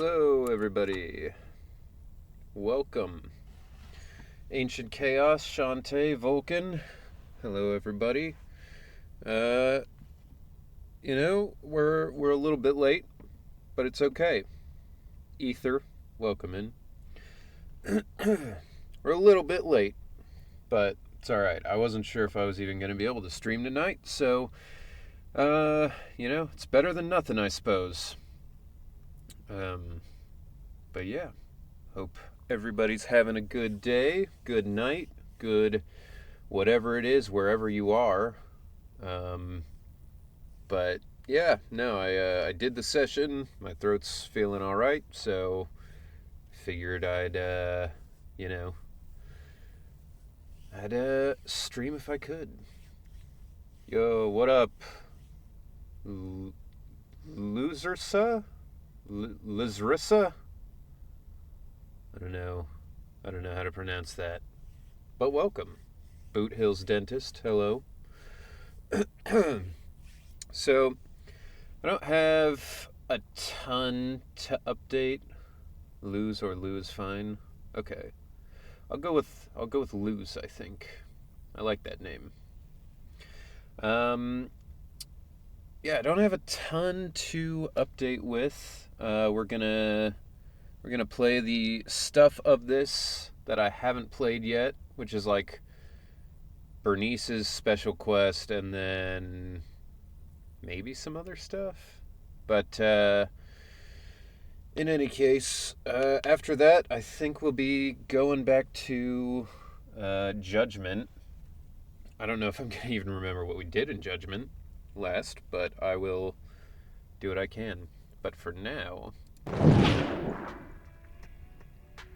Hello, everybody. Welcome. Ancient Chaos, Shantae, Vulcan. Hello, everybody. We're a little bit late, but it's okay. Ether, welcome in. We're a little bit late, but it's alright. I wasn't sure if I was even going to be able to stream tonight, so, it's better than nothing, I suppose. But yeah, hope everybody's having a good day, good night, good whatever it is, wherever you are. But yeah, no, I did the session. My throat's feeling all right, so figured I'd stream if I could. Yo, what up, Losersa? Lizrissa? I don't know how to pronounce that. But welcome. Boot Hills Dentist, hello. So, I don't have a ton to update. Lose fine. Okay. I'll go with lose, I think. I like that name. Yeah, I don't have a ton to update with. We're gonna play the stuff of this that I haven't played yet, which is like Bernice's special quest and then maybe some other stuff. But in any case, after that, I think we'll be going back to Judgment. I don't know if I'm going to even remember what we did in Judgment last, but I will do what I can. But for now,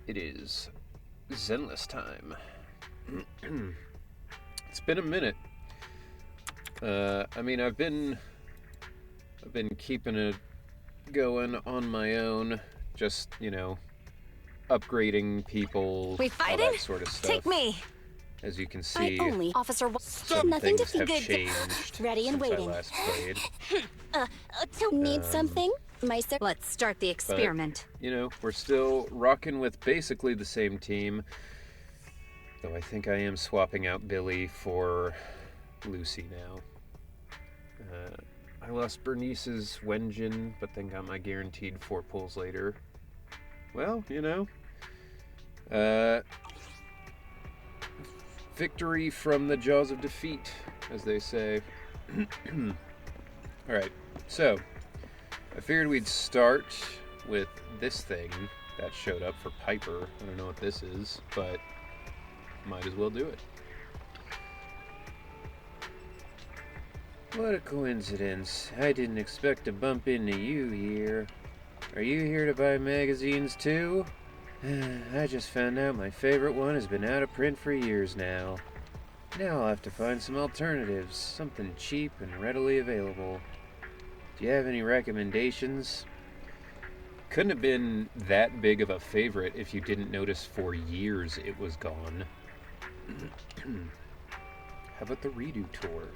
it is Zenless time. It's been a minute. I've been keeping it going on my own, just, upgrading people, we fighting? All that sort of stuff. Take me. As you can see, Officer some nothing things to have good. changed Ready and since waiting. I last played. Need something? Let's start the experiment. But, we're still rocking with basically the same team. Though I think I am swapping out Billy for Lucy now. I lost Bernice's Wenjin, but then got my guaranteed 4 pulls later. Well, victory from the jaws of defeat, as they say. Alright, so I figured we'd start with this thing that showed up for Piper. I don't know what this is, but might as well do it. What a coincidence. I didn't expect to bump into you here. Are you here to buy magazines too? I just found out my favorite one has been out of print for years now. Now I'll have to find some alternatives, something cheap and readily available. Do you have any recommendations? Couldn't have been that big of a favorite if you didn't notice for years it was gone. How about the redo tour?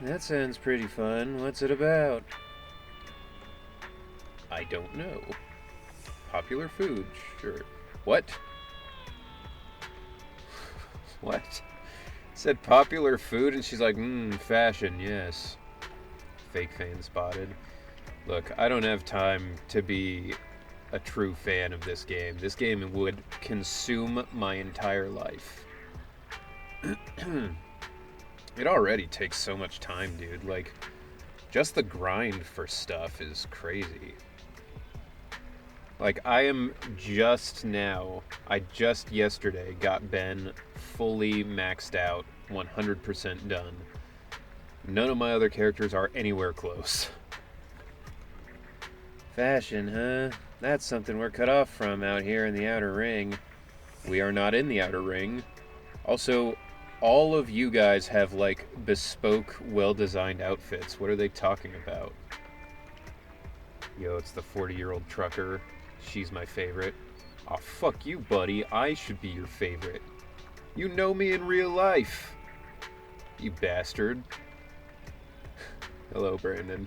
That sounds pretty fun. What's it about? I don't know. Popular food, sure. What? What? It said popular food and she's like, fashion, yes. Fake fan spotted. Look, I don't have time to be a true fan of this game. This game would consume my entire life. It already takes so much time, dude. Like, just the grind for stuff is crazy. Like, I just yesterday got Ben fully maxed out, 100% done. None of my other characters are anywhere close. Fashion, huh? That's something we're cut off from out here in the Outer Ring. We are not in the Outer Ring. Also, all of you guys have, like, bespoke, well-designed outfits. What are they talking about? Yo, it's the 40-year-old trucker. She's my favorite. Aw, fuck you, buddy. I should be your favorite. You know me in real life. You bastard. Hello, Brandon.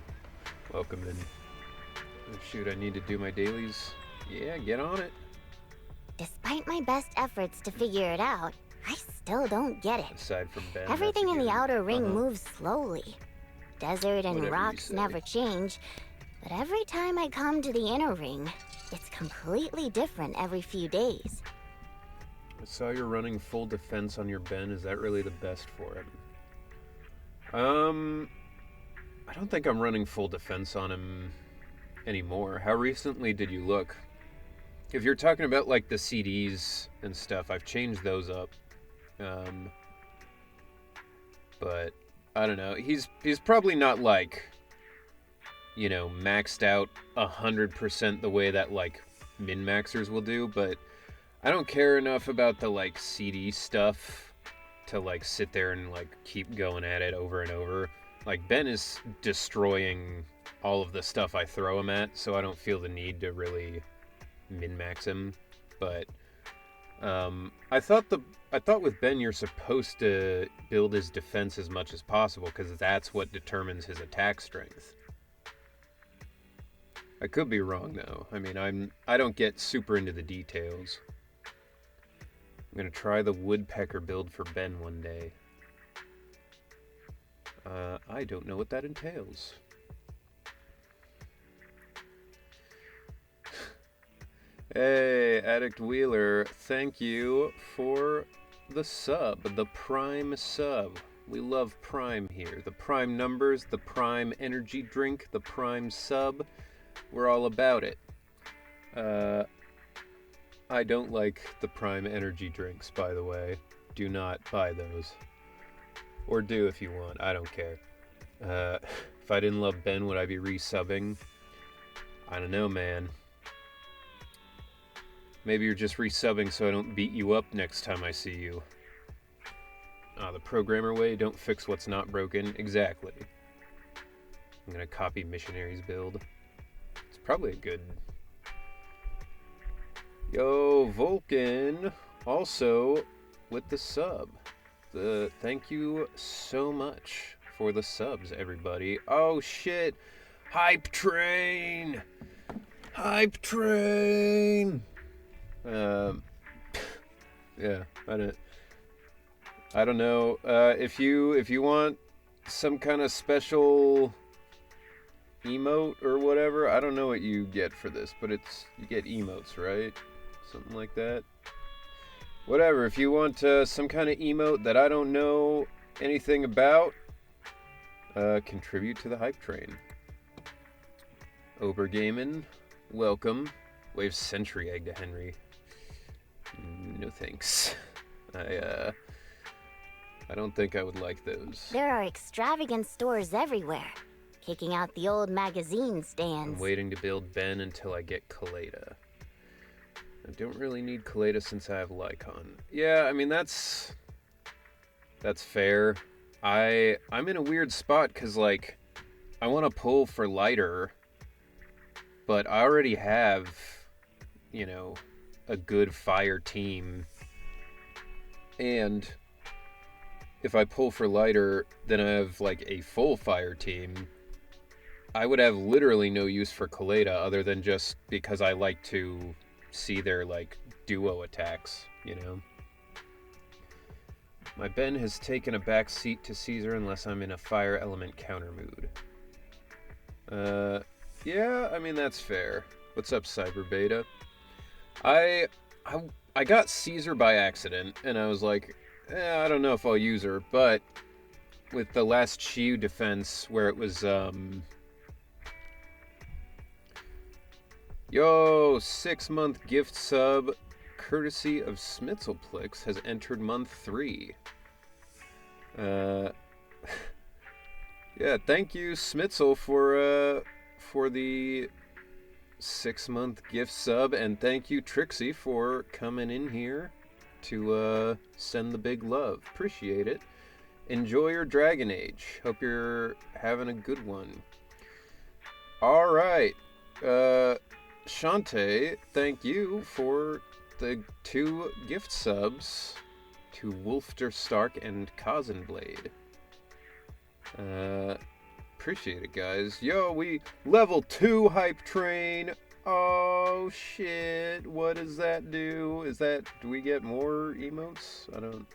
Welcome in. Oh, shoot, I need to do my dailies. Yeah, get on it. Despite my best efforts to figure it out, I still don't get it. Aside from Ben, Everything in the outer ring Uh-huh. moves slowly. Desert and Whatever you rocks say. never change, but every time I come to the inner ring, it's completely different every few days. I saw you're running full defense on your Ben. Is that really the best for him? I don't think I'm running full defense on him anymore. How recently did you look? If you're talking about like the CDs and stuff, I've changed those up. But I don't know. He's probably not like, you know, maxed out 100% the way that like min-maxers will do, but I don't care enough about the like CD stuff to like sit there and like keep going at it over and over. Like Ben is destroying all of the stuff I throw him at, so I don't feel the need to really min-max him. But I thought with Ben you're supposed to build his defense as much as possible because that's what determines his attack strength. I could be wrong though. I mean, I don't get super into the details. I'm gonna try the woodpecker build for Ben one day. I don't know what that entails. Hey, Addict Wheeler, thank you for the sub, the Prime sub. We love Prime here. The Prime numbers, the Prime energy drink, the Prime sub. We're all about it. I don't like the Prime energy drinks, by the way. Do not buy those. Or do if you want, I don't care. If I didn't love Ben, would I be resubbing? I don't know, man. Maybe you're just resubbing so I don't beat you up next time I see you. The programmer way, don't fix what's not broken. Exactly. I'm gonna copy Missionary's build. It's probably a good... Yo, Vulcan, also with the sub. Thank you so much for the subs, everybody. Oh shit! Hype train! Hype train! Yeah, I don't know. If you want some kind of special emote or whatever, I don't know what you get for this, but you get emotes, right? Something like that. Whatever, if you want some kind of emote that I don't know anything about, contribute to the hype train. Obergamin, welcome. Wave Century Egg to Henry. No thanks. I don't think I would like those. There are extravagant stores everywhere, kicking out the old magazine stands. I'm waiting to build Ben until I get Kaleda. I don't really need Kaleda since I have Lycon. Yeah, I mean, that's fair. I'm in a weird spot because, like, I want to pull for lighter, but I already have, you know, a good fire team. And if I pull for lighter, then I have, like, a full fire team. I would have literally no use for Kaleda other than just because I like to see their, like, duo attacks, you know? My Ben has taken a back seat to Caesar unless I'm in a fire element counter mood. Yeah, I mean, that's fair. What's up, Cyber Beta? I got Caesar by accident, and I was like, I don't know if I'll use her, but with the last Chiyu defense where it was, Yo, 6-month gift sub, courtesy of Smitzelplix, has entered month 3. Yeah, thank you, Smitzel, for the 6-month gift sub, and thank you, Trixie, for coming in here to send the big love. Appreciate it. Enjoy your Dragon Age. Hope you're having a good one. All right. Shantae, thank you for the 2 gift subs to Wolfter Stark and Kazenblade. Appreciate it, guys. Yo, we level 2 hype train. Oh, shit. What does that do? Do we get more emotes? I don't...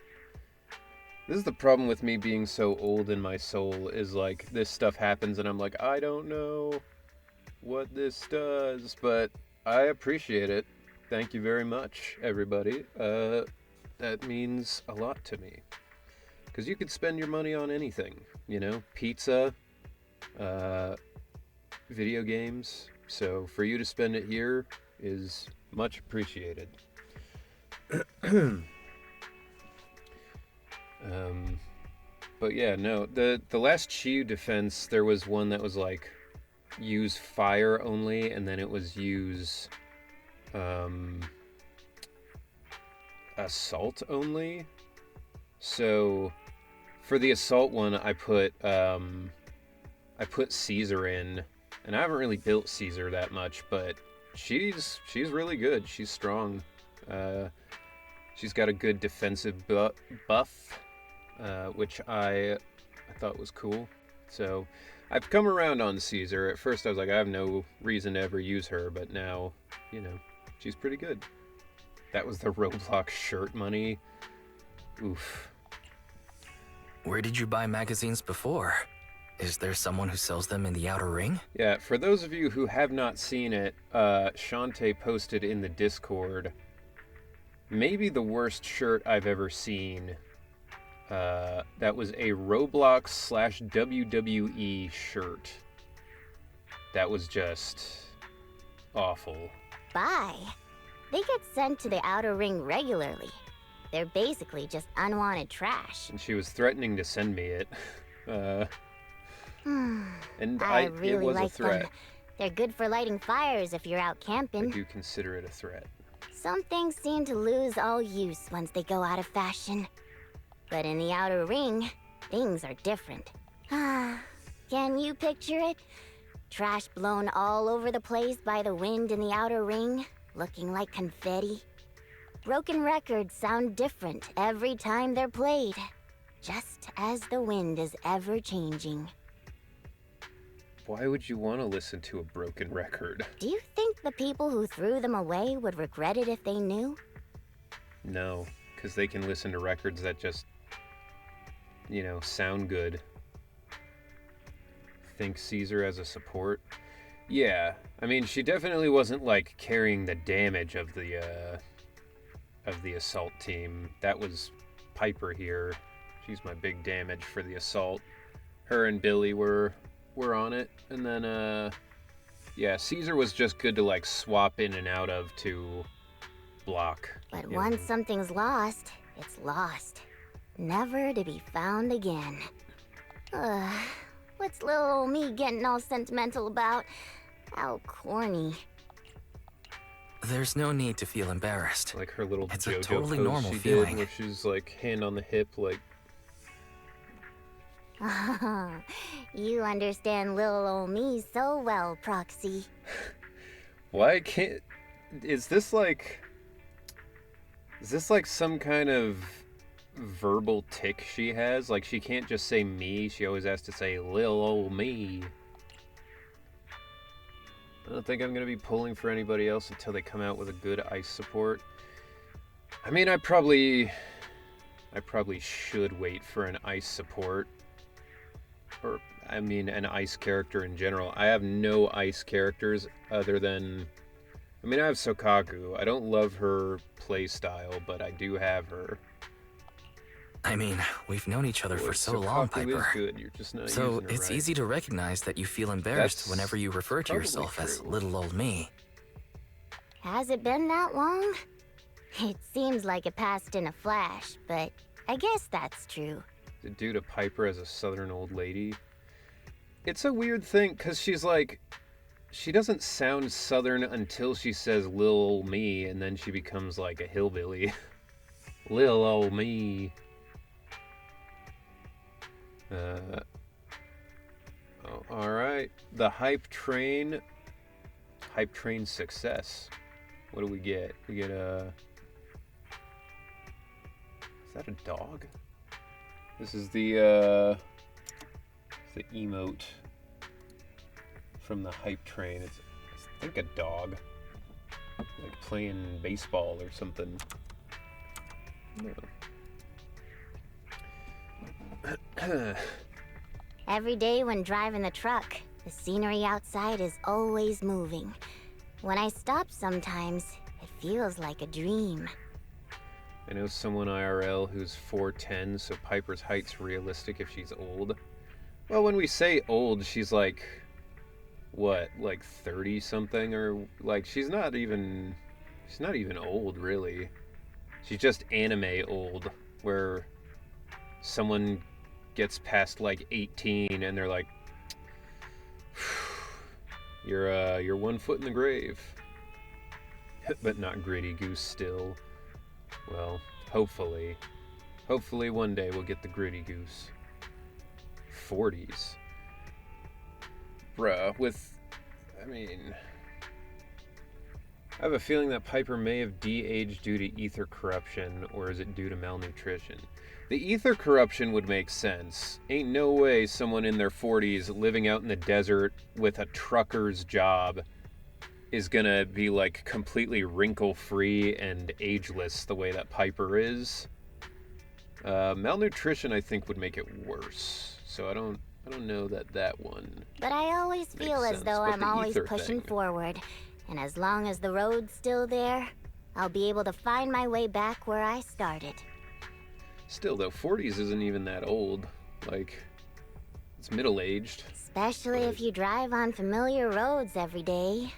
This is the problem with me being so old in my soul, is like, this stuff happens and I'm like, I don't know what this does, but I appreciate it. Thank you very much, everybody. That means a lot to me. Because you could spend your money on anything, you know? Pizza, video games. So for you to spend it here is much appreciated. But yeah, no, the last Chiyu defense, there was one that was like use fire only, and then it was use assault only. So for the assault one, I put Caesar in, and I haven't really built Caesar that much, but she's really good. She's strong. She's got a good defensive buff, which I thought was cool. So I've come around on Caesar. At first I was like, I have no reason to ever use her, but now, you know, she's pretty good. That was the Roblox shirt money. Oof. Where did you buy magazines before? Is there someone who sells them in the outer ring? Yeah, for those of you who have not seen it, Shantae posted in the Discord maybe the worst shirt I've ever seen. That was a Roblox / WWE shirt. That was just awful. Bye. They get sent to the outer ring regularly. They're basically just unwanted trash. And she was threatening to send me it. And I it really was like a threat. them. They're good for lighting fires if you're out I camping. do consider it a threat. Some things seem to lose all use once they go out of fashion. But in the outer ring, things are different. Can you picture it? Trash blown all over the place by the wind in the outer ring, looking like confetti. Broken records sound different every time they're played, just as the wind is ever changing. Why would you want to listen to a broken record? Do you think the people who threw them away would regret it if they knew? No, because they can listen to records that just, you know, sound good. Think Caesar as a support? Yeah, I mean, she definitely wasn't, like, carrying the damage of the assault team. That was Piper here. She's my big damage for the assault. Her and Billy were on it. And then, yeah, Caesar was just good to, like, swap in and out of to block. But once something's lost, it's lost. Never to be found again. What's little old me getting all sentimental about? How corny. There's no need to feel embarrassed. Like her little It's JoJo a totally pose normal she feeling. did, where she's like hand on the hip, like. You understand little old me so well, Proxy. Why can't? Is this like some kind of verbal tick she has? Like she can't just say me. She always has to say lil old me. I don't think I'm going to be pulling for anybody else until they come out with a good ice support. I mean, I probably should wait for an ice support. Or, I mean, an ice character in general. I have no ice characters other than... I mean, I have Sokaku. I don't love her playstyle, but I do have her. I mean, we've known each other for so long, Sokaku is Piper. good. You're just not So using her it's right. easy to recognize that you feel embarrassed That's whenever you refer to probably yourself as true. little old me. Has it been that long? It seems like it passed in a flash, but I guess that's true. To do to Piper as a southern old lady. It's a weird thing, because she's like... She doesn't sound southern until she says lil ol' me, and then she becomes like a hillbilly. Lil ol' me. Alright. The hype train success. What do we get? We get a... Is that a dog? This is the emote. from the hype train. It's I think a dog. Like playing baseball or something. No. Every day when driving the truck, the scenery outside is always moving. When I stop sometimes, it feels like a dream. I know someone IRL who's 4'10", so Piper's height's realistic if she's old. Well, when we say old, she's like, what, like 30 something, or like she's not even old really. She's just anime old, where someone gets past like 18 and they're like, you're 1 foot in the grave. But not Gritty Goose still. Well, hopefully one day we'll get the Gritty Goose. 40s. Bruh, I have a feeling that Piper may have de-aged due to ether corruption, or is it due to malnutrition? The ether corruption would make sense. Ain't no way someone in their 40s living out in the desert with a trucker's job is gonna be like completely wrinkle-free and ageless the way that Piper is. Malnutrition, I think, would make it worse. So I don't know that one. But I always feel as though I'm always pushing forward. And as long as the road's still there, I'll be able to find my way back where I started. Still, though, 40s isn't even that old. Like, it's middle-aged. Especially if you drive on familiar roads every day.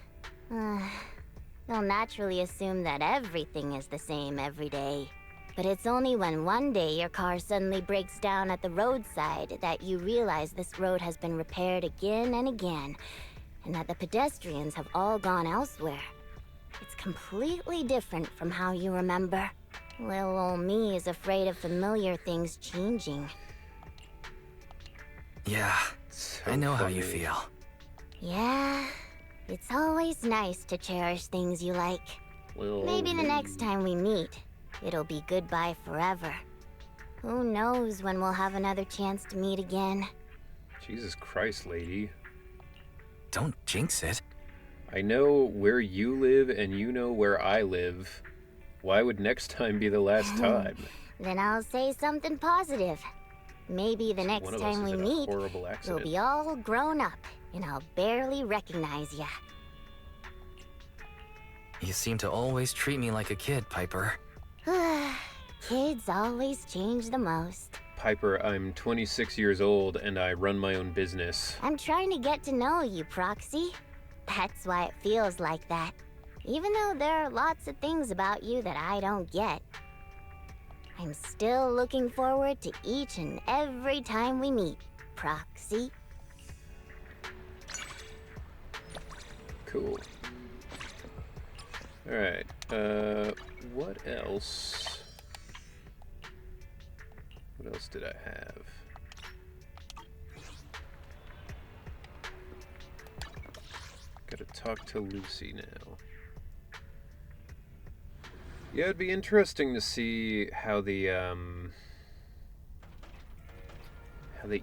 They'll naturally assume that everything is the same every day. But it's only when one day your car suddenly breaks down at the roadside that you realize this road has been repaired again and again, and that the pedestrians have all gone elsewhere. It's completely different from how you remember. Little old me is afraid of familiar things changing. Yeah, I know how you feel. Yeah, it's always nice to cherish things you like. Maybe the next time we meet, it'll be goodbye forever. Who knows when we'll have another chance to meet again. Jesus Christ, lady. Don't jinx it. I know where you live and you know where I live. Why would next time be the last time? Then I'll say something positive. Maybe the next time we meet, we'll be all grown up and I'll barely recognize ya. You seem to always treat me like a kid, Piper. Kids always change the most. Piper, I'm 26 years old and I run my own business. I'm trying to get to know you, Proxy. That's why it feels like that. Even though there are lots of things about you that I don't get. I'm still looking forward to each and every time we meet, Proxy. Cool. Alright, what else? What else did I have? Gotta talk to Lucy now. Yeah, it'd be interesting to see how the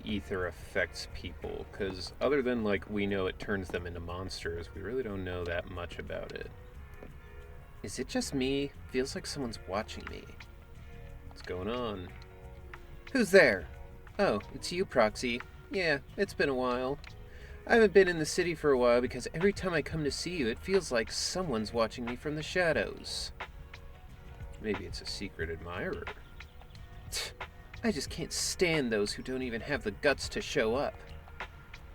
ether affects people, because other than, like, we know it turns them into monsters, we really don't know that much about it. Is it just me? Feels like someone's watching me. What's going on? Who's there? Oh, it's you, Proxy. Yeah, it's been a while. I haven't been in the city for a while because every time I come to see you, it feels like someone's watching me from the shadows. Maybe it's a secret admirer. I just can't stand those who don't even have the guts to show up.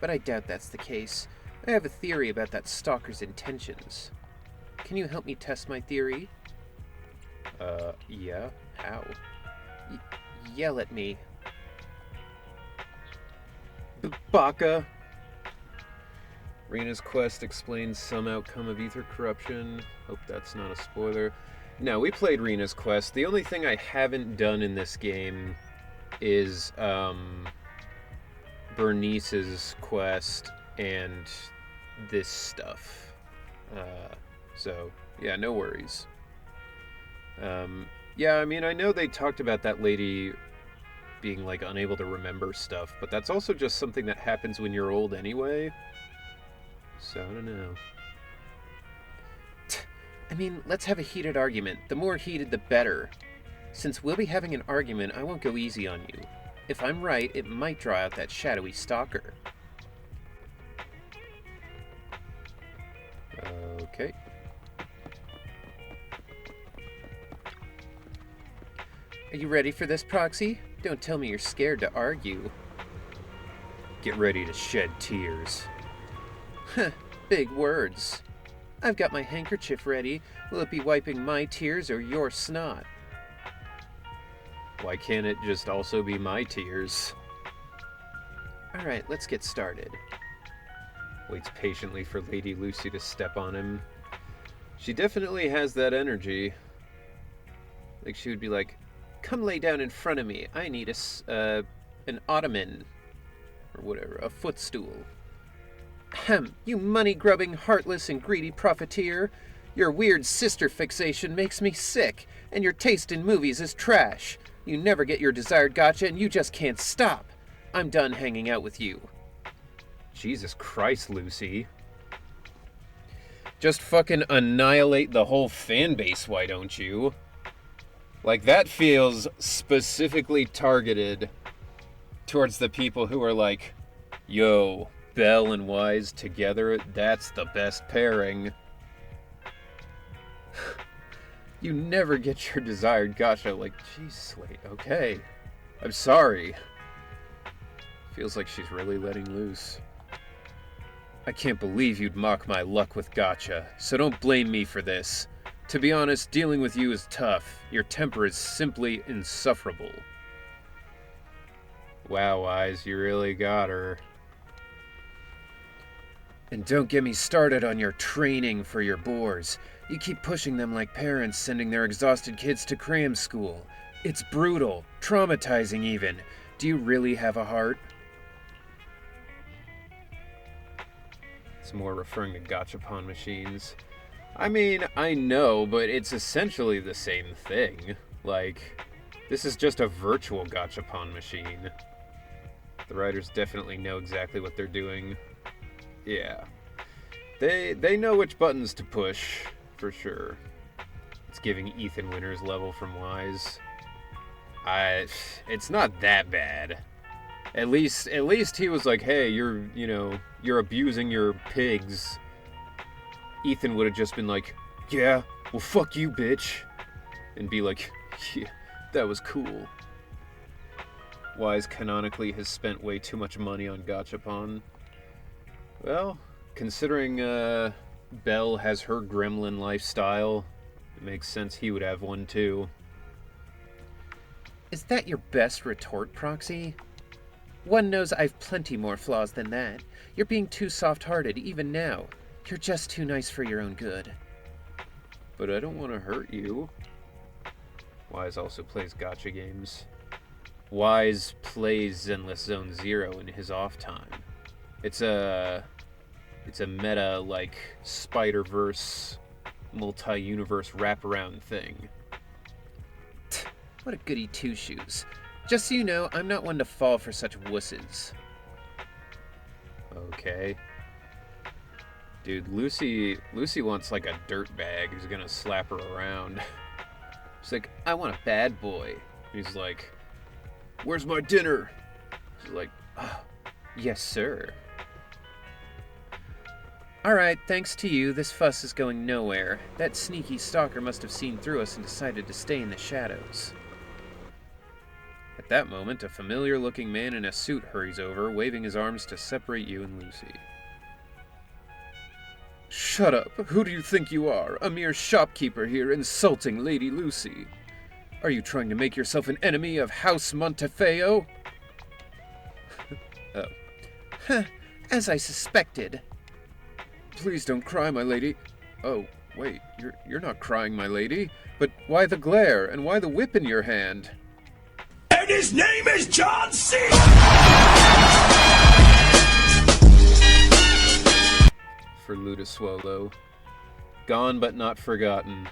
But I doubt that's the case. I have a theory about that stalker's intentions. Can you help me test my theory? Yeah? How? Yell at me. Baka! Rena's quest explains some outcome of ether corruption. Hope that's not a spoiler. No, we played Rena's quest. The only thing I haven't done in this game is Bernice's quest and this stuff. So, yeah, no worries. Yeah, I mean, I know they talked about that lady being, like, unable to remember stuff, but that's also just something that happens when you're old anyway. So, I don't know. I mean, let's have a heated argument. The more heated, the better. Since we'll be having an argument, I won't go easy on you. If I'm right, it might draw out that shadowy stalker. Okay. Are you ready for this, Proxy? Don't tell me you're scared to argue. Get ready to shed tears. Huh, big words. I've got my handkerchief ready. Will it be wiping my tears or your snot? Why can't it just also be my tears? Alright, let's get started. Waits patiently for Lady Lucy to step on him. She definitely has that energy. Like she would be like, come lay down in front of me. I need an ottoman. Or whatever, a footstool. Ahem, you money-grubbing, heartless, and greedy profiteer. Your weird sister fixation makes me sick, and your taste in movies is trash. You never get your desired gotcha, and you just can't stop. I'm done hanging out with you. Jesus Christ, Lucy. Just fucking annihilate the whole fan base, why don't you? Like, that feels specifically targeted towards the people who are like, yo, Belle and Wise together, that's the best pairing. You never get your desired gotcha. Like, jeez, wait, okay. I'm sorry. Feels like she's really letting loose. I can't believe you'd mock my luck with gotcha, so don't blame me for this. To be honest, dealing with you is tough. Your temper is simply insufferable. Wow, Wise, you really got her. And don't get me started on your training for your boars. You keep pushing them like parents sending their exhausted kids to cram school. It's brutal, traumatizing even. Do you really have a heart? It's more referring to gachapon machines. I mean, I know, but it's essentially the same thing. Like, this is just a virtual gachapon machine. The writers definitely know exactly what they're doing. Yeah. They know which buttons to push, for sure. It's giving Ethan Winters level from Wise. It's not that bad. At least he was like, hey, you're abusing your pigs. Ethan would have just been like, yeah, well fuck you, bitch. And be like, yeah, that was cool. Wise canonically has spent way too much money on gachapon. Well, considering Belle has her gremlin lifestyle, it makes sense he would have one too. Is that your best retort, Proxy? One knows I've plenty more flaws than that. You're being too soft-hearted even now. You're just too nice for your own good. But I don't want to hurt you. Wise also plays gacha games. Wise plays Zenless Zone Zero in his off time. It's a meta, like, Spider-Verse, multi-universe wraparound thing. What a goody two-shoes. Just so you know, I'm not one to fall for such wusses. Okay. Dude, Lucy wants, like, a dirtbag who's gonna slap her around. She's like, I want a bad boy. He's like, where's my dinner? She's like, oh, yes, sir. Alright, thanks to you, this fuss is going nowhere. That sneaky stalker must have seen through us and decided to stay in the shadows. At that moment, a familiar-looking man in a suit hurries over, waving his arms to separate you and Lucy. Shut up! Who do you think you are? A mere shopkeeper here insulting Lady Lucy. Are you trying to make yourself an enemy of House Montefiore? Oh. Huh, as I suspected. Please don't cry, my lady. Oh, wait, you're not crying, my lady. But why the glare, and why the whip in your hand? And his name is John C. For Ludaswolo. Gone but not forgotten.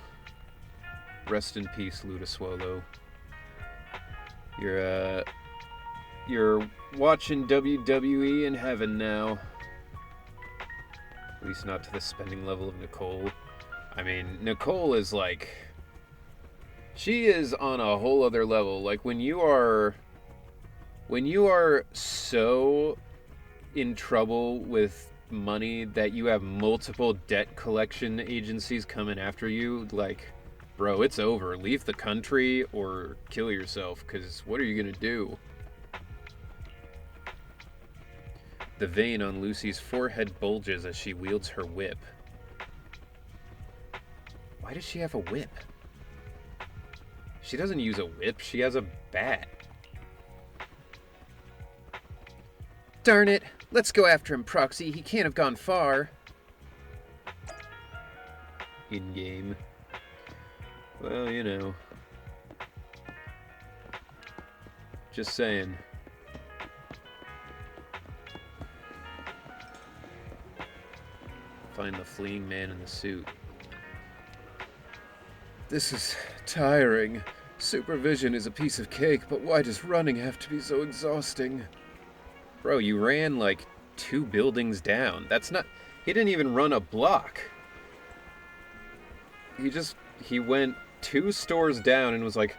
Rest in peace, Ludaswolo. You're watching WWE in heaven now. At least not to the spending level of Nicole. I mean, Nicole is like... She is on a whole other level. Like, when you are so in trouble with money that you have multiple debt collection agencies coming after you, like, bro, it's over. Leave the country or kill yourself, because what are you gonna do? The vein on Lucy's forehead bulges as she wields her whip. Why does she have a whip? She doesn't use a whip, she has a bat. Darn it! Let's go after him, Proxy. He can't have gone far. In-game. Well, you know. Just saying. Find the fleeing man in the suit. This is tiring. Supervision is a piece of cake, but why does running have to be so exhausting? Bro, you ran like 2 buildings down. That's not... He didn't even run a block. He went 2 stores down and was like...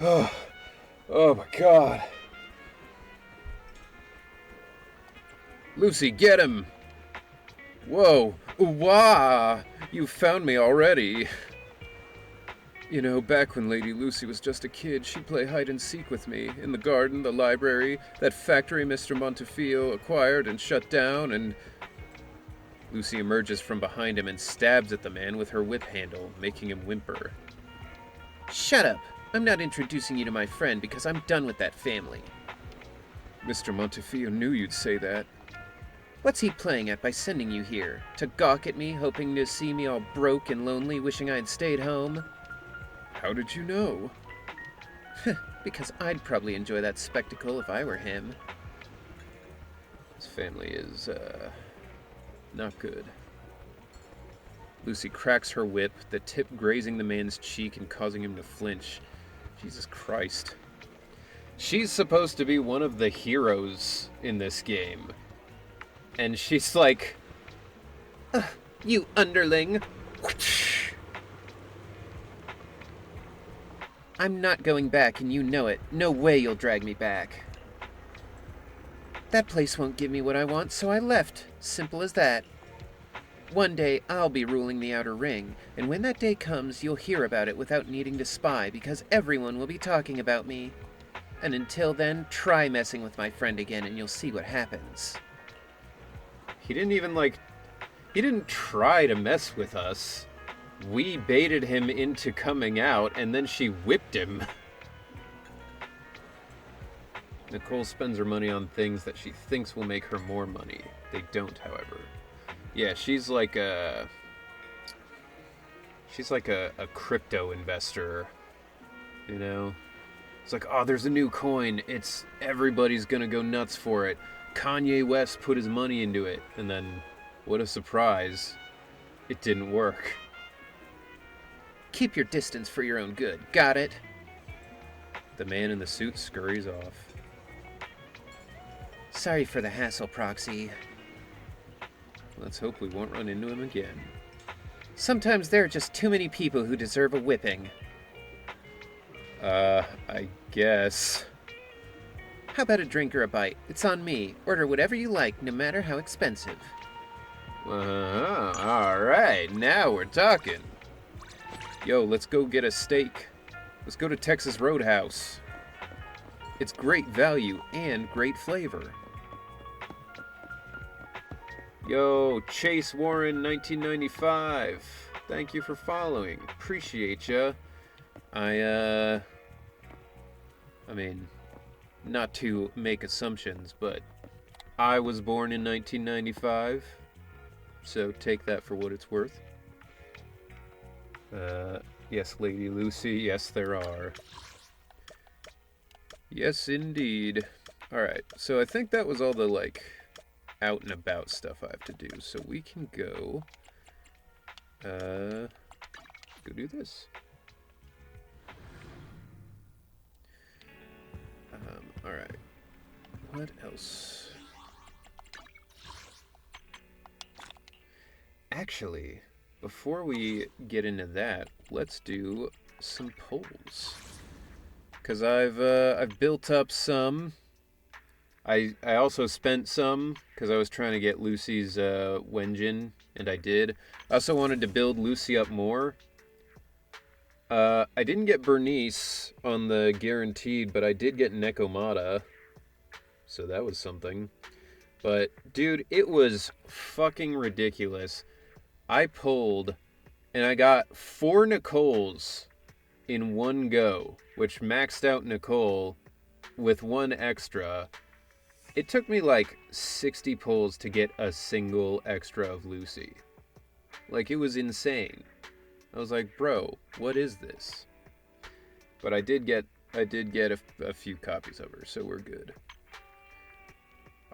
Oh my god. Lucy, get him! Whoa! Wah! You found me already. You know, back when Lady Lucy was just a kid, she'd play hide-and-seek with me. In the garden, the library, that factory Mr. Montefiore acquired and shut down, and... Lucy emerges from behind him and stabs at the man with her whip handle, making him whimper. Shut up! I'm not introducing you to my friend because I'm done with that family. Mr. Montefiore knew you'd say that. What's he playing at by sending you here? To gawk at me, hoping to see me all broke and lonely, wishing I'd stayed home? How did you know? Because I'd probably enjoy that spectacle if I were him. His family is, not good. Lucy cracks her whip, the tip grazing the man's cheek and causing him to flinch. Jesus Christ. She's supposed to be one of the heroes in this game. And she's like, you underling. I'm not going back, and you know it. No way you'll drag me back. That place won't give me what I want, so I left. Simple as that. One day, I'll be ruling the Outer Ring, and when that day comes, you'll hear about it without needing to spy, because everyone will be talking about me. And until then, try messing with my friend again, and you'll see what happens. He didn't even, he didn't try to mess with us. We baited him into coming out, and then she whipped him. Nicole spends her money on things that she thinks will make her more money. They don't, however. Yeah, she's like a crypto investor, you know? It's like, oh, there's a new coin. Everybody's gonna go nuts for it. Kanye West put his money into it, and then, what a surprise, it didn't work. Keep your distance for your own good, got it? The man in the suit scurries off. Sorry for the hassle, Proxy. Let's hope we won't run into him again. Sometimes there are just too many people who deserve a whipping. I guess... How about a drink or a bite? It's on me. Order whatever you like, no matter how expensive. Alright, now we're talking. Yo, let's go get a steak. Let's go to Texas Roadhouse. It's great value and great flavor. Yo, Chase Warren 1995. Thank you for following. Appreciate ya. I mean... Not to make assumptions, but I was born in 1995, so take that for what it's worth. Yes, Lady Lucy, yes there are. Yes, indeed. Alright, so I think that was all the, out and about stuff I have to do, so we can go do this. Alright. What else? Actually, before we get into that, let's do some polls. Because I've built up some. I also spent some because I was trying to get Lucy's Wenjin, and I did. I also wanted to build Lucy up more. I didn't get Bernice on the guaranteed, but I did get Nekomata. So that was something. But, dude, it was fucking ridiculous. I pulled, and I got 4 Nicoles in one go, which maxed out Nicole with 1 extra. It took me like 60 pulls to get a single extra of Lucy. Like, it was insane. I was like, bro, what is this? But I did get a few copies of her, so we're good.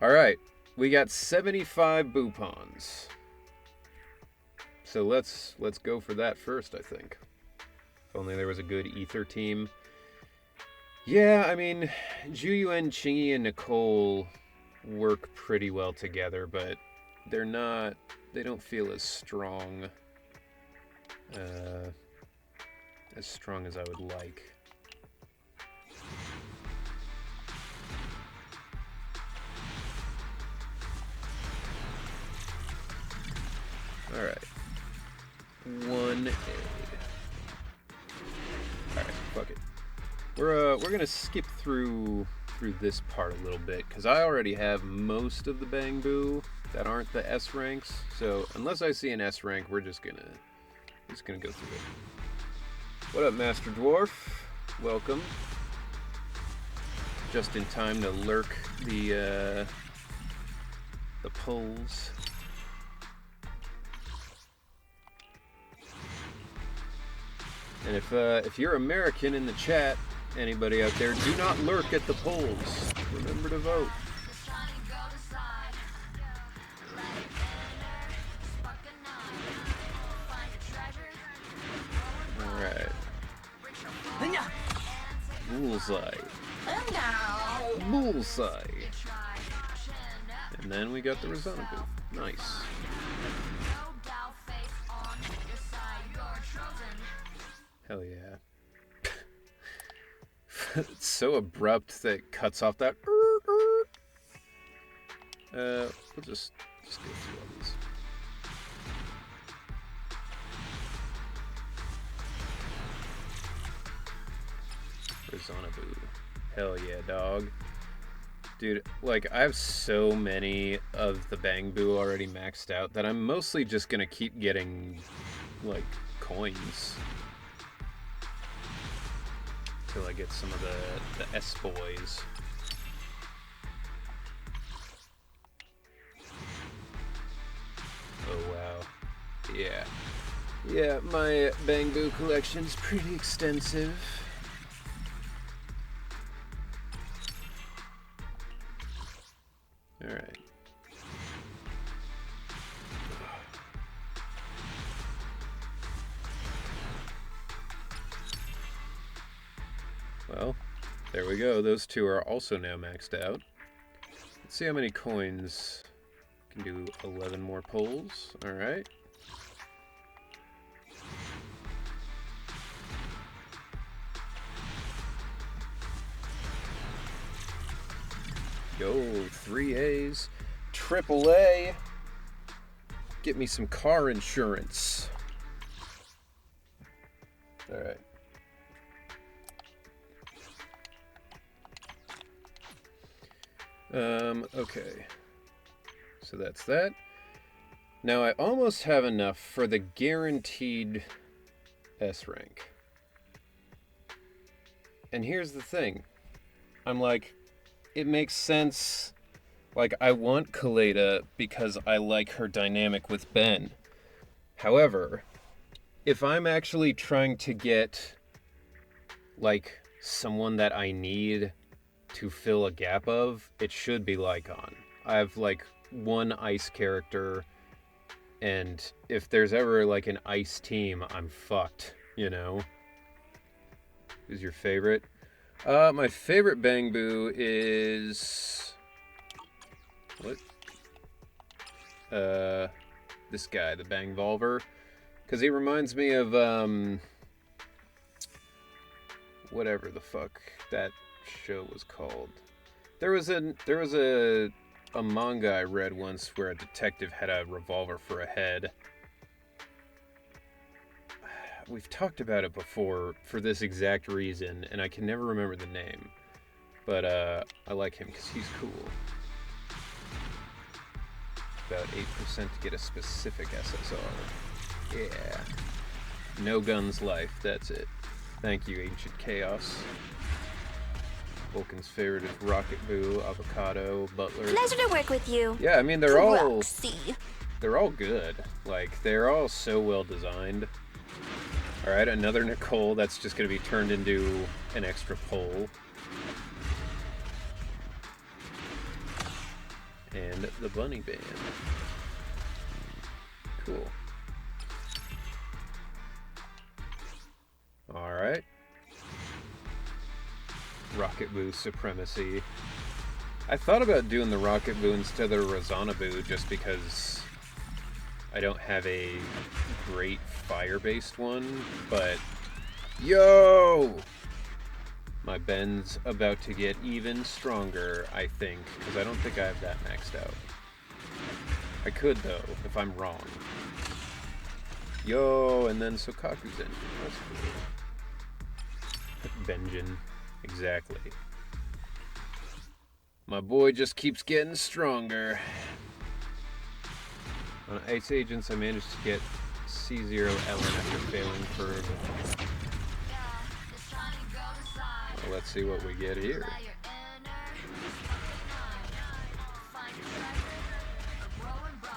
Alright, we got 75 Boopons. So let's go for that first, I think. If only there was a good Ether team. Yeah, I mean, Juyuan, Chingy, and Nicole work pretty well together, but they don't feel as strong as I would like. Alright. 1A. Alright, fuck it. We're gonna skip through this part a little bit, because I already have most of the Bang Boo that aren't the S ranks, so unless I see an S rank, we're just gonna go through it. What up, Master Dwarf? Welcome. Just in time to lurk the polls. And if you're American in the chat, anybody out there, do not lurk at the polls. Remember to vote. Alright. Bullseye. Bullseye. And then we got the Rezanabu. Nice. Hell yeah. It's so abrupt that it cuts off that. We'll just go through all these. Rezanabu. Hell yeah, dog. Dude, like, I have so many of the Bang Boo already maxed out that I'm mostly just gonna keep getting, like, coins. Till I get some of the S-boys. Oh, wow. Yeah. Yeah, my Bang Boo collection's pretty extensive. Alright. Well, there we go. Those two are also now maxed out. Let's see how many coins. Can do 11 more pulls. Alright. Go, 3 A's. Triple A. Get me some car insurance. Alright. Okay. So that's that. Now I almost have enough for the guaranteed S rank. And here's the thing. I'm like, it makes sense. Like, I want Kaleda because I like her dynamic with Ben. However, if I'm actually trying to get, like, someone that I need to fill a gap of, it should be Lycon. I have, like, one ice character, and if there's ever, like, an ice team, I'm fucked, you know? Who's your favorite? My favorite Bang Boo is... What? This guy, the Bang Volver. Because he reminds me of, whatever the fuck that show was called. There was a manga I read once where a detective had a revolver for a head. We've talked about it before for this exact reason, and I can never remember the name. But I like him because he's cool. About 8% to get a specific SSR. Yeah. No guns life, that's it. Thank you, Ancient Chaos. Vulcan's favorite is Rocket Boo, Avocado, Butler. Pleasure to work with you. Yeah, I mean, they're all good. Like, they're all so well designed. Alright, another Nicole that's just going to be turned into an extra pole. And the Bunny Band. Cool. Alright. Rocket Boo Supremacy. I thought about doing the Rocket Boo instead of the Rosanna Boo just because I don't have a great fire-based one, but yo! My Ben's about to get even stronger, I think, because I don't think I have that maxed out. I could, though, if I'm wrong. Yo, and then Sokaku's engine. That's cool. Benjin. Exactly. My boy just keeps getting stronger. On Ice Agents, I managed to get C0 Ellen after failing for... Well, let's see what we get here.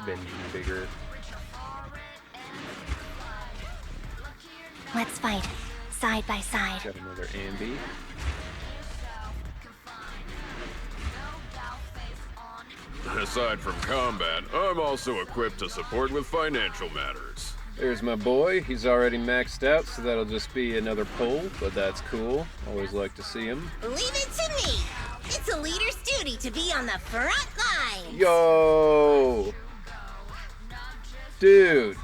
Benji bigger. Let's fight, side by side. Got another Ambi. Aside from combat, I'm also equipped to support with financial matters. There's my boy. He's already maxed out, so that'll just be another pull, but that's cool. Always like to see him. Leave it to me. It's a leader's duty to be on the front line. Yo! Dude.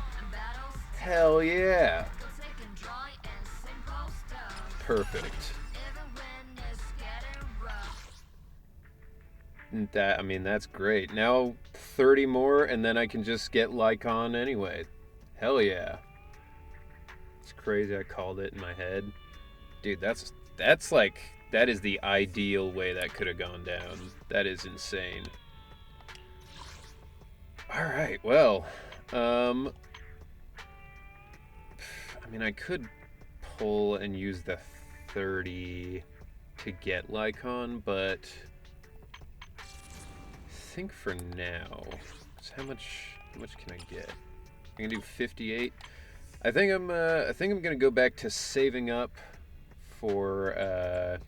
Hell yeah. Perfect. I mean, that's great. Now 30 more, and then I can just get Lycon anyway. Hell yeah. It's crazy I called it in my head. Dude, that's like, that is the ideal way that could have gone down. That is insane. Alright, well, I mean, I could pull and use the 30 to get Lycon, but I think for now, how much can I get? I can do 58. I think I'm gonna go back to saving up for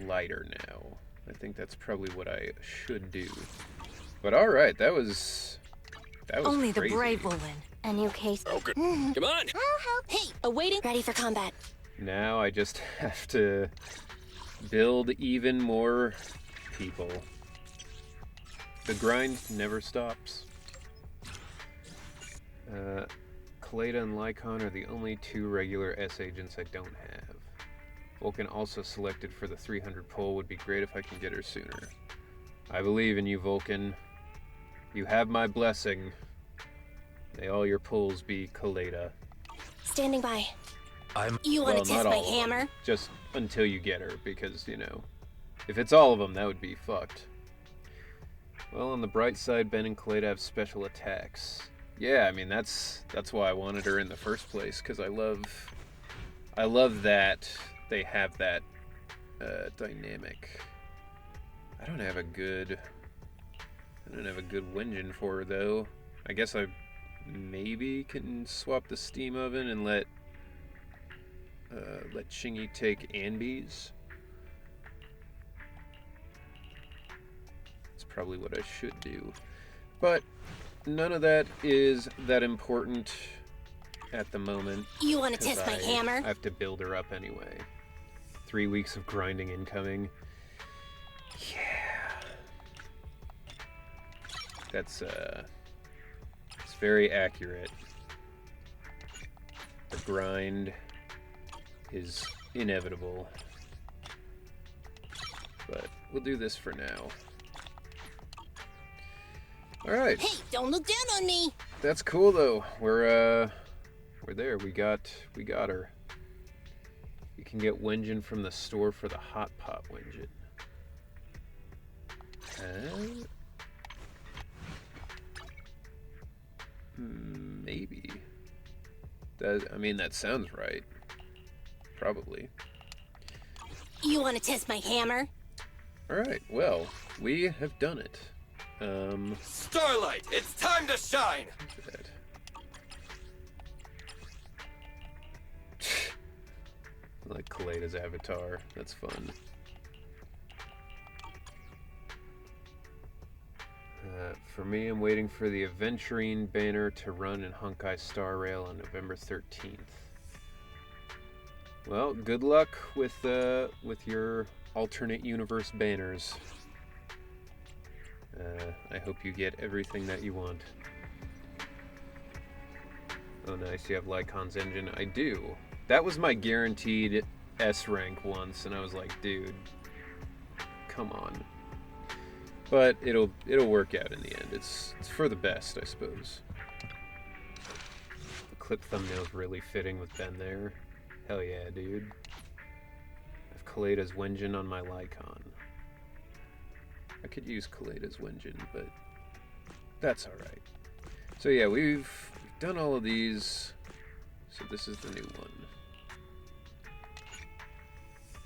lighter now. I think that's probably what I should do. But all right, that was Only crazy. the brave will win. A new case. Okay, come on! I'll help. Hey, awaiting. Ready for combat. Now I just have to build even more people. The grind never stops. Kaleda and Lycon are the only two regular S agents I don't have. Vulcan also selected for the 300 pull. Would be great if I can get her sooner. I believe in you, Vulcan. You have my blessing. May all your pulls be Kaleda. Standing by. I'm... You want Well, to test not my all of them. hammer? Just until you get her, because, you know, if it's all of them, that would be fucked. Well, on the bright side, Ben and Kaleda have special attacks. Yeah, I mean, that's why I wanted her in the first place, because I love that they have that dynamic. I don't have a good Wenjin for her, though. I guess I maybe can swap the steam oven and let Shingy take Anbi's. That's probably what I should do. But none of that is that important at the moment. You want to test my hammer? I have to build her up anyway. 3 weeks of grinding incoming. Yeah. That's it's very accurate. The grind is inevitable. But we'll do this for now. Alright. Hey, don't look down on me. That's cool though. We're there. We got her. You can get Wenjin from the store for the hot pot Wenjin. Maybe. I mean, that sounds right. Probably. You want to test my hammer? Alright, well, we have done it. Starlight, it's time to shine! I like Kaleda's avatar. That's fun. For me, I'm waiting for the Aventurine banner to run in Honkai Star Rail on November 13th. Well, good luck with your alternate universe banners. I hope you get everything that you want. Oh nice, you have Lycon's engine. I do. That was my guaranteed S rank once, and I was like, dude, come on. But it'll work out in the end. It's for the best, I suppose. The clip thumbnail's really fitting with Ben there. Hell yeah, dude. I have Kaleda's Wenjin on my Lycon. I could use Kaleda's Wenjin, but that's alright. So yeah, we've done all of these. So this is the new one.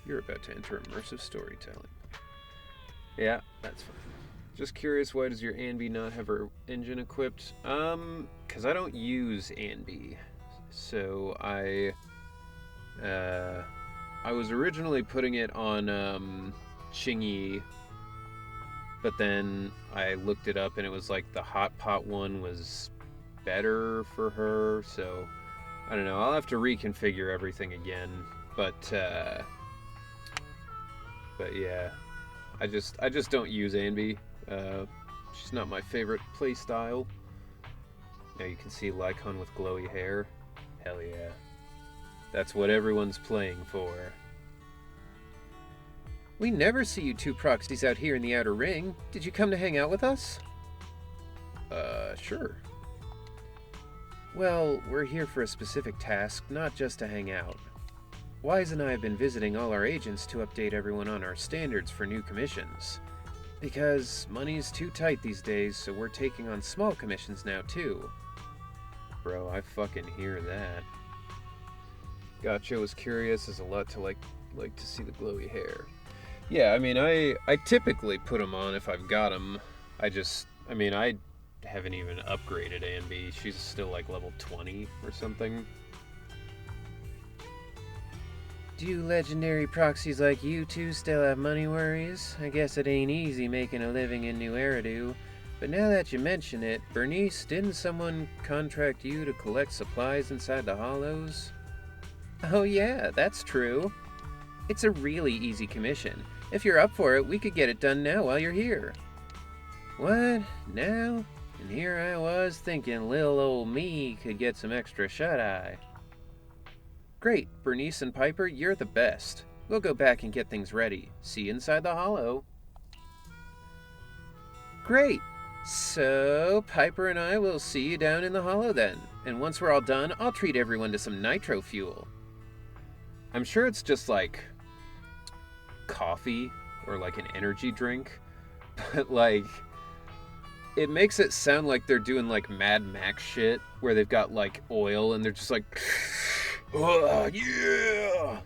You're about to enter immersive storytelling. Yeah, that's fine. Just curious, why does your Anby not have her engine equipped? Because I don't use Anby. So I was originally putting it on Chingy, but then I looked it up and it was like the hot pot one was better for her, so I don't know. I'll have to reconfigure everything again, but yeah, I just don't use Anby. She's not my favorite playstyle. Now you can see Lycon with glowy hair. Hell yeah. That's what everyone's playing for. We never see you two proxies out here in the outer ring. Did you come to hang out with us? Sure. Well, we're here for a specific task, not just to hang out. Wise and I have been visiting all our agents to update everyone on our standards for new commissions. Because money's too tight these days, so we're taking on small commissions now too. Bro, I fucking hear that. Gotcha, was curious, is a lot to like to see the glowy hair. Yeah, I mean, I typically put them on if I've got them. I haven't even upgraded Anby. She's still like level 20 or something. Do legendary proxies like you two still have money worries? I guess it ain't easy making a living in New Eridu. But now that you mention it, Bernice, didn't someone contract you to collect supplies inside the hollows? Oh yeah, that's true. It's a really easy commission. If you're up for it, we could get it done now while you're here. What? Now? And here I was thinking lil old me could get some extra shut-eye. Great, Bernice and Piper, you're the best. We'll go back and get things ready. See you inside the hollow. Great! So, Piper and I will see you down in the hollow then. And once we're all done, I'll treat everyone to some nitro fuel. I'm sure it's just like coffee or like an energy drink, but like it makes it sound like they're doing like Mad Max shit where they've got like oil and they're just like oh, yeah.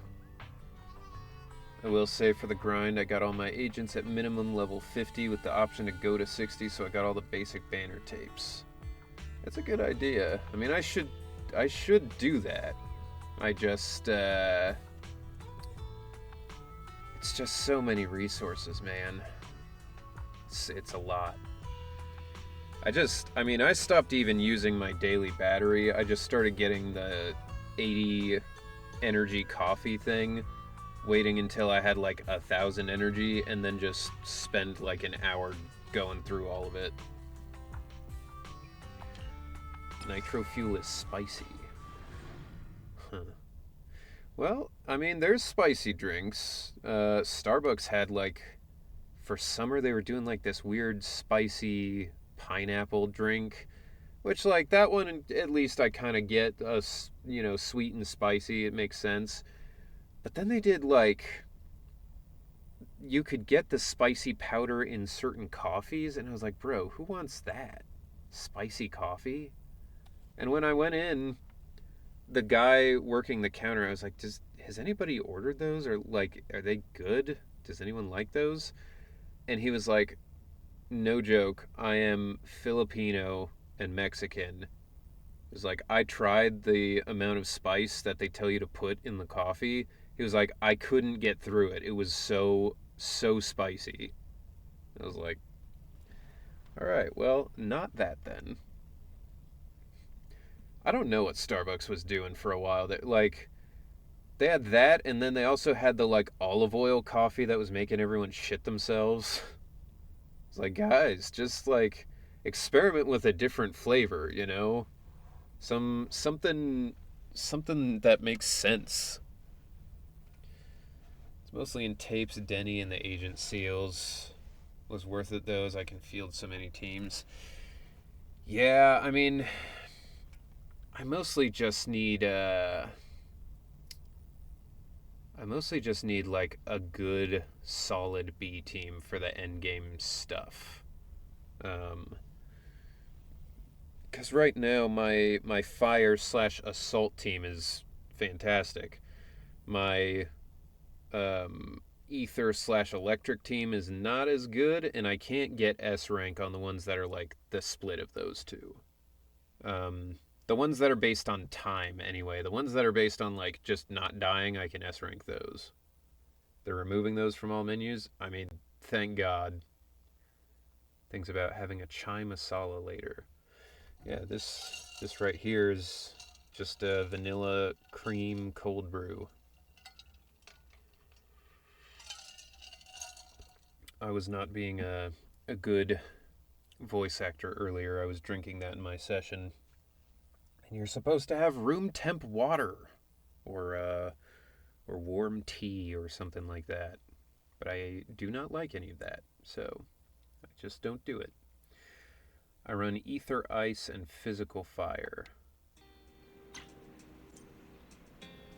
I will say for the grind, I got all my agents at minimum level 50 with the option to go to 60, so I got all the basic banner tapes. That's a good idea. I mean, I should do that. I just it's just so many resources, man. It's a lot. I stopped even using my daily battery. I just started getting the 80 energy coffee thing, waiting until I had like 1,000 energy, and then just spend like an hour going through all of it. nitro fuel is spicy. Huh. Well, I mean, there's spicy drinks. Starbucks had, like, for summer they were doing, like, this weird spicy pineapple drink. Which, like, that one, at least I kind of get, sweet and spicy. It makes sense. But then they did, like, you could get the spicy powder in certain coffees. And I was like, bro, who wants that? Spicy coffee? And when I went in, the guy working the counter, I was like, has anybody ordered those? Or, like, are they good? Does anyone like those? And he was like, no joke, I am Filipino and Mexican. It was like, I tried the amount of spice that they tell you to put in the coffee. He was like, I couldn't get through it. It was so spicy. I was like, all right, well, not that then. I don't know what Starbucks was doing for a while. They had that, and then they also had the, like, olive oil coffee that was making everyone shit themselves. It's like, guys, just, like, experiment with a different flavor, you know? Something that makes sense. It's mostly in tapes, Denny, and the agent seals. Was worth it, though, as I can field so many teams. Yeah, I mean, I mostly just need, like, a good, solid B team for the endgame stuff. Because right now, my fire/assault team is fantastic. My ether/electric team is not as good, and I can't get S rank on the ones that are like the split of those two. The ones that are based on time, anyway. The ones that are based on, like, just not dying, I can S rank those. They're removing those from all menus. I mean, thank God. Things about having a chai masala later. Yeah, this right here is just a vanilla cream cold brew. I was not being a good voice actor earlier. I was drinking that in my session. And you're supposed to have room temp water or warm tea or something like that. But I do not like any of that, so I just don't do it. I run ether, ice, and physical fire.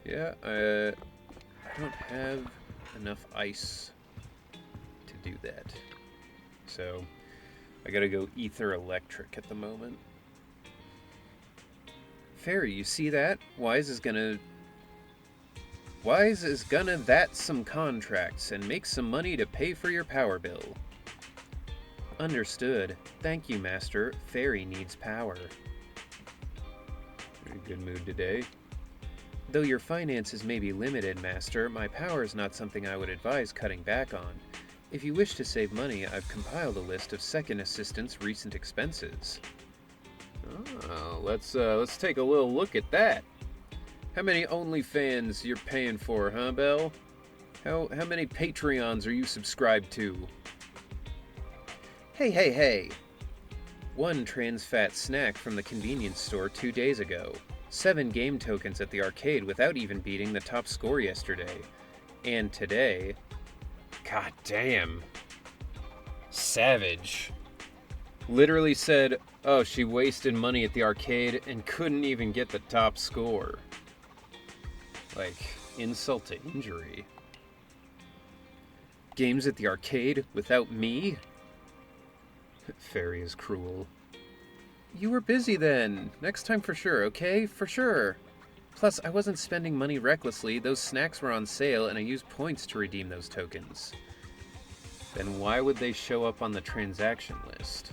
Yeah, I don't have enough ice to do that. So I gotta go ether electric at the moment. Fairy, you see that? Wise is gonna that some contracts and make some money to pay for your power bill. Understood. Thank you, Master. Fairy needs power. Very good mood today. Though your finances may be limited, Master, my power is not something I would advise cutting back on. If you wish to save money, I've compiled a list of second assistant's recent expenses. Oh, let's take a little look at that. How many OnlyFans you're paying for, huh, Belle? How many Patreons are you subscribed to? Hey. 1 trans fat snack from the convenience store 2 days ago. 7 game tokens at the arcade without even beating the top score yesterday. And today... God damn. Savage. Literally said, oh, she wasted money at the arcade and couldn't even get the top score. Like, insult to injury. Games at the arcade without me? Fairy is cruel. You were busy then. Next time for sure, okay? For sure. Plus, I wasn't spending money recklessly. Those snacks were on sale, and I used points to redeem those tokens. Then why would they show up on the transaction list?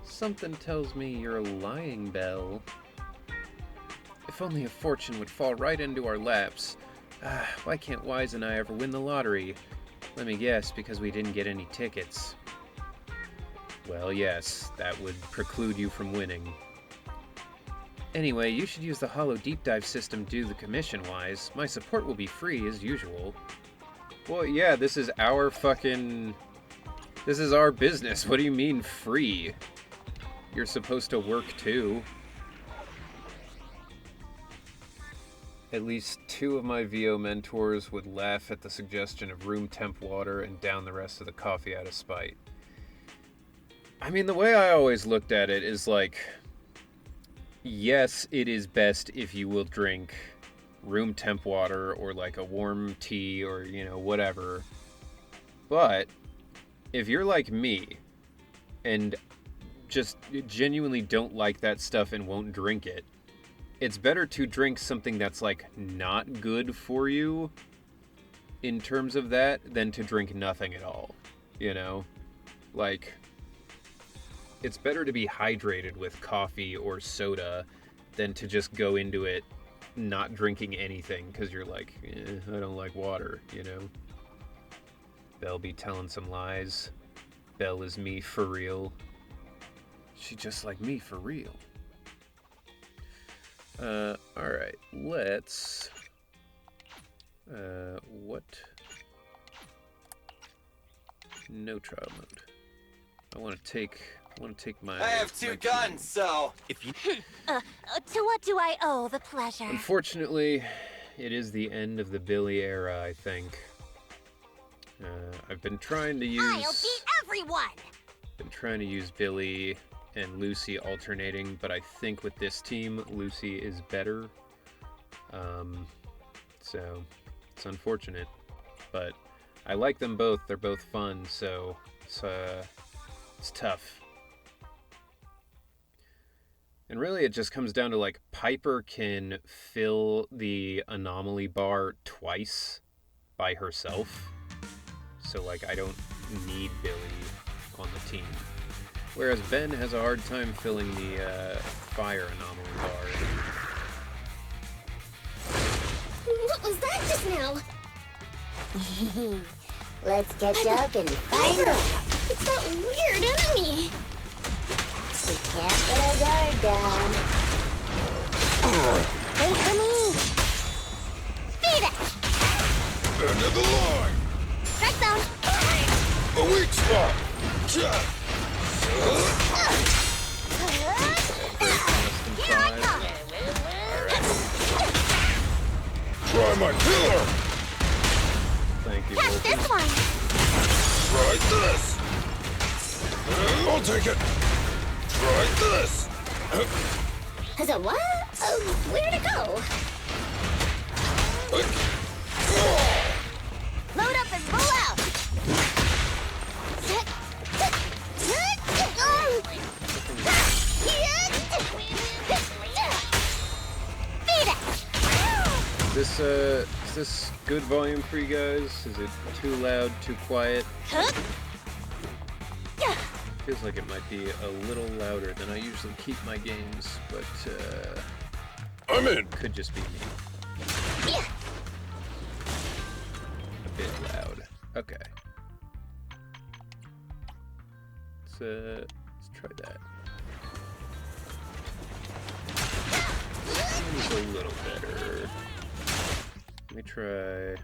Something tells me you're lying, Belle. If only a fortune would fall right into our laps. Why can't Wise and I ever win the lottery? Let me guess, because we didn't get any tickets. Well, yes, that would preclude you from winning. Anyway, you should use the Hollow Deep Dive system to do the commission, Wise. My support will be free, as usual. Well, yeah, this is our business. What do you mean, free? You're supposed to work, too. at least 2 of my VO mentors would laugh at the suggestion of room temp water and down the rest of the coffee out of spite. I mean, the way I always looked at it is like, yes, it is best if you will drink room temp water or like a warm tea or, you know, whatever. But if you're like me and just genuinely don't like that stuff and won't drink it, it's better to drink something that's like not good for you in terms of that than to drink nothing at all, you know? Like, it's better to be hydrated with coffee or soda than to just go into it not drinking anything because you're like, I don't like water, you know? Belle be telling some lies. Belle is me for real. She just like me for real. Alright, let's... what? No trial mode. I want to take my... I have 2 guns, so if you... To what do I owe the pleasure? Unfortunately, it is the end of the Billy era, I think. I've been trying to use... I'll beat everyone! Been trying to use Billy and Lucy alternating, but I think with this team, Lucy is better. So, it's unfortunate. But I like them both, they're both fun, so it's tough. And really it just comes down to like, Piper can fill the anomaly bar twice by herself. So like, I don't need Billy on the team. Whereas Ben has a hard time filling the fire anomaly bar. What was that just now? Let's catch up and fire up. It's that weird enemy. We can't put our guard down. Wait for me. Beat it! End of the line! Strike zone! A weak spot! Here I come! Try my pillar! Thank you, Catch Wolfie. this one! Try this! I'll take it! Try this! Has a what? Where'd it go? Load up and roll out! Is this good volume for you guys? Is it too loud, too quiet? Feels like it might be a little louder than I usually keep my games, but I'm in! could just be me. A bit loud. Okay. Let's try that. Seems a little better. Let me try...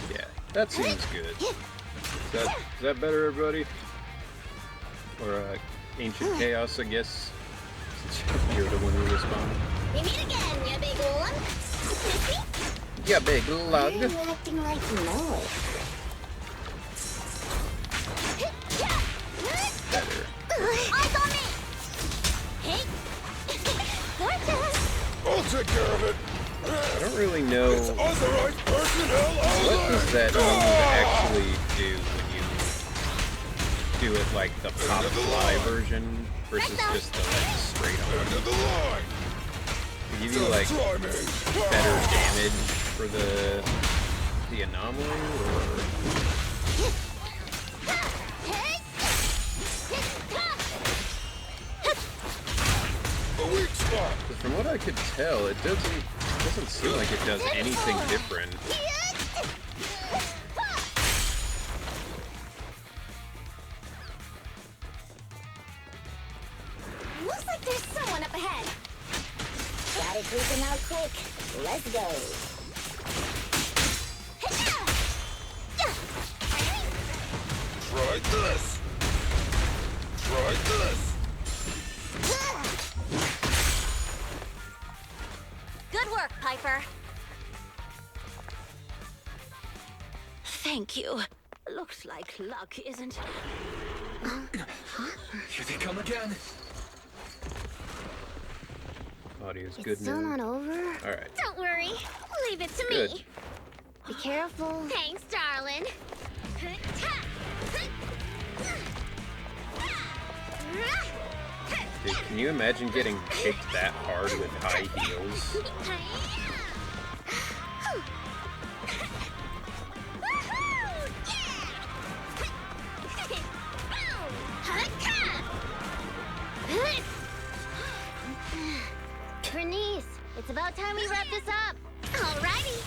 Yeah, that seems good. Is that better, everybody? Or Ancient Chaos, I guess? Since you're the one who responded. We meet again, you big one. Yeah, big lug. Why are you acting like you know it? Better. Eyes on me! Hey! I'll take care of it! I don't really know Authorized personnel what does that move actually do when you do it like the pop fly version versus just the like straight End on. of the line! They give you like Try me! better damage for the anomaly, or A weak spot! 'cause from what I could tell, it doesn't seem like it does anything different. Looks like there's someone up ahead. Got it creeping out quick. Let's go. Try this! Try this! Piper. Thank you. Looks like luck isn't. Here they come again. Audio's It's good still now. not over? Alright. Don't worry. Leave it to Good. me. Be careful. Thanks, darling. Dude, can you imagine getting kicked that hard with high heels? Bernice, it's about time we wrap this up. Alrighty.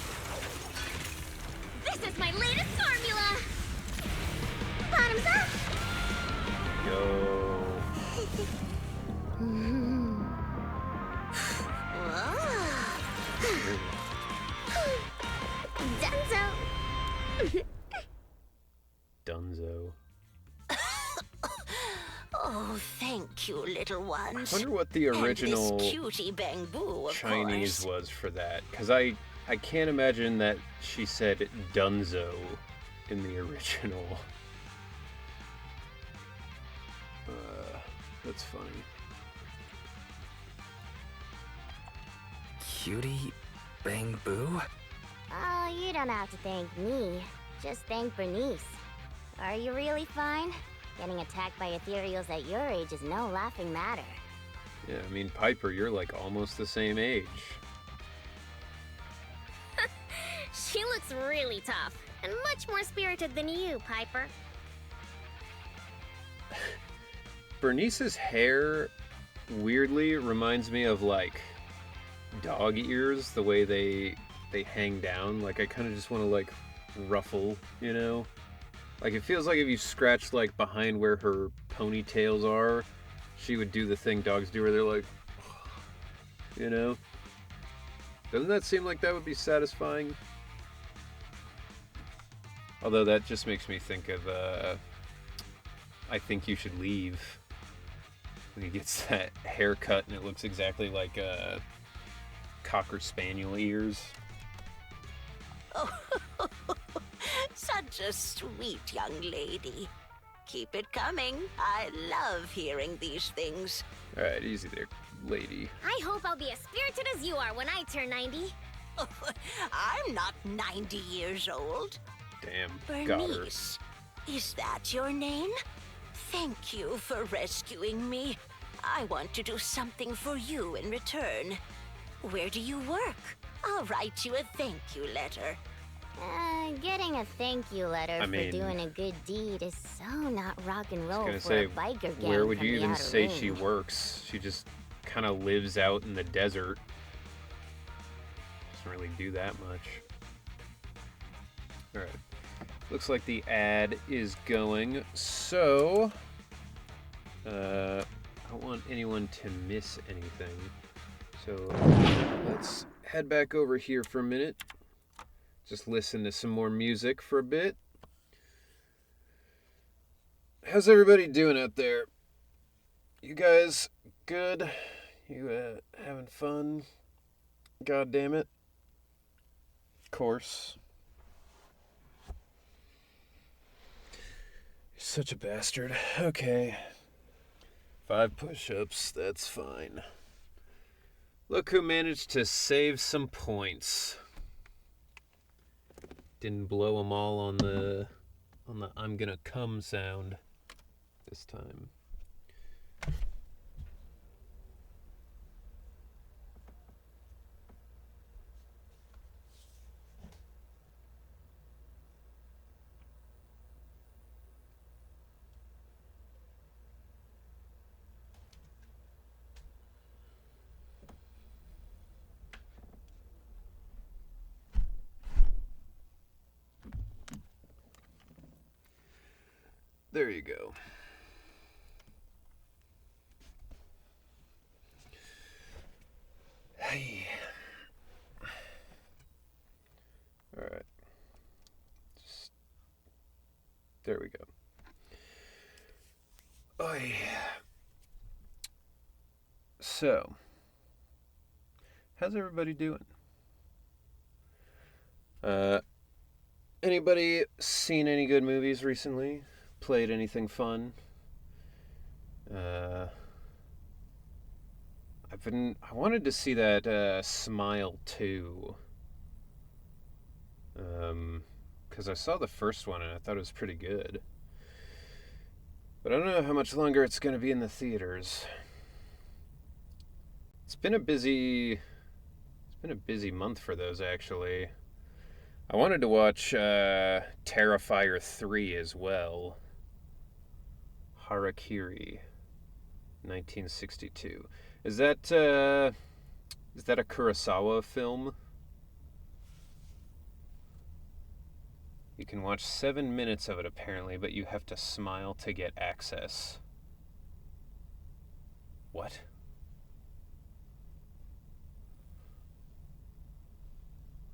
This is my latest formula. Bottoms up. Yo. Dunzo. Dunzo. Oh, thank you, little I ones. wonder what the original And this cutie Bangbu, of Chinese course. was for that, because I can't imagine that she said Dunzo in the original. That's funny. Cutie Bang Boo? Oh, you don't have to thank me. Just thank Bernice. Are you really fine? Getting attacked by ethereals at your age is no laughing matter. Yeah, I mean, Piper, you're like almost the same age. She looks really tough and much more spirited than you, Piper. Bernice's hair weirdly reminds me of like dog ears, the way they hang down. Like I kind of just want to like ruffle, you know? Like it feels like if you scratch like behind where her ponytails are, she would do the thing dogs do where they're like, you know? Doesn't that seem like that would be satisfying? Although that just makes me think of I Think You Should Leave. When he gets that haircut and it looks exactly like Cocker Spaniel ears. Oh, such a sweet young lady. Keep it coming. I love hearing these things. Alright, easy there, lady. I hope I'll be as spirited as you are when I turn 90. I'm not 90 years old. Damn, got her. Bernice, is that your name? Thank you for rescuing me. I want to do something for you in return. Where do you work? I'll write you a thank you letter. Getting a thank you letter I for mean, doing a good deed is so not rock and roll gonna for say, a biker gang where would from you the even outer say ring. she works? She just kind of lives out in the desert. Doesn't really do that much. Alright. Looks like the ad is going, so I don't want anyone to miss anything. So let's head back over here for a minute. Just listen to some more music for a bit. How's everybody doing out there? You guys good? You having fun? God damn it. Of course. You're such a bastard. Okay. 5 push-ups, that's fine. Look who managed to save some points. Didn't blow them all on the I'm gonna come sound this time. There you go. Hey. All right. Just, there we go. Oh yeah. So, how's everybody doing? Anybody seen any good movies recently? Played anything fun? I wanted to see that Smile 2. Because I saw the first one and I thought it was pretty good. But I don't know how much longer it's going to be in the theaters. It's been a busy month for those, actually. I wanted to watch Terrifier 3 as well. Harakiri, 1962. Is that a Kurosawa film? You can watch 7 minutes of it apparently, but you have to smile to get access. What?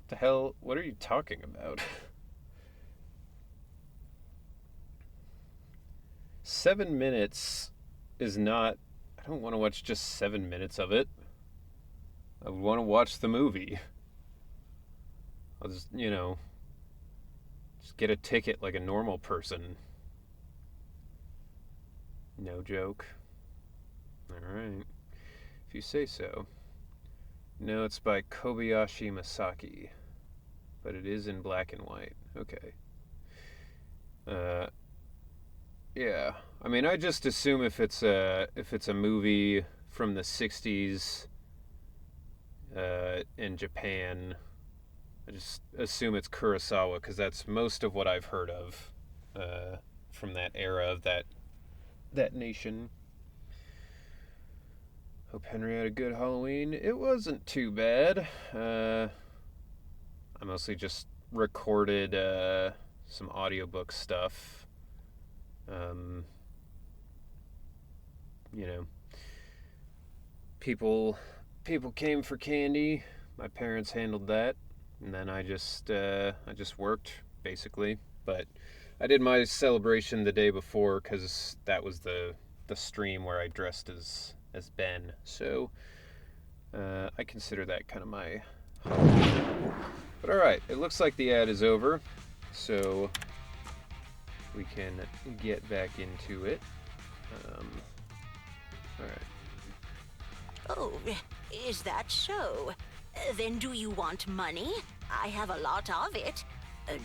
The hell? What are you talking about? 7 minutes is not... I don't want to watch just 7 minutes of it. I would want to watch the movie. I'll just, just get a ticket like a normal person. No joke. Alright. If you say so. No, it's by Kobayashi Masaki. But it is in black and white. Okay. Yeah. I mean, I just assume if it's a movie from the 60s in Japan, I just assume it's Kurosawa because that's most of what I've heard of from that era of that nation. Hope Henry had a good Halloween. It wasn't too bad. I mostly just recorded some audiobook stuff. People came for candy. My parents handled that, and then I just worked basically. But I did my celebration the day before because that was the stream where I dressed as Ben. So I consider that kind of my holiday. But alright, it looks like the ad is over, so we can get back into it. Alright. Oh, is that so? Then do you want money? I have a lot of it.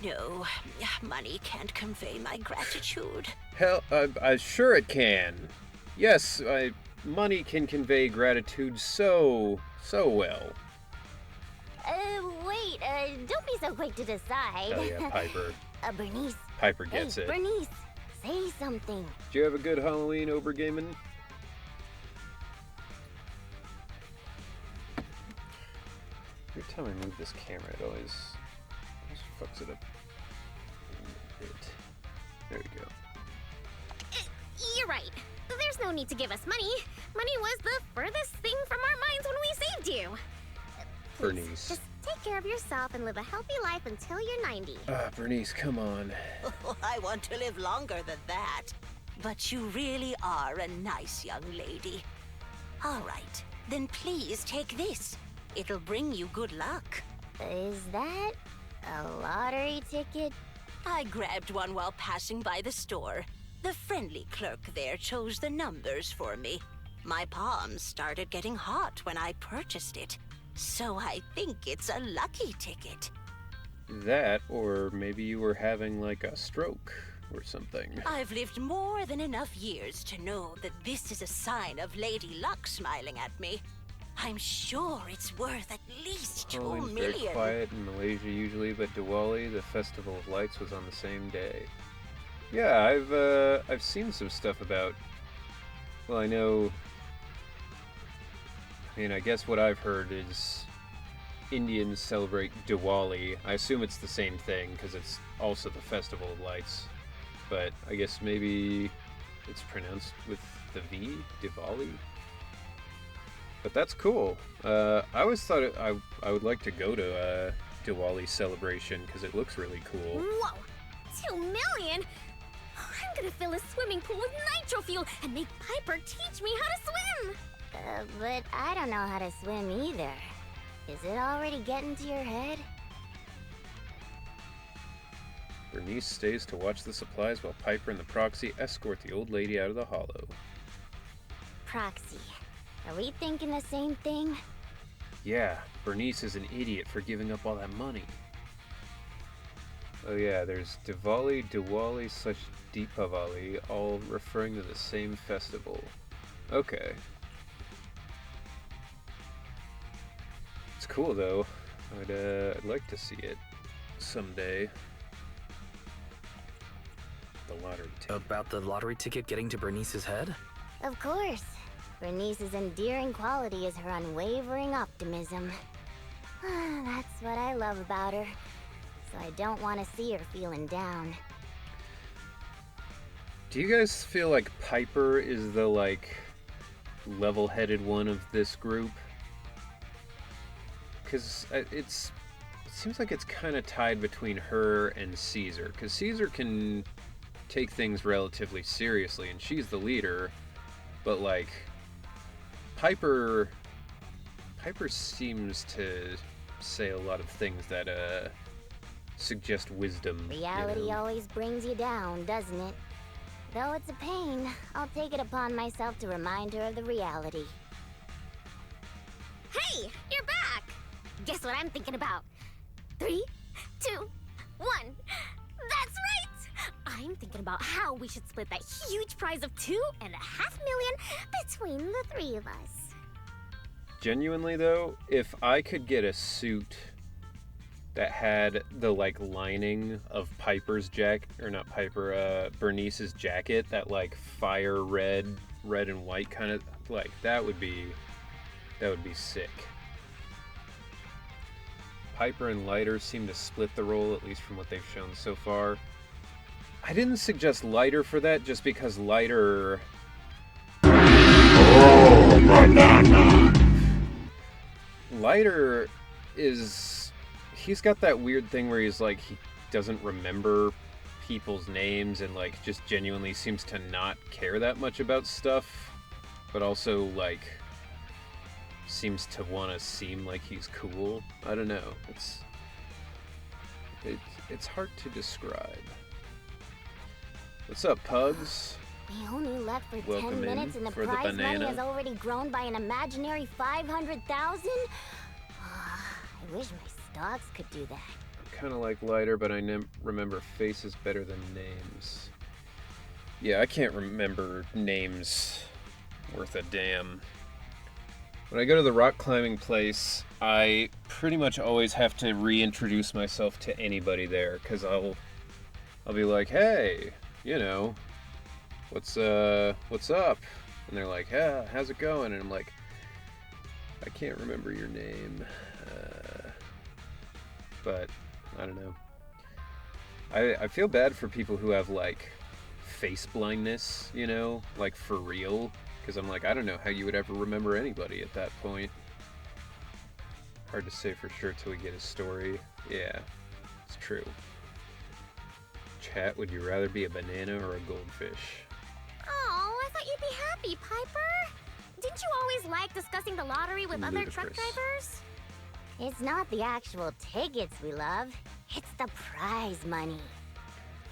No, money can't convey my gratitude. Hell, I'm sure it can. Yes, money can convey gratitude so well. Wait, don't be so quick to decide. Oh yeah, Piper. Bernice. Piper gets it. Bernice, say something. Did you have a good Halloween, Obergamen? Every time I move this camera, it always fucks it up a bit. There we go. You're right. There's no need to give us money. Money was the furthest thing from our minds when we saved you. Bernice. Just take care of yourself and live a healthy life until you're 90. Bernice, come on. Oh, I want to live longer than that. But you really are a nice young lady. All right, then please take this. It'll bring you good luck. Is that a lottery ticket? I grabbed one while passing by the store. The friendly clerk there chose the numbers for me. My palms started getting hot when I purchased it. So I think it's a lucky ticket. That, or maybe you were having like a stroke or something. I've lived more than enough years to know that this is a sign of Lady Luck smiling at me. I'm sure it's worth at least 2 Halloween's million. very quiet in Malaysia usually, but Diwali, the Festival of Lights, was on the same day. Yeah, I've seen some stuff about. Well, I know. I mean, I guess what I've heard is Indians celebrate Diwali. I assume it's the same thing because it's also the Festival of Lights. But I guess maybe it's pronounced with the V, Diwali. But that's cool. I always thought I would like to go to a Diwali celebration because it looks really cool. Whoa! 2 million? I'm gonna fill a swimming pool with nitro fuel and make Piper teach me how to swim! But I don't know how to swim either. Is it already getting to your head? Bernice stays to watch the supplies while Piper and the Proxy escort the old lady out of the hollow. Proxy. Are we thinking the same thing? Yeah, Bernice is an idiot for giving up all that money. Oh yeah, there's Diwali, / Deepavali, all referring to the same festival. Okay. It's cool though. I'd like to see it someday. The lottery ticket. About the lottery ticket getting to Bernice's head? Of course. Bernice's endearing quality is her unwavering optimism. That's what I love about her. So I don't want to see her feeling down. Do you guys feel like Piper is the, like, level-headed one of this group? Because it seems like it's kind of tied between her and Caesar. Because Caesar can take things relatively seriously, and she's the leader. But, like, Piper seems to say a lot of things that, suggest wisdom. Reality you know? always brings you down, doesn't it? Though it's a pain, I'll take it upon myself to remind her of the reality. Hey, you're back! Guess what I'm thinking about? 3, 2, 1. That's right! I'm thinking about how we should split that huge prize of $2.5 million between the 3 of us. Genuinely though, if I could get a suit that had the, like, lining of Piper's jacket, or not Piper, Bernice's jacket, that, like, fire red and white kind of, like, that would be sick. Piper and Lighter seem to split the role, at least from what they've shown so far. I didn't suggest Lighter for that, just because Lighter... Oh, banana! Lighter is... He's got that weird thing where he's like, he doesn't remember people's names and, like, just genuinely seems to not care that much about stuff, but also, like, seems to want to seem like he's cool. I don't know. It's hard to describe. What's up, Pugs? We only left for Welcome 10 minutes in and the for the prize money banana. has already grown by an imaginary 500,000? I wish my stocks could do that. Kind of like Lighter, but I remember faces better than names. Yeah, I can't remember names worth a damn. When I go to the rock climbing place, I pretty much always have to reintroduce myself to anybody there, because I'll be like, hey, you know, what's up? And they're like, yeah, how's it going? And I'm like, I can't remember your name. But I don't know. I feel bad for people who have, like, face blindness, you know, like, for real, because I'm like, I don't know how you would ever remember anybody at that point. Hard to say for sure till we get a story. Yeah, it's true. Chat, would you rather be a banana or a goldfish? Oh, I thought you'd be happy, Piper. Didn't you always like discussing the lottery with other truck Ludicrous. drivers? It's not the actual tickets we love, it's the prize money.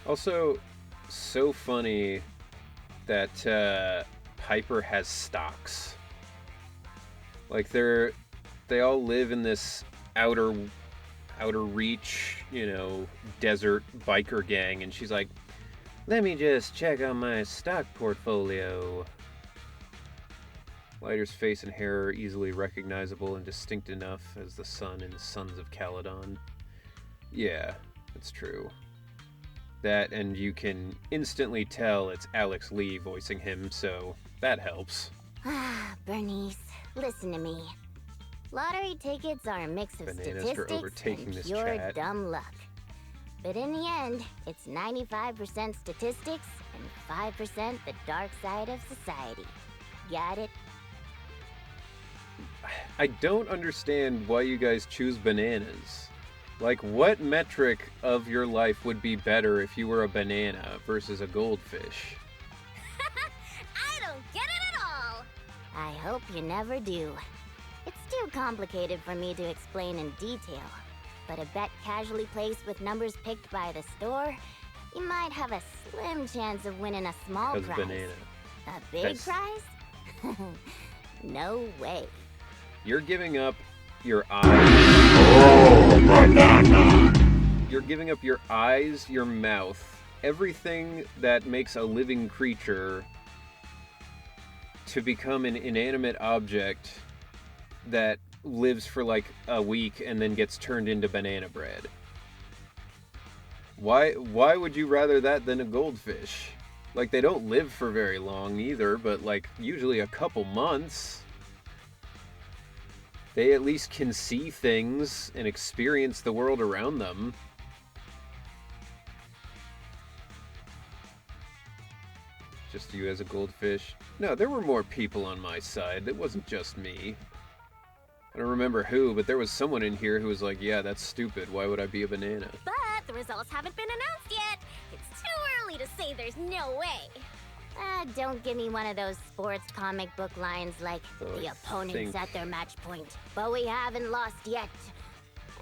Also, so funny that Piper has stocks. Like, they all live in this outer reach, you know, desert biker gang, and she's like, let me just check on my stock portfolio. Lighter's face and hair are easily recognizable and distinct enough as the sun in Sons of Caledon. Yeah, that's true. That, and you can instantly tell it's Alex Lee voicing him, so that helps. Bernice, listen to me. Lottery tickets are a mix of Bananas for statistics overtaking and this pure chat. dumb luck. But in the end, it's 95% statistics and 5% the dark side of society. Got it? I don't understand why you guys choose bananas. Like, what metric of your life would be better if you were a banana versus a goldfish? I don't get it at all. I hope you never do. It's too complicated for me to explain in detail. but a bet casually placed with numbers picked by the store, you might have a slim chance of winning a small Because prize. banana. A big That's- prize? No way. You're giving up your eyes. Oh, banana. You're giving up your eyes, your mouth, everything that makes a living creature to become an inanimate object that lives for like a week and then gets turned into banana bread. Why would you rather that than a goldfish? Like, they don't live for very long either, but like usually a couple months. They at least can see things and experience the world around them. Just you as a goldfish? No, there were more people on my side. It wasn't just me. I don't remember who, but there was someone in here who was like, yeah, that's stupid. Why would I be a banana? But the results haven't been announced yet. It's too early to say there's no way. Don't give me one of those sports comic book lines like, So the I opponent's think- at their match point, but we haven't lost yet.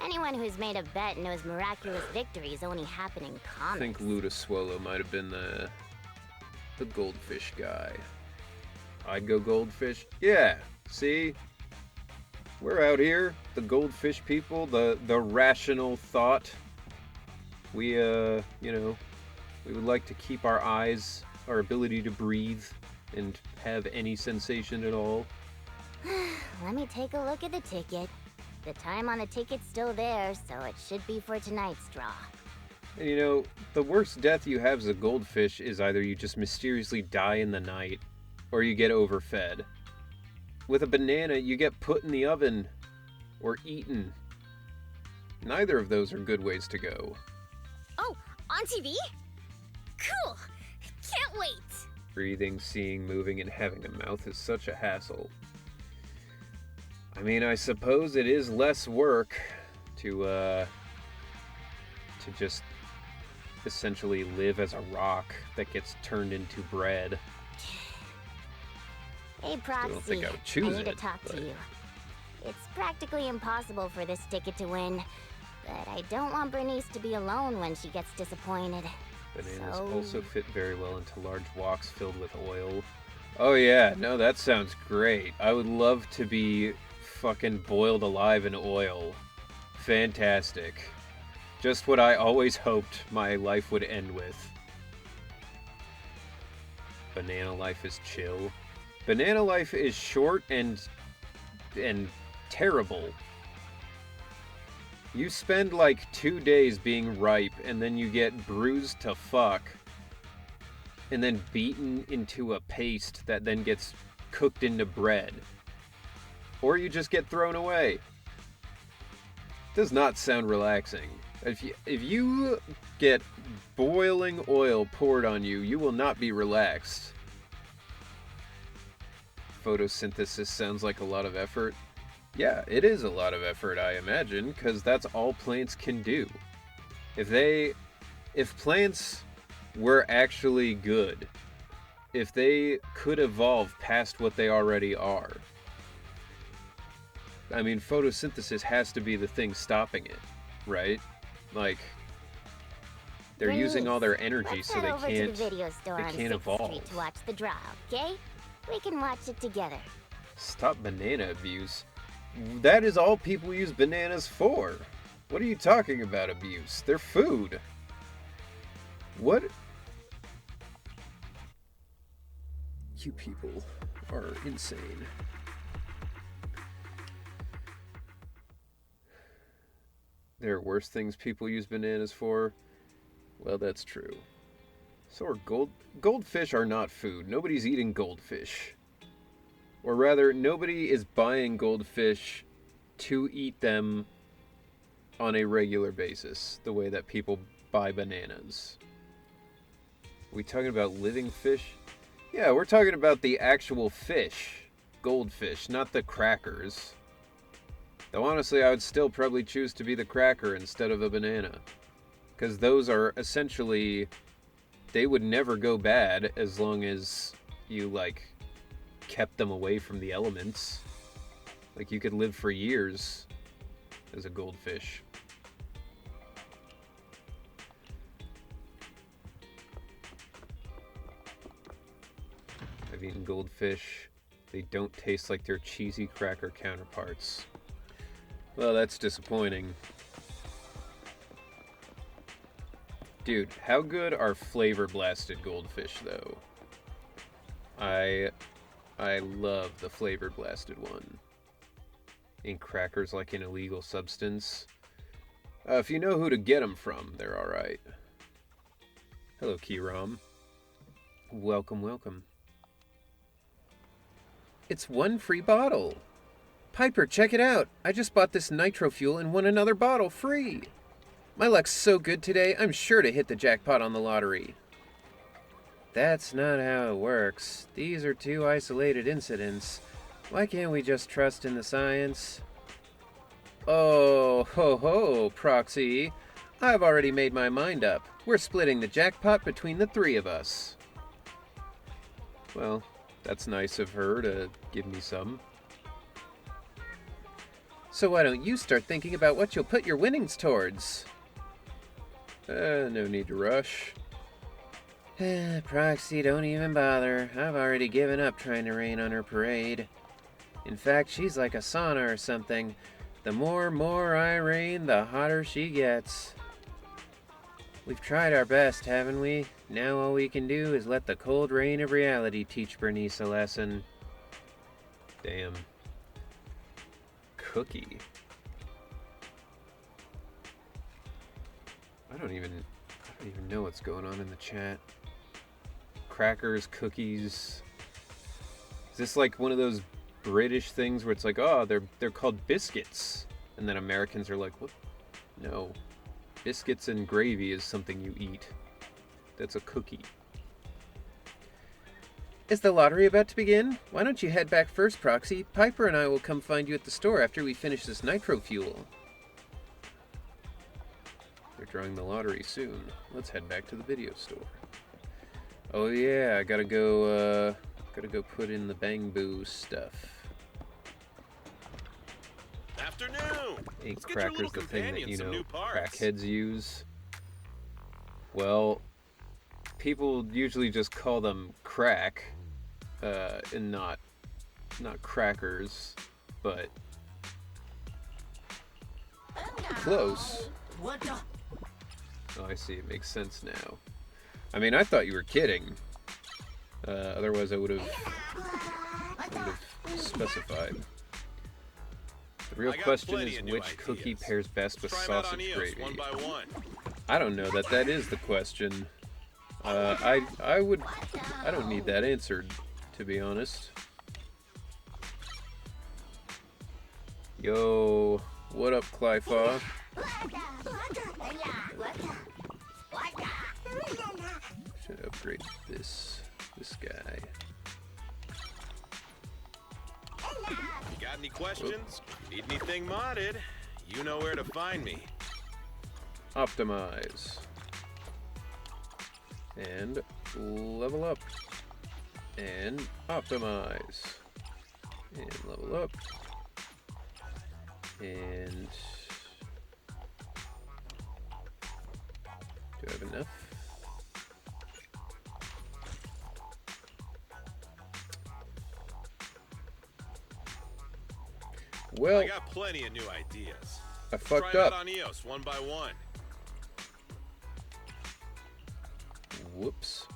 Anyone who's made a bet knows miraculous victories only happen in I comics. think Ludaswallow might have been the goldfish guy. I'd go goldfish. Yeah, see? We're out here, the goldfish people, the rational thought. We, you know, we would like to keep our eyes, our ability to breathe, and have any sensation at all. Let me take a look at the ticket. The time on the ticket's still there, so it should be for tonight's draw. And you know, the worst death you have as a goldfish is either you just mysteriously die in the night, or you get overfed. With a banana, you get put in the oven, or eaten. Neither of those are good ways to go. Oh, on TV? Cool. Can't wait. Breathing, seeing, moving, and having a mouth is such a hassle. I mean, I suppose it is less work to just essentially live as a rock that gets turned into bread. Hey, Proxy, don't think I would choose need to it, talk but- to you. It's practically impossible for this ticket to win, but I don't want Bernice to be alone when she gets disappointed. Bananas So- also fit very well into large woks filled with oil. Oh yeah, no, that sounds great. I would love to be fucking boiled alive in oil. Fantastic. Just what I always hoped my life would end with. Banana life is chill. Banana life is short and terrible. You spend like 2 days being ripe, and then you get bruised to fuck, and then beaten into a paste that then gets cooked into bread. Or you just get thrown away. Does not sound relaxing. If you get boiling oil poured on you, you will not be relaxed. Photosynthesis sounds like a lot of effort. Yeah, it is a lot of effort, I imagine, because that's all plants can do. If plants were actually good, if they could evolve past what they already are, I mean, photosynthesis has to be the thing stopping it, right? Like, they're using all their energy, Let's so head they over can't. to the video store they on can't 6th evolve. Street to watch the draw, okay? We can watch it together. Stop banana abuse. That is all people use bananas for. What are you talking about, abuse? They're food. What? You people are insane. There are worse things people use bananas for. Well, that's true. So are goldfish are not food. Nobody's eating goldfish. Or rather, nobody is buying goldfish to eat them on a regular basis, the way that people buy bananas. Are we talking about living fish? Yeah, we're talking about the actual fish. Goldfish, not the crackers. Though honestly, I would still probably choose to be the cracker instead of a banana. Because those are essentially... They would never go bad as long as you, like, kept them away from the elements. Like, you could live for years as a goldfish. goldfish. They don't taste like their cheesy cracker counterparts. Well, that's disappointing. Dude, how good are flavor blasted goldfish though? I love the flavor blasted one. Ain't crackers like an illegal substance? If you know who to get them from, they're alright. Hello, Kiram. Welcome, welcome. It's one free bottle. Piper, check it out. I just bought this nitro fuel and won another bottle free. My luck's so good today, I'm sure to hit the jackpot on the lottery. That's not how it works. These are two isolated incidents. Why can't we just trust in the science? Oh, ho ho, Proxy. I've already made my mind up. We're splitting the jackpot between the three of us. Well, that's nice of her to give me some. So why don't you start thinking about what you'll put your winnings towards? No need to rush. Proxy, don't even bother. I've already given up trying to rain on her parade. In fact, she's like a sauna or something. The more I rain, the hotter she gets. We've tried our best, haven't we? Now all we can do is let the cold rain of reality teach Bernice a lesson. Damn. Cookie. I don't even know what's going on in the chat. Crackers, cookies. Is this like one of those British things where it's like, oh, they're called biscuits, and then Americans are like, what? No, biscuits and gravy is something you eat. That's a cookie. Is the lottery about to begin? Why don't you head back first, Proxy? Piper and I will come find you at the store after we finish this nitro fuel. They're drawing the lottery soon. Let's head back to the video store. Oh yeah, I gotta go put in the Bang Boo stuff. Afternoon. Ain't crackers the thing that, you know, crackheads use? Well, people usually just call them crack, and not crackers, but close. Oh, I see. It makes sense now. I mean, I thought you were kidding. Otherwise, I would have specified. The real question is which cookie pairs best with sausage gravy. I don't know that is the question. I don't need that answered, to be honest. Yo, what up, Clyfa? Should upgrade this guy. You got any questions? Need anything modded? You know where to find me. Optimize. And level up. And optimize. And level up. And do I have enough? Well, I got plenty of new ideas. I fucked Try up. it out on EOS one by one. Whoops.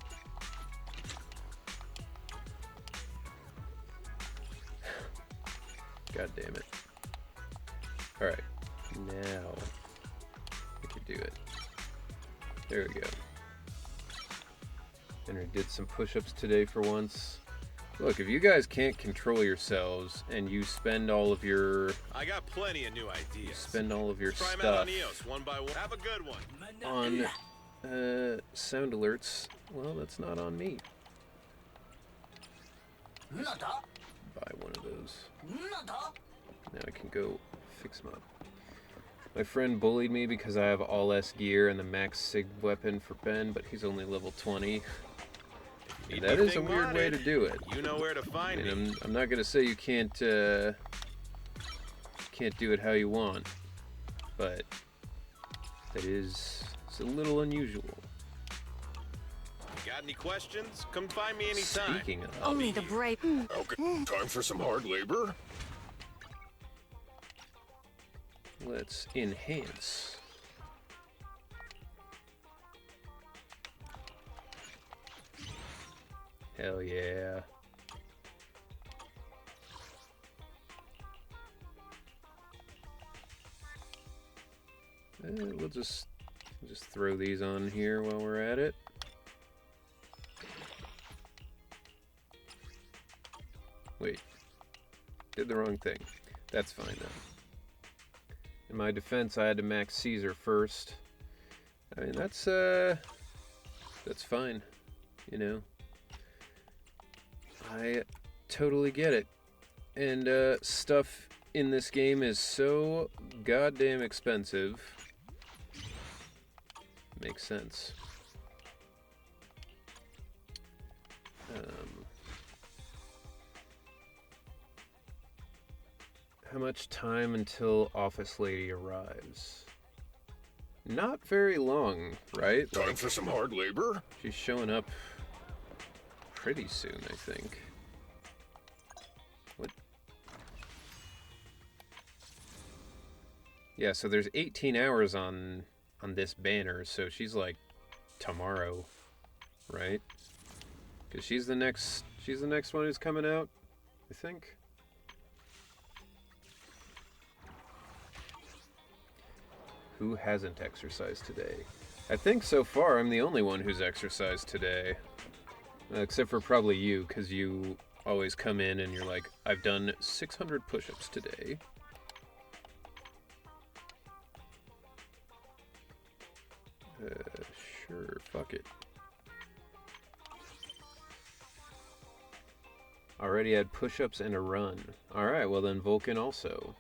God damn it. Alright. Now I can do it. There we go. And I did some push-ups today for once. Look, if you guys can't control yourselves and you spend all of your Spend all of your Try 'em stuff out on EOS one by one. Have a good one. on sound alerts, well, that's not on me. Buy one of those. Now I can go fix them up. My friend bullied me because I have all S gear and the max sig weapon for Ben, but he's only level 20. And that is a weird way to do it. You know where to find me. I'm not gonna say you can't do it how you want, but it's a little unusual. You Got any questions? Come find me anytime. Speaking of, Only the brave. Okay, time for some hard labor? let's enhance. Hell yeah. We'll just throw these on here while we're at it. Wait, did the wrong thing. That's fine though. In my defense, I had to max Caesar first. I mean, that's fine, you know. I totally get it. And stuff in this game is so goddamn expensive. Makes sense. How much time until Office Lady arrives? Not very long, right? Time for some hard labor? She's showing up pretty soon, I think. What? Yeah, so there's 18 hours on this banner, so she's like tomorrow, right? Because she's the next one who's coming out, I think. Who hasn't exercised today? I think so far I'm the only one who's exercised today. Except for probably you, because you always come in and you're like, I've done 600 push-ups today. Sure, fuck it. Already had push-ups and a run. Alright, well then Vulcan also.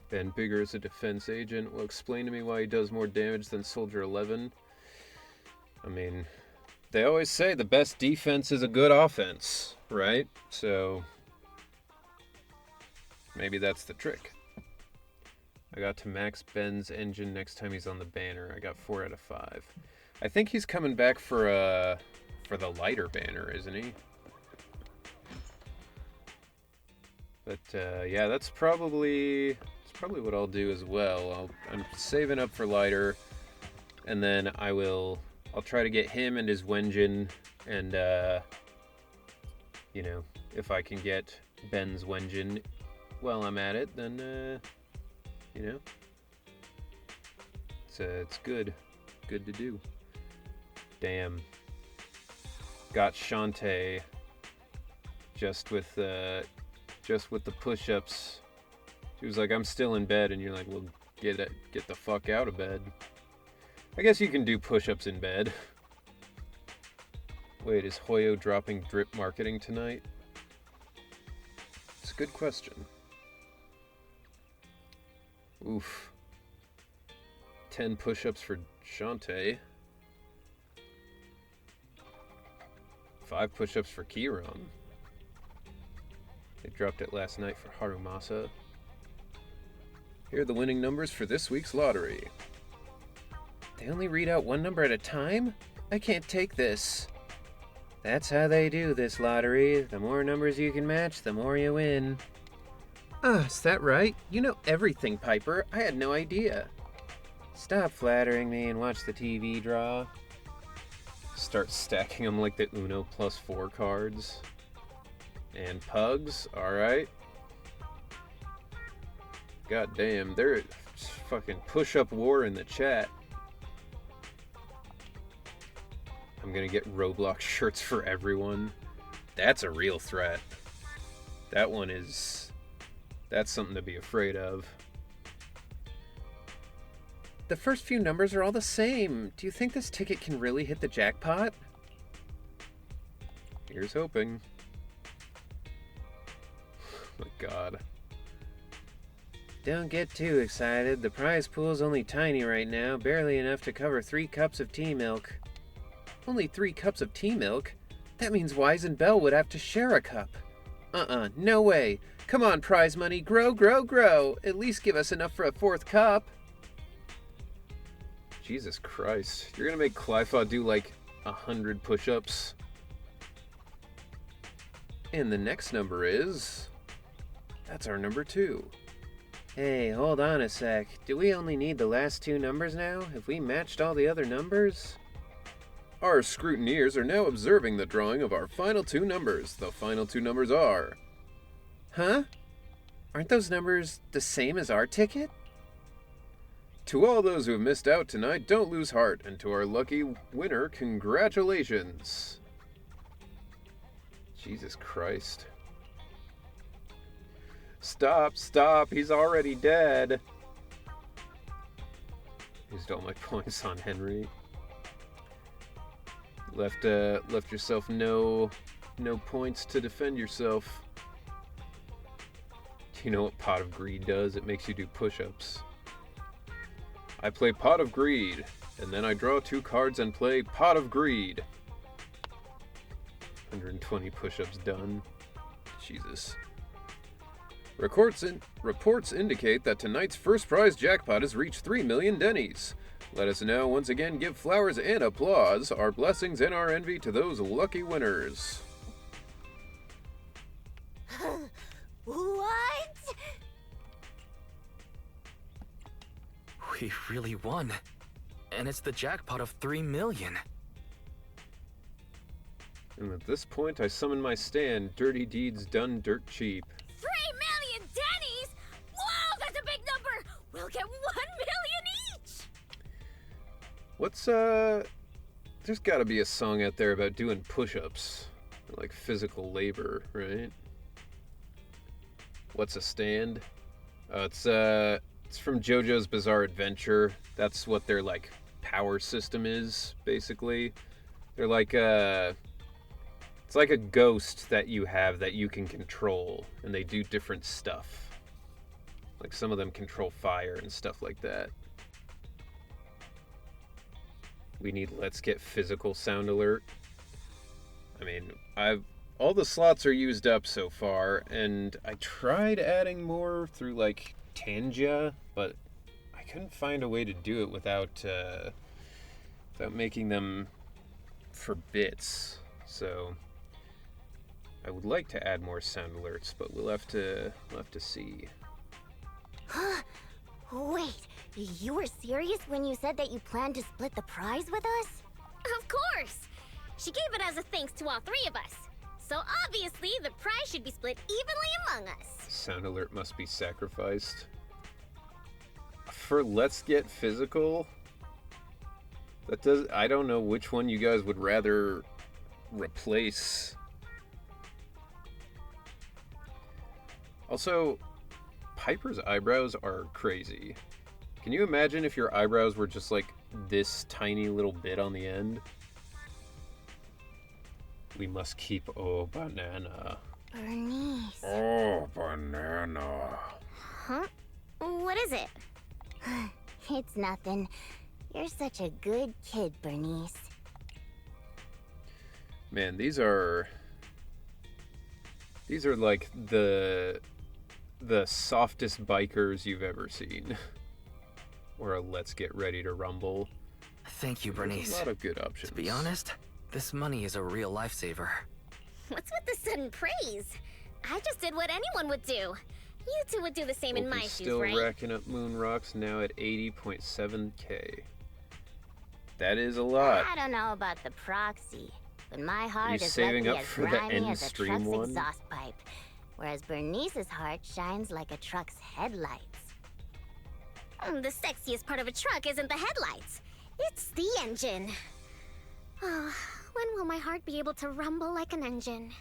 Ben Bigger is a defense agent. Will explain to me why he does more damage than Soldier 11. I mean, they always say the best defense is a good offense, right? So, maybe that's the trick. I got to max Ben's engine next time he's on the banner. I got 4 out of 5. I think he's coming back for the lighter banner, isn't he? But yeah, that's probably what I'll do as well. I'm saving up for lighter, and then I'll try to get him and his Wenjin, and you know, if I can get Ben's Wenjin while I'm at it, then you know, it's good to do. Damn, got Shantae just with the push-ups. She was like, I'm still in bed, and you're like, well, get the fuck out of bed. I guess you can do push-ups in bed. Wait, is Hoyo dropping drip marketing tonight? It's a good question. Oof. 10 push-ups for Shantae. 5 push-ups for Kiron. They dropped it last night for Harumasa. Here are the winning numbers for this week's lottery. They only read out one number at a time? I can't take this. That's how they do this lottery. The more numbers you can match, the more you win. Is that right? You know everything, Piper. I had no idea. Stop flattering me and watch the TV draw. Start stacking them like the Uno +4 cards. And pugs, alright. God damn, they're fucking push-up war in the chat. I'm gonna get Roblox shirts for everyone. That's a real threat. That's something to be afraid of. The first few numbers are all the same. Do you think this ticket can really hit the jackpot? Here's hoping. Oh my god. Don't get too excited. The prize pool's only tiny right now, barely enough to cover 3 cups of tea milk. Only 3 cups of tea milk? That means Wise and Belle would have to share a cup. No way. Come on, prize money, grow, grow, grow. At least give us enough for a 4th cup. Jesus Christ. You're gonna make Clifa do like 100 push-ups. And the next number is... That's our number 2. Hey, hold on a sec. Do we only need the last 2 numbers now? Have we matched all the other numbers? Our scrutineers are now observing the drawing of our final 2 numbers. The final 2 numbers are... Huh? Aren't those numbers the same as our ticket? To all those who have missed out tonight, don't lose heart. And to our lucky winner, congratulations. Jesus Christ. Stop, he's already dead. Used all my points on Henry. Left yourself no points to defend yourself. Do you know what Pot of Greed does? It makes you do push-ups. I play Pot of Greed, and then I draw 2 cards and play Pot of Greed. 120 push-ups done. Jesus. Reports indicate that tonight's first prize jackpot has reached 3 million Dennies. Let us now once again give flowers and applause, our blessings and our envy to those lucky winners. What? We really won. And it's the jackpot of 3 million. And at this point, I summon my stand, Dirty Deeds Done Dirt Cheap. 3 million Dennies? Whoa, that's a big number! We'll get 1 million each! What's, there's gotta be a song out there about doing push-ups. Like physical labor, right? What's a stand? It's from JoJo's Bizarre Adventure. That's what their, like, power system is, basically. They're like, it's like a ghost that you have that you can control, and they do different stuff. Like, some of them control fire and stuff like that. We need Let's Get Physical sound alert. I mean, all the slots are used up so far, and I tried adding more through, like, Tanja, but I couldn't find a way to do it without making them for bits. So I would like to add more sound alerts, but we'll have to see. Wait, you were serious when you said that you planned to split the prize with us? Of course! She gave it as a thanks to all 3 of us. So obviously, the prize should be split evenly among us. Sound alert must be sacrificed. For Let's Get Physical, I don't know which one you guys would rather replace. Also, Piper's eyebrows are crazy. Can you imagine if your eyebrows were just like this tiny little bit on the end? We must keep banana. Bernice. Oh, banana. Huh? What is it? It's nothing. You're such a good kid, Bernice. Man, these are like the softest bikers you've ever seen. Or a Let's Get Ready to Rumble. Thank you, Bernice. There's a lot of good options. To be honest, this money is a real lifesaver. What's with the sudden praise? I just did what anyone would do. You 2 would do the same in my shoes, Still right? racking up moon rocks, now at 80.7k. That is a lot. I don't know about the proxy, but my heart is saving lucky up as for the grimy end as a stream truck's one? exhaust pipe, whereas Bernice's heart shines like a truck's headlights. The sexiest part of a truck isn't the headlights. It's the engine. Oh, when will my heart be able to rumble like an engine?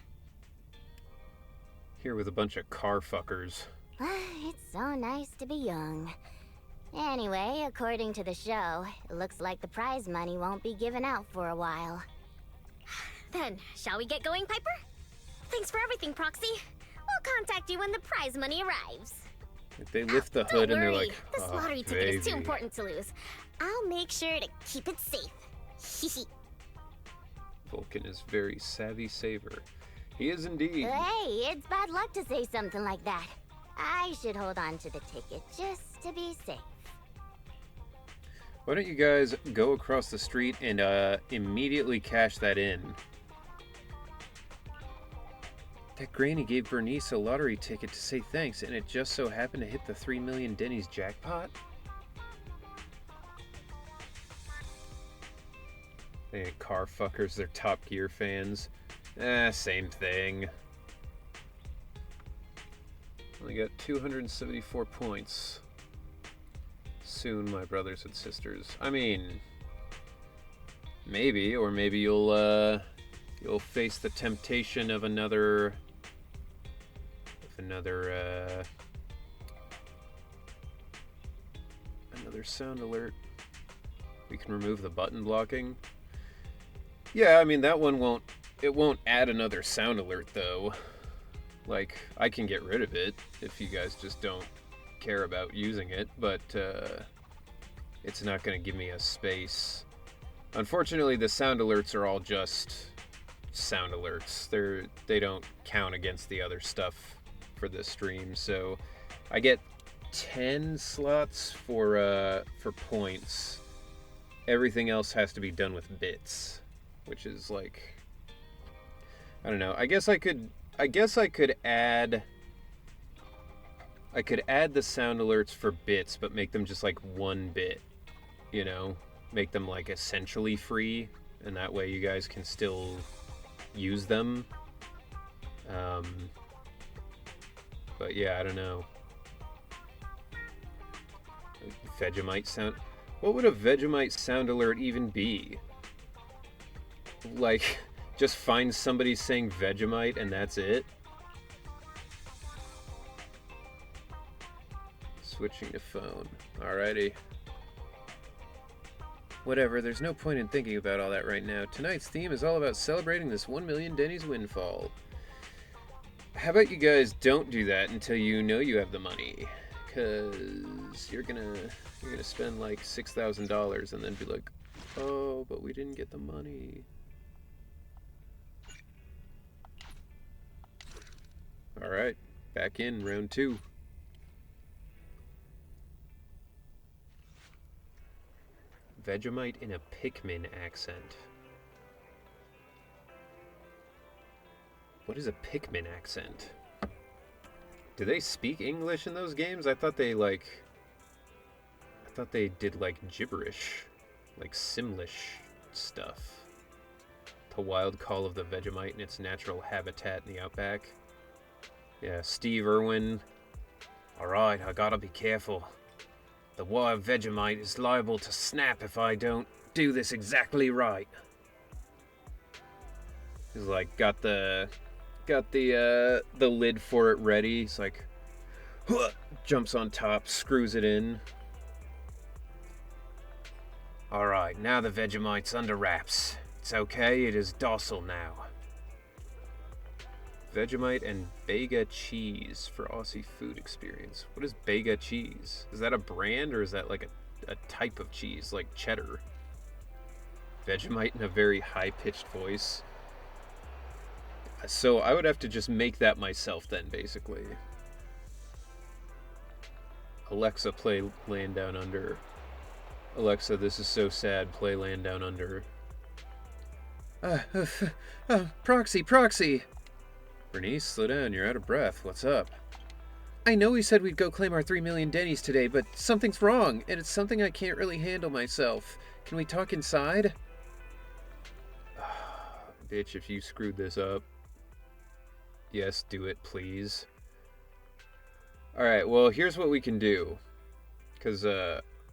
Here with a bunch of car fuckers. It's so nice to be young. Anyway, according to the show, it looks like the prize money won't be given out for a while. Then, shall we get going, Piper? Thanks for everything, Proxy. We'll contact you when the prize money arrives. If they lift the Don't hood and worry. they're like, This "Oh, lottery ticket is too baby." important to lose. I'll make sure to keep it safe. Vulcan is very savvy saver. He is indeed. Hey, it's bad luck to say something like that. I should hold on to the ticket just to be safe. Why don't you guys go across the street and immediately cash that in? That granny gave Bernice a lottery ticket to say thanks, and it just so happened to hit the 3 million Denny's jackpot? They ain't car fuckers, they're Top Gear fans. Same thing. Only got 274 points. Soon, my brothers and sisters. I mean, maybe, or maybe you'll face the temptation of another sound alert. We can remove the button blocking. Yeah, I mean that one won't add another sound alert though. Like, I can get rid of it if you guys just don't care about using it, but it's not going to give me a space. Unfortunately, the sound alerts are all just sound alerts. They don't count against the other stuff for this stream. So I get 10 slots for points. Everything else has to be done with bits, which is like, I don't know. I guess I could add the sound alerts for bits, but make them just like 1 bit, you know? Make them like essentially free, and that way you guys can still use them. But yeah, I don't know. Vegemite sound. What would a Vegemite sound alert even be? Like, just find somebody saying Vegemite and that's it? Switching to phone. Alrighty. Whatever, there's no point in thinking about all that right now. Tonight's theme is all about celebrating this 1 million Denny's windfall. How about you guys don't do that until you know you have the money? Because you're gonna spend like $6,000 and then be like, oh, but we didn't get the money. Alright, back in round 2. Vegemite in a Pikmin accent. What is a Pikmin accent? Do they speak English in those games? I thought they did like gibberish, like Simlish stuff. The wild call of the Vegemite in its natural habitat in the outback. Yeah, Steve Irwin. Alright, I gotta be careful. The wild Vegemite is liable to snap if I don't do this exactly right. He's like got the lid for it ready. He's like, huh, jumps on top, screws it in. Alright, now the Vegemite's under wraps. It's okay, it is docile now. Vegemite and Bega cheese for Aussie food experience. What is Bega cheese? Is that a brand or is that like a type of cheese, like cheddar? Vegemite in a very high-pitched voice. So I would have to just make that myself then, basically. Alexa, play Land Down Under. Alexa, this is so sad. Play Land Down Under. Proxy! Bernice, slow down. You're out of breath. What's up? I know we said we'd go claim our 3 million Denny's today, but something's wrong, and it's something I can't really handle myself. Can we talk inside? Bitch, if you screwed this up. Yes, do it, please. Alright, well, here's what we can do. Because,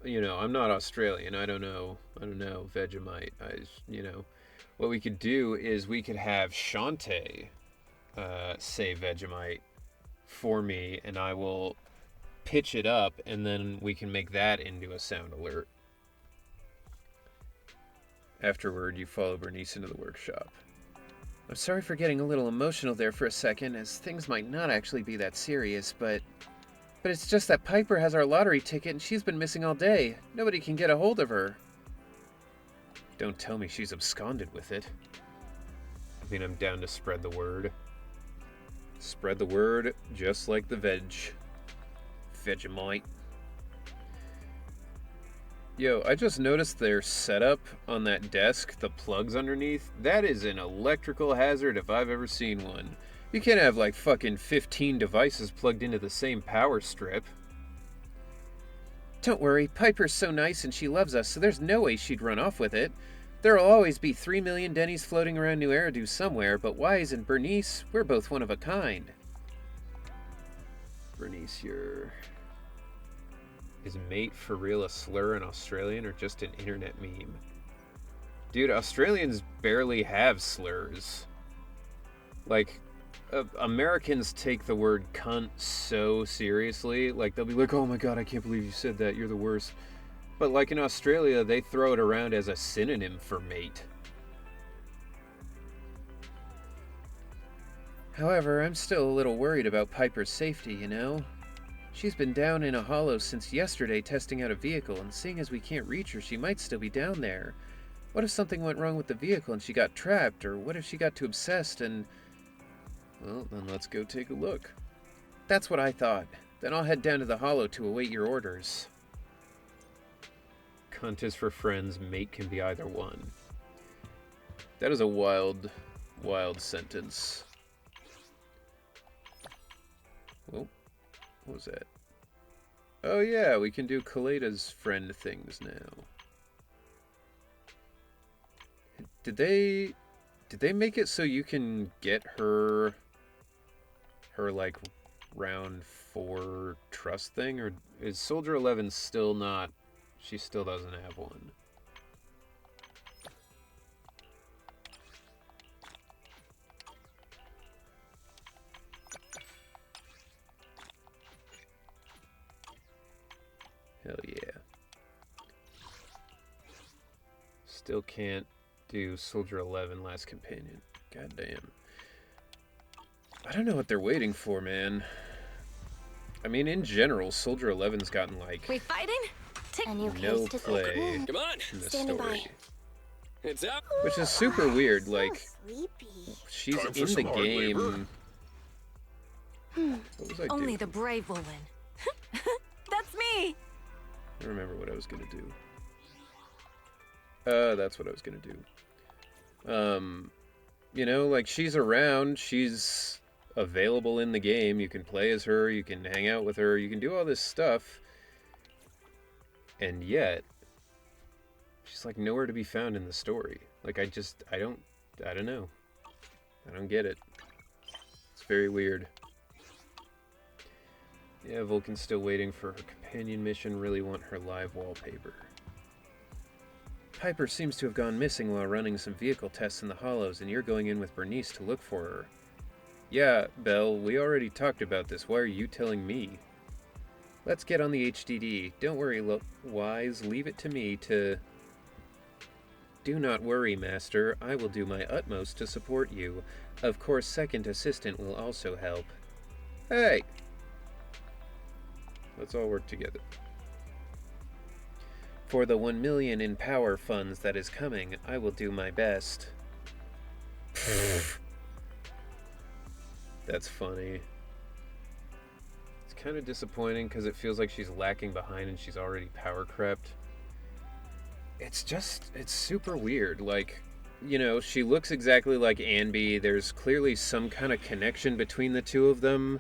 you know, I'm not Australian. I don't know Vegemite. What we could do is we could have Shantae say Vegemite for me, and I will pitch it up, and then we can make that into a sound alert. Afterward, you follow Bernice into the workshop. I'm sorry for getting a little emotional there for a second, as things might not actually be that serious, but it's just that Piper has our lottery ticket and she's been missing all day. Nobody can get a hold of her. Don't tell me she's absconded with it. I mean, I'm down to spread the word. Spread the word just like the Vegemite. Yo, I just noticed their setup on that desk, the plugs underneath. That is an electrical hazard if I've ever seen one. You can't have like fucking 15 devices plugged into the same power strip. Don't worry, Piper's so nice and she loves us, so there's no way she'd run off with it. There'll always be 3 million Denny's floating around New Eridu somewhere, but Wise and Bernice, we're both one of a kind. Bernice, is mate for real a slur in Australian or just an internet meme? Dude, Australians barely have slurs. Like, Americans take the word cunt so seriously. Like, they'll be like, oh my god, I can't believe you said that, you're the worst. But like in Australia, they throw it around as a synonym for mate. However, I'm still a little worried about Piper's safety, you know? She's been down in a hollow since yesterday testing out a vehicle, and seeing as we can't reach her, she might still be down there. What if something went wrong with the vehicle and she got trapped, or what if she got too obsessed and... Well, then let's go take a look. That's what I thought. Then I'll head down to the hollow to await your orders. Cunt is for friends, mate can be either one. That is a wild, wild sentence. Oh. What was that? Oh yeah, we can do Kaleda's friend things now. Did they make it so you can get her like round 4 trust thing, or is Soldier 11 still not, she still doesn't have one? Hell yeah. Still can't do Soldier 11 Last Companion. Goddamn. I don't know what they're waiting for, man. I mean, in general, Soldier 11's gotten, like, We fighting? A new no case to play Come on. in the Standing by. story. It's up. Which is super weird, like, Sleepy. she's Time for in the some hard labor. game... What was I Only doing? the brave will win. That's me. I don't remember what I was gonna do. That's what I was gonna do. You know, like, she's around, she's available in the game, you can play as her, you can hang out with her, you can do all this stuff, and yet, she's, like, nowhere to be found in the story. Like, I don't know. I don't get it. It's very weird. Yeah, Vulcan's still waiting for her companion mission, really want her live wallpaper. Piper seems to have gone missing while running some vehicle tests in the hollows, and you're going in with Bernice to look for her. Yeah, Belle, we already talked about this. Why are you telling me? Let's get on the HDD. Don't worry, Wise. Leave it to me to... Do not worry, Master. I will do my utmost to support you. Of course, Second Assistant will also help. Hey! Let's all work together. For the 1 million in power funds that is coming, I will do my best. That's funny. It's kind of disappointing because it feels like she's lacking behind and she's already power crept. It's super weird. Like, you know, she looks exactly like Anby. There's clearly some kind of connection between the two of them.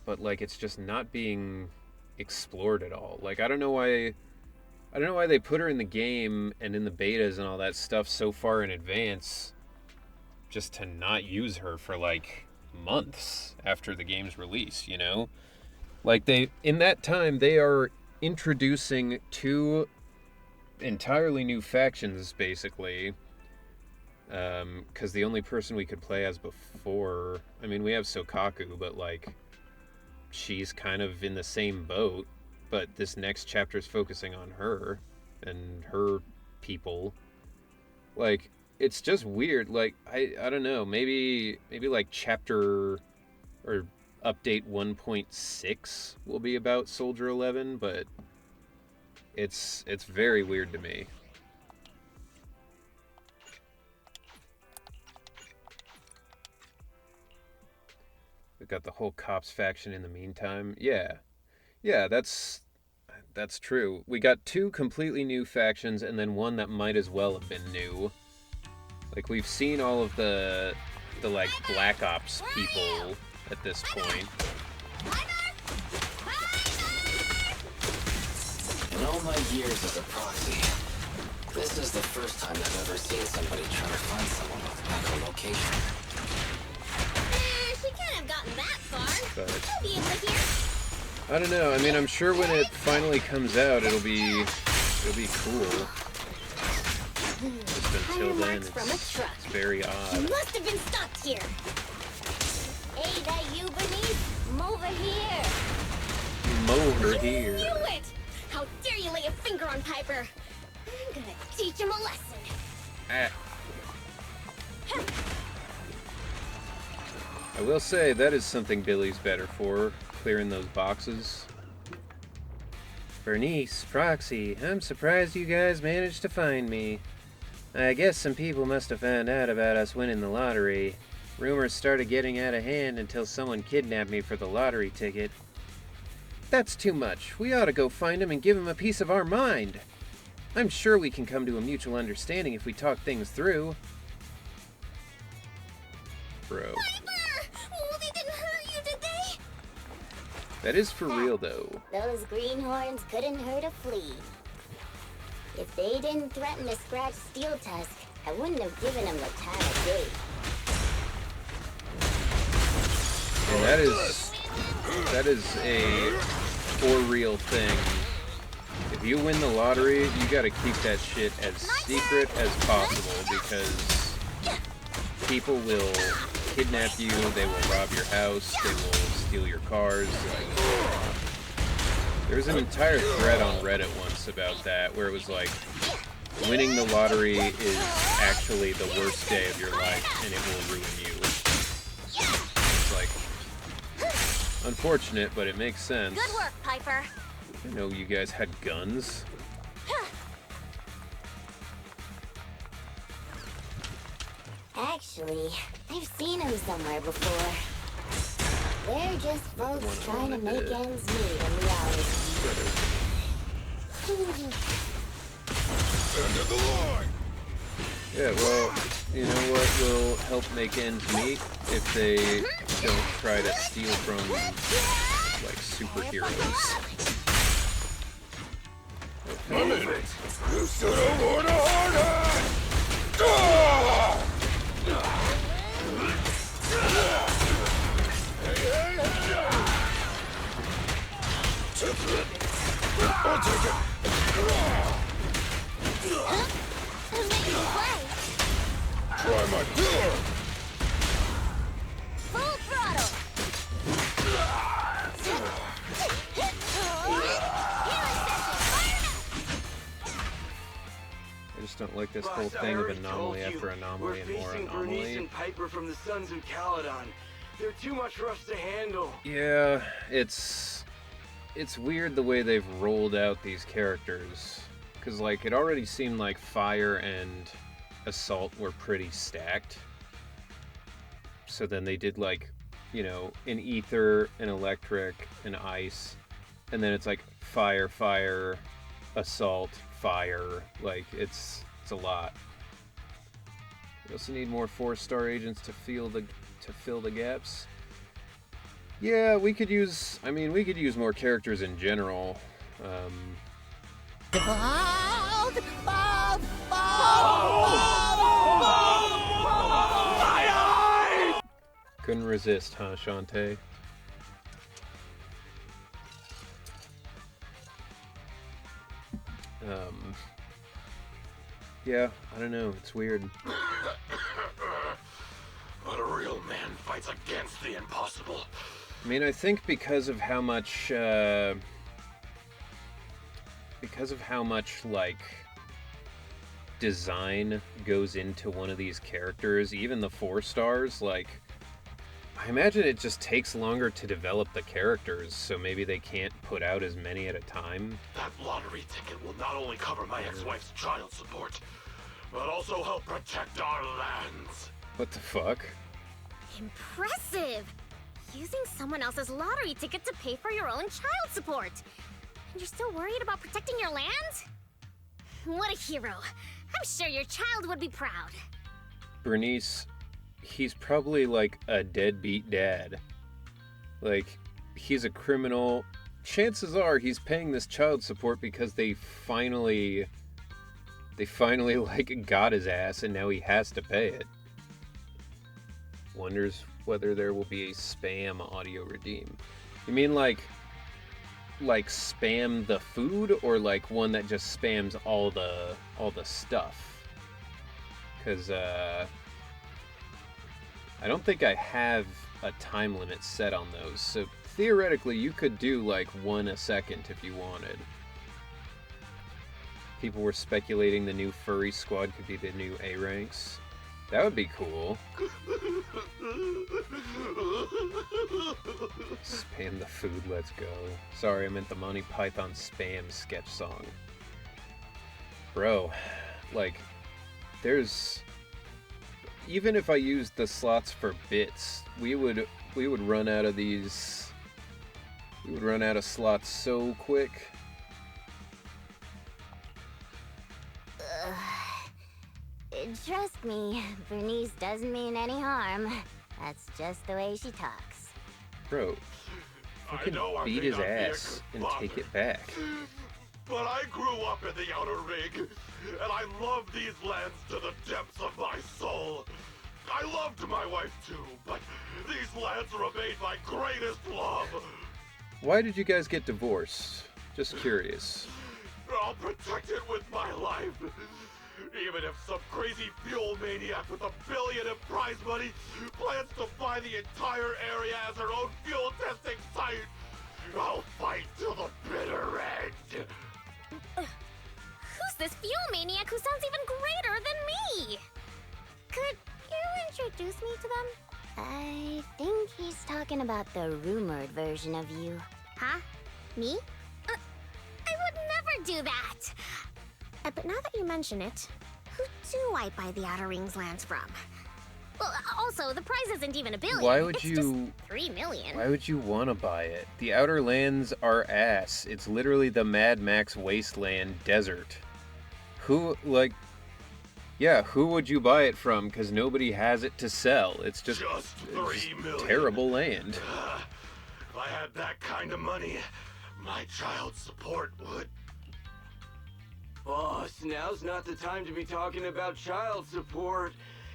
But, like, it's just not being explored at all. Like, I don't know why they put her in the game and in the betas and all that stuff so far in advance just to not use her for, like, months after the game's release, you know? Like, in that time, they are introducing 2 entirely new factions, basically. Because the only person we could play as before... I mean, we have Sokaku, but, like... she's kind of in the same boat, but this next chapter is focusing on her and her people. Like, it's just weird. Like, I don't know, maybe like chapter or update 1.6 will be about Soldier 11, but it's very weird to me. We've got the whole cops faction in the meantime. Yeah, that's That's true. We got 2 completely new factions and then one that might as well have been new. Like, we've seen all of the like, Black Ops people at this point. In all my years as a proxy, this is the first time I've ever seen somebody try to find someone with echolocation. She can't have gotten that far. But You'll be able to hear. I don't know. I mean, I'm sure when it finally comes out, it'll be cool. Just until then, it's very You odd. must have been stuck here. Hey, that you, Bernice? Come over here. Mower here. Knew it! How dare you lay a finger on Piper? I'm gonna teach him a lesson. Ah. I will say, that is something Billy's better for, clearing those boxes. Bernice, Proxy, I'm surprised you guys managed to find me. I guess some people must have found out about us winning the lottery. Rumors started getting out of hand until someone kidnapped me for the lottery ticket. That's too much. We ought to go find him and give him a piece of our mind. I'm sure we can come to a mutual understanding if we talk things through. Bro. Oh, they didn't hurt you, did they? That is for real, though. Those greenhorns couldn't hurt a flea. If they didn't threaten to scratch Steel Tusk, I wouldn't have given them the time of day. And that is a for real thing. If you win the lottery, you gotta keep that shit as secret as possible because people will kidnap you, they will rob your house, they will steal your cars. There's an entire thread on Reddit once about that where it was like, winning the lottery is actually the worst day of your life and it will ruin you. It's like, unfortunate, but it makes sense. Good work, Piper. I didn't know you guys had guns. Actually, I've seen them somewhere before. They're just folks trying to make ends meet in reality. Yeah, well, you know what will help make ends meet if they don't try to steal from, like, superheroes. You should have worn a hard hat! I'll take it. I'm making a play. Try my pillar. Full throttle. I just don't like this whole thing of anomaly after anomaly and more Bernice anomaly. and Piper from the Sons of Caledon. They're too much for us to handle. Yeah, it's weird the way they've rolled out these characters. Because, like, it already seemed like Fire and Assault were pretty stacked. So then they did, like, you know, an Ether, an Electric, an Ice. And then it's like Fire, Fire, Assault, Fire. Like, it's a lot. We also need more 4-star agents to fill the gaps. Yeah, we could use more characters in general. Couldn't resist, huh, Shantae? Yeah, I don't know, it's weird. But a real man fights against the impossible. I mean, I think because of how much, like, design goes into one of these characters, even the 4 stars, like, I imagine it just takes longer to develop the characters, so maybe they can't put out as many at a time. That lottery ticket will not only cover my ex-wife's child support, but also help protect our lands. What the fuck? Impressive! Using someone else's lottery ticket to pay for your own child support. And you're still worried about protecting your land? What a hero. I'm sure your child would be proud. Bernice, he's probably like a deadbeat dad. Like, he's a criminal. Chances are he's paying this child support because they finally like got his ass and now he has to pay it. Wonders whether there will be a spam audio redeem. You mean like spam the food, or like one that just spams all the stuff? Because I don't think I have a time limit set on those, so theoretically you could do like 1 a second if you wanted. People were speculating the new furry squad could be the new A ranks. That would be cool. Spam the food, let's go. Sorry, I meant the Monty Python spam sketch song. Bro, like, there's... Even if I used the slots for bits, we would run out of these... We would run out of slots so quick. Trust me, Bernice doesn't mean any harm. That's just the way she talks. Bro, fucking beat his ass and take it back. But I grew up in the Outer Ring, and I love these lands to the depths of my soul. I loved my wife too, but these lands remain my greatest love. Why did you guys get divorced? Just curious. I'll protect it with my life. Even if some crazy fuel maniac with $1 billion in prize money plans to buy the entire area as her own fuel testing site, I'll fight till the bitter end. Who's this fuel maniac who sounds even greater than me? Could you introduce me to them? I think he's talking about the rumored version of you. Huh? Me? I would never do that! But now that you mention it, who do I buy the Outer Rings lands from? Well, also, the prize isn't even $1 billion. Why would it's you... just $3 million. Why would you want to buy it? The Outer Lands are ass. It's literally the Mad Max wasteland desert. Who, like... Yeah, who would you buy it from? Because nobody has it to sell. It's just $3 million. Terrible land. If I had that kind of money, my child support would... Boss, now's not the time to be talking about child support.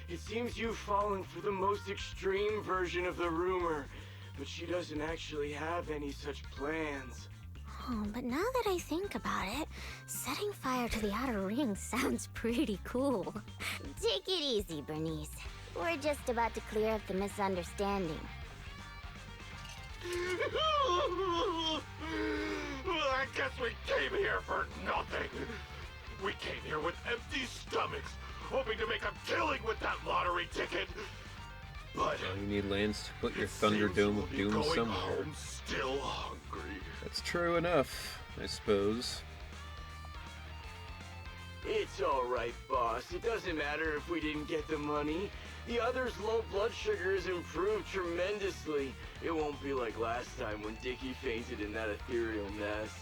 It seems you've fallen for the most extreme version of the rumor, but she doesn't actually have any such plans. Oh, but now that I think about it, setting fire to the Outer Ring sounds pretty cool. Take it easy, Bernice. We're just about to clear up the misunderstanding. I guess we came here for nothing. We came here with empty stomachs, hoping to make a killing with that lottery ticket. But you need lands to put your Thunderdome of Doom somewhere. Home still hungry. That's true enough, I suppose. It's alright, boss. It doesn't matter if we didn't get the money. The other's low blood sugar has improved tremendously. It won't be like last time when Dickie fainted in that ethereal nest.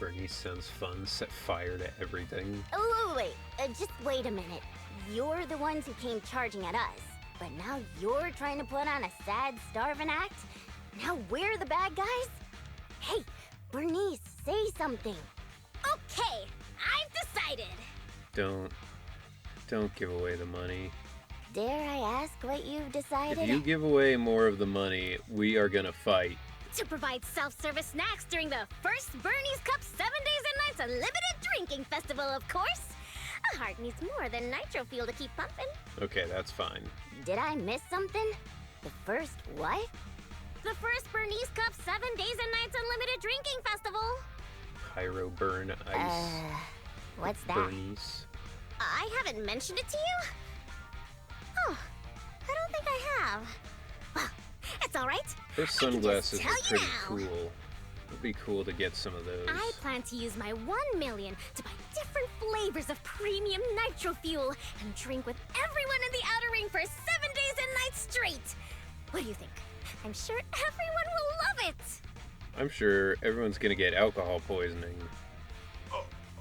Bernice sounds fun. Set fire to everything. Oh, wait. Just wait a minute. You're the ones who came charging at us. But now you're trying to put on a sad, starving act? Now we're the bad guys? Hey, Bernice, say something. Okay, I've decided. Don't give away the money. Dare I ask what you've decided? If you give away more of the money, we are gonna fight. To provide self-service snacks during the first Bernie's Cup 7 Days and Nights Unlimited Drinking Festival, of course. A heart needs more than nitro fuel to keep pumping. Okay, that's fine. Did I miss something? The first what? The first Bernie's Cup 7 Days and Nights Unlimited Drinking Festival. Pyro burn ice. What's that? Bernice. I haven't mentioned it to you? Oh, I don't think I have. Well, it's all right. Those sunglasses tell are you pretty now. cool. It'd be cool to get some of those. I plan to use my 1 million to buy different flavors of premium nitro fuel and drink with everyone in the Outer Ring for 7 days and nights straight. What do you think? I'm sure everyone will love it. I'm sure everyone's gonna get alcohol poisoning.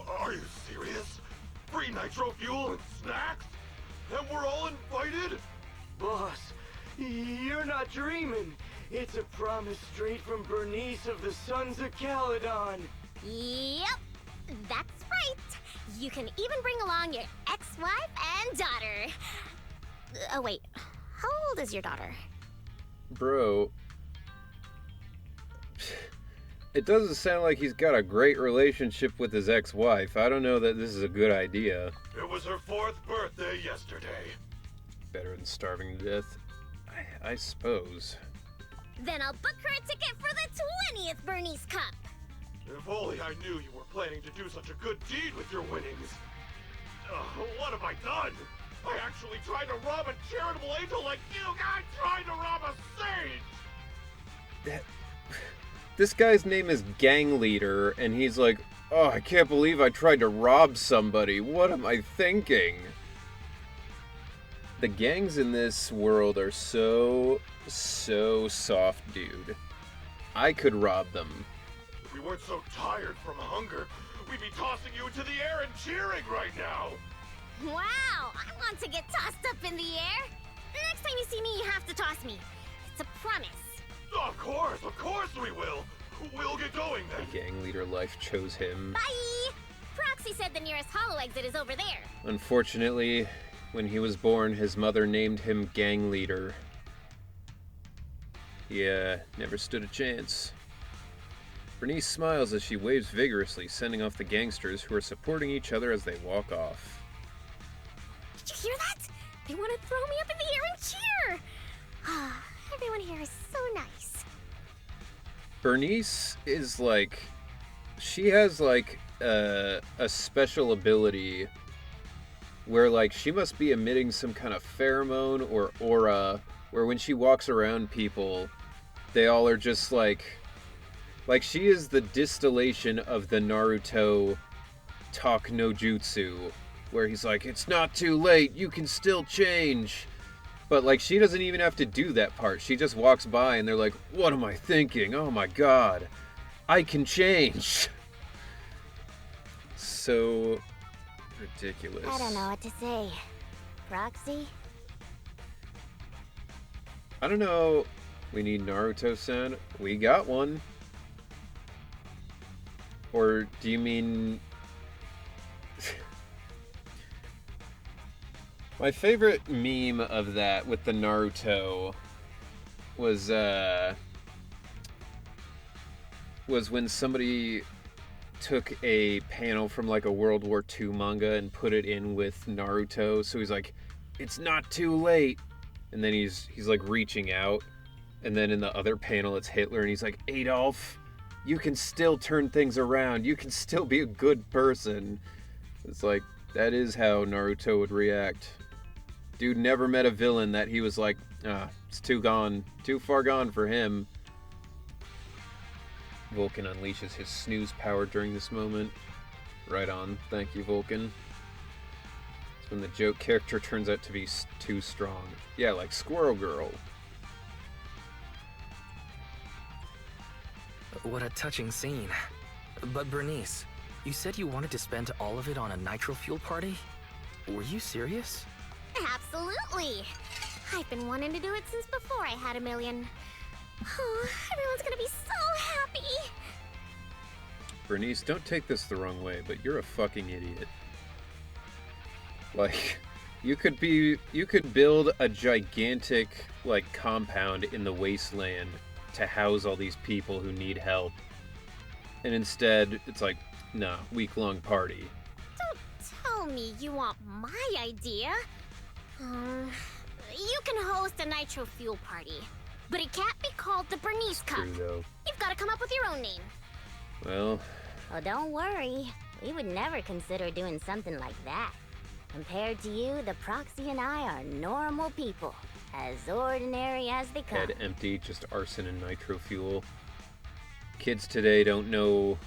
Are you serious? Free nitro fuel and snacks? And we're all invited? Boss, you're not dreaming. It's a promise straight from Bernice of the Sons of Caledon. Yep, that's right. You can even bring along your ex-wife and daughter. Oh wait, how old is your daughter? Bro, it doesn't sound like he's got a great relationship with his ex-wife. I don't know that this is a good idea. It was her 4th birthday yesterday. Better than starving to death, I suppose. Then I'll book her a ticket for the 20th Bernice Cup. If only I knew you were planning to do such a good deed with your winnings. What have I done? I actually tried to rob a charitable angel like you guys tried to rob a sage! This guy's name is Gang Leader, and he's like, oh, I can't believe I tried to rob somebody. What am I thinking? The gangs in this world are so soft, dude. I could rob them. If we weren't so tired from hunger, we'd be tossing you into the air and cheering right now! Wow, I want to get tossed up in the air. The next time you see me, you have to toss me. It's a promise. Of course we will! We'll get going then! Gang Leader life chose him. Bye! Proxy said the nearest hollow exit is over there. Unfortunately, when he was born, his mother named him Gang Leader. Yeah, never stood a chance. Bernice smiles as she waves vigorously, sending off the gangsters who are supporting each other as they walk off. Did you hear that? They want to throw me up in the air and cheer! Everyone here is so nice. Bernice is like... She has like a special ability where like she must be emitting some kind of pheromone or aura where when she walks around people, they all are just like she is the distillation of the Naruto talk no jutsu, where he's like, it's not too late, you can still change. But like she doesn't even have to do that part. She just walks by and they're like, what am I thinking? Oh my god, I can change. So ridiculous. I don't know what to say. Proxy? I don't know. We need Naruto-san. We got one. Or do you mean... My favorite meme of that with the Naruto was when somebody took a panel from like a World War II manga and put it in with Naruto. So he's like, it's not too late. And then he's like reaching out. And then in the other panel, it's Hitler. And he's like, Adolf, you can still turn things around. You can still be a good person. It's like, that is how Naruto would react. Dude never met a villain that he was like, it's too far gone for him. Vulcan unleashes his snooze power during this moment. Right on. Thank you, Vulcan. It's when the joke character turns out to be too strong. Yeah, like Squirrel Girl. What a touching scene. But Bernice, you said you wanted to spend all of it on a nitro fuel party? Were you serious? Absolutely. I've been wanting to do it since before I had a million. Oh, everyone's gonna be so happy. Bernice, don't take this the wrong way, but you're a fucking idiot. Like, you could build a gigantic, like, compound in the wasteland to house all these people who need help. And instead, it's like, nah, week-long party. Don't tell me you want my idea. You can host a nitro fuel party, but it can't be called the Bernice Cup. True, though. You've got to come up with your own name. Well... Oh, don't worry. We would never consider doing something like that. Compared to you, the Proxy and I are normal people. As ordinary as they come. Head empty, just arson and nitro fuel. Kids today don't know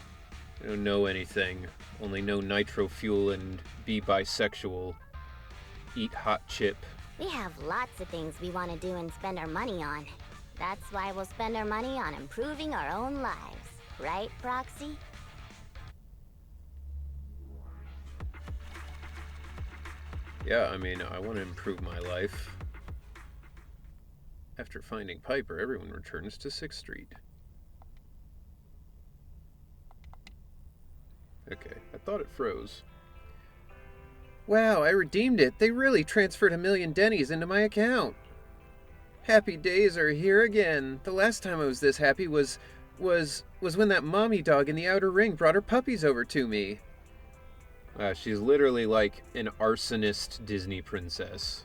anything. Only know nitro fuel and be bisexual. Eat hot chip. We have lots of things we want to do and spend our money on. That's why we'll spend our money on improving our own lives. Right, Proxy? Yeah, I mean, I want to improve my life. After finding Piper, everyone returns to 6th Street. Okay, I thought it froze. Wow, I redeemed it. They really transferred 1,000,000 Dennies into my account. Happy days are here again. The last time I was this happy was when that mommy dog in the outer ring brought her puppies over to me. She's literally like an arsonist Disney princess.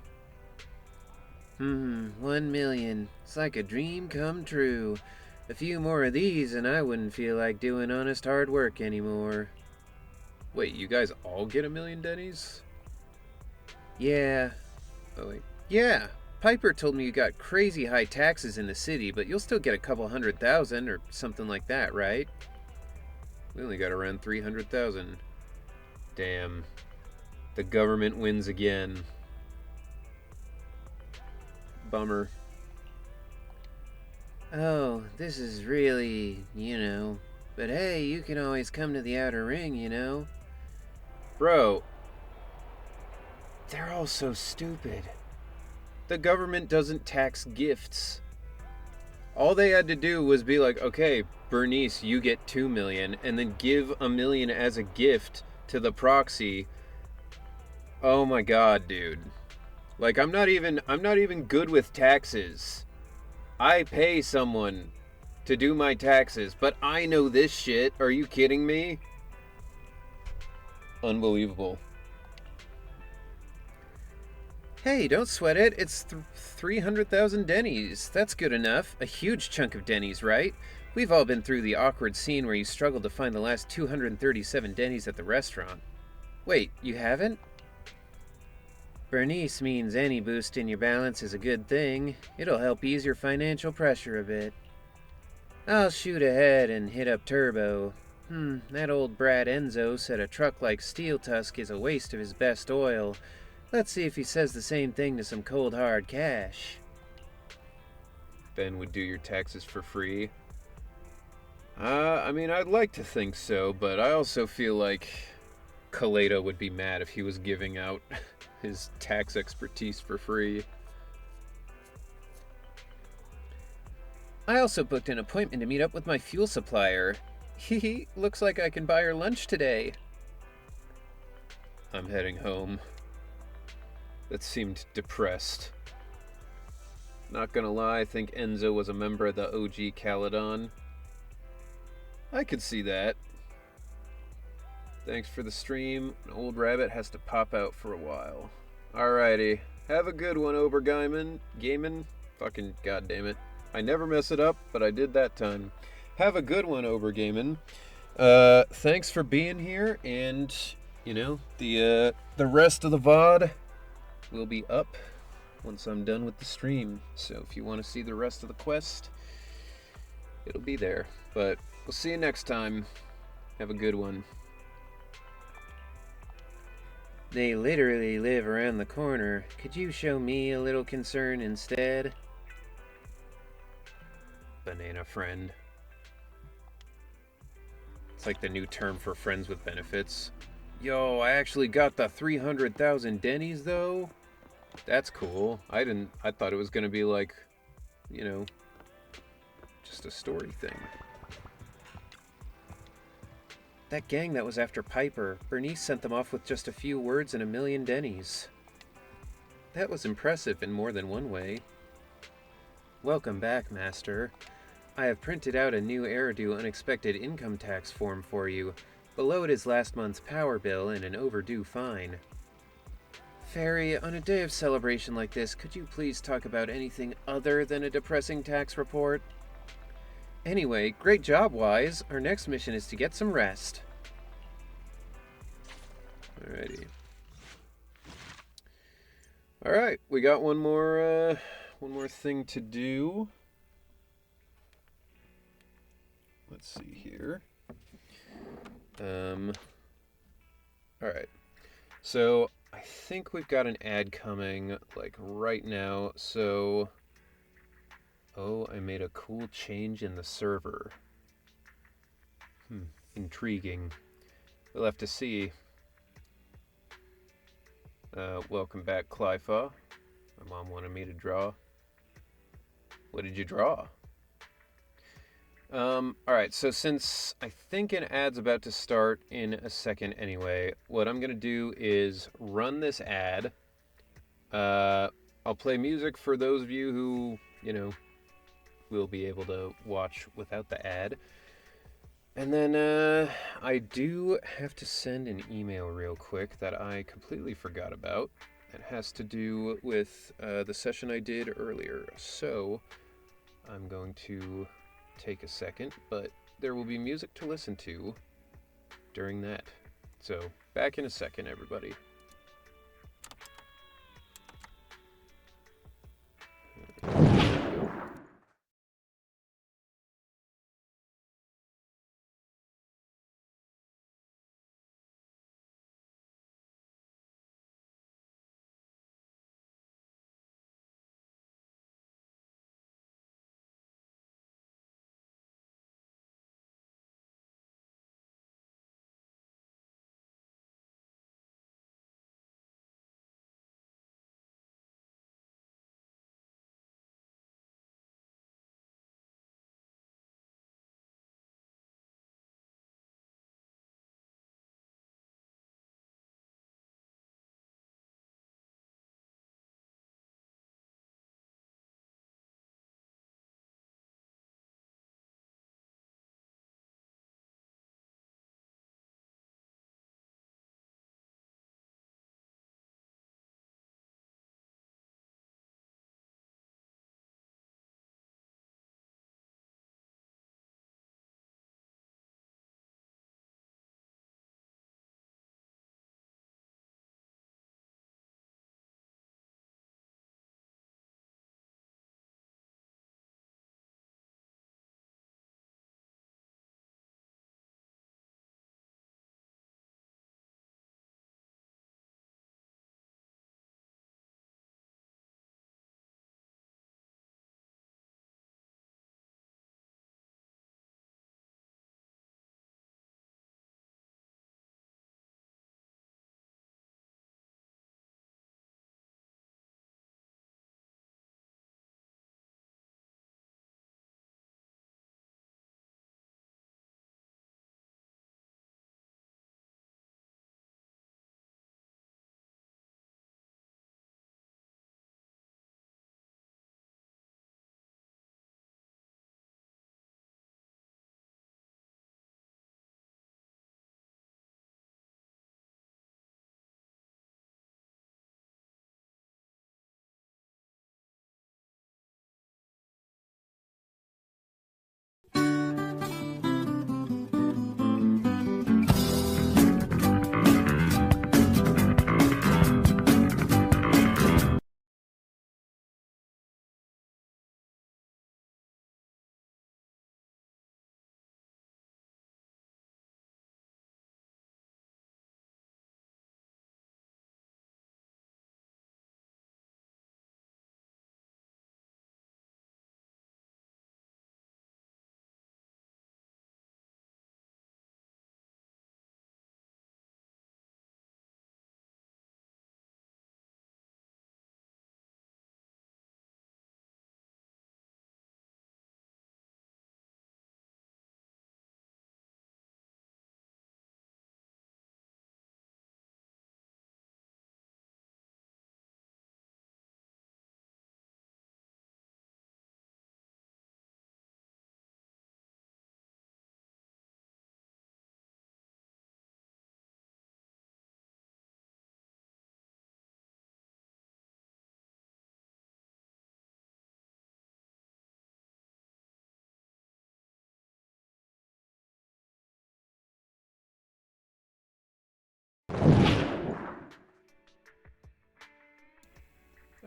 1,000,000. It's like a dream come true. A few more of these and I wouldn't feel like doing honest hard work anymore. Wait, you guys all get 1,000,000 Dennies? Yeah. Oh wait. Yeah. Piper told me you got crazy high taxes in the city, but you'll still get a couple 100,000 or something like that, right? We only got around 300,000. Damn. The government wins again. Bummer. Oh, this is really, But hey, you can always come to the outer ring, Bro. They're all so stupid. The government doesn't tax gifts. All they had to do was be like, okay, Bernice, you get 2 million, and then give 1,000,000 as a gift to the proxy. Oh my god, dude. Like, I'm not even good with taxes. I pay someone to do my taxes, but I know this shit. Are you kidding me? Unbelievable. Hey, don't sweat it. It's 300,000 Dennies. That's good enough. A huge chunk of Dennies, right? We've all been through the awkward scene where you struggled to find the last 237 Dennies at the restaurant. Wait, you haven't? Bernice means any boost in your balance is a good thing. It'll help ease your financial pressure a bit. I'll shoot ahead and hit up Turbo. That old brat Enzo said a truck like Steel Tusk is a waste of his best oil. Let's see if he says the same thing to some cold hard cash. Ben would do your taxes for free. I mean, I'd like to think so, but I also feel like Kaleida would be mad if he was giving out his tax expertise for free. I also booked an appointment to meet up with my fuel supplier. Hehe, looks like I can buy her lunch today. I'm heading home. That seemed depressed. Not gonna lie, I think Enzo was a member of the OG Caledon. I could see that. Thanks for the stream. An old rabbit has to pop out for a while. Alrighty. Have a good one, Gaiman. Fucking goddammit. I never mess it up, but I did that time. Have a good one, Obergaiman. Thanks for being here, and, the rest of the VOD will be up once I'm done with the stream. So if you want to see the rest of the quest, it'll be there. But we'll see you next time. Have a good one. They literally live around the corner. Could you show me a little concern instead? Banana friend. It's like the new term for friends with benefits. Yo, I actually got the 300,000 Dennies though. That's cool. I thought it was gonna be like, just a story thing. That gang that was after Piper, Bernice sent them off with just a few words and 1,000,000 Dennies. That was impressive in more than one way. Welcome back, Master. I have printed out a new heir-due unexpected income tax form for you. Below it is last month's power bill and an overdue fine. Fairy, on a day of celebration like this, could you please talk about anything other than a depressing tax report? Anyway, great job, Wise. Our next mission is to get some rest. Alrighty. Alright, we got one more thing to do. Let's see here. Alright. So, I think we've got an ad coming, like, right now, so Oh, I made a cool change in the server. Intriguing. We'll have to see. Welcome back, Clyfa. My mom wanted me to draw. What did you draw? Alright, so since I think an ad's about to start in a second anyway, what I'm gonna do is run this ad. I'll play music for those of you who, will be able to watch without the ad. And then, I do have to send an email real quick that I completely forgot about. It has to do with the session I did earlier. So, I'm going to take a second, but there will be music to listen to during that. So, back in a second, everybody.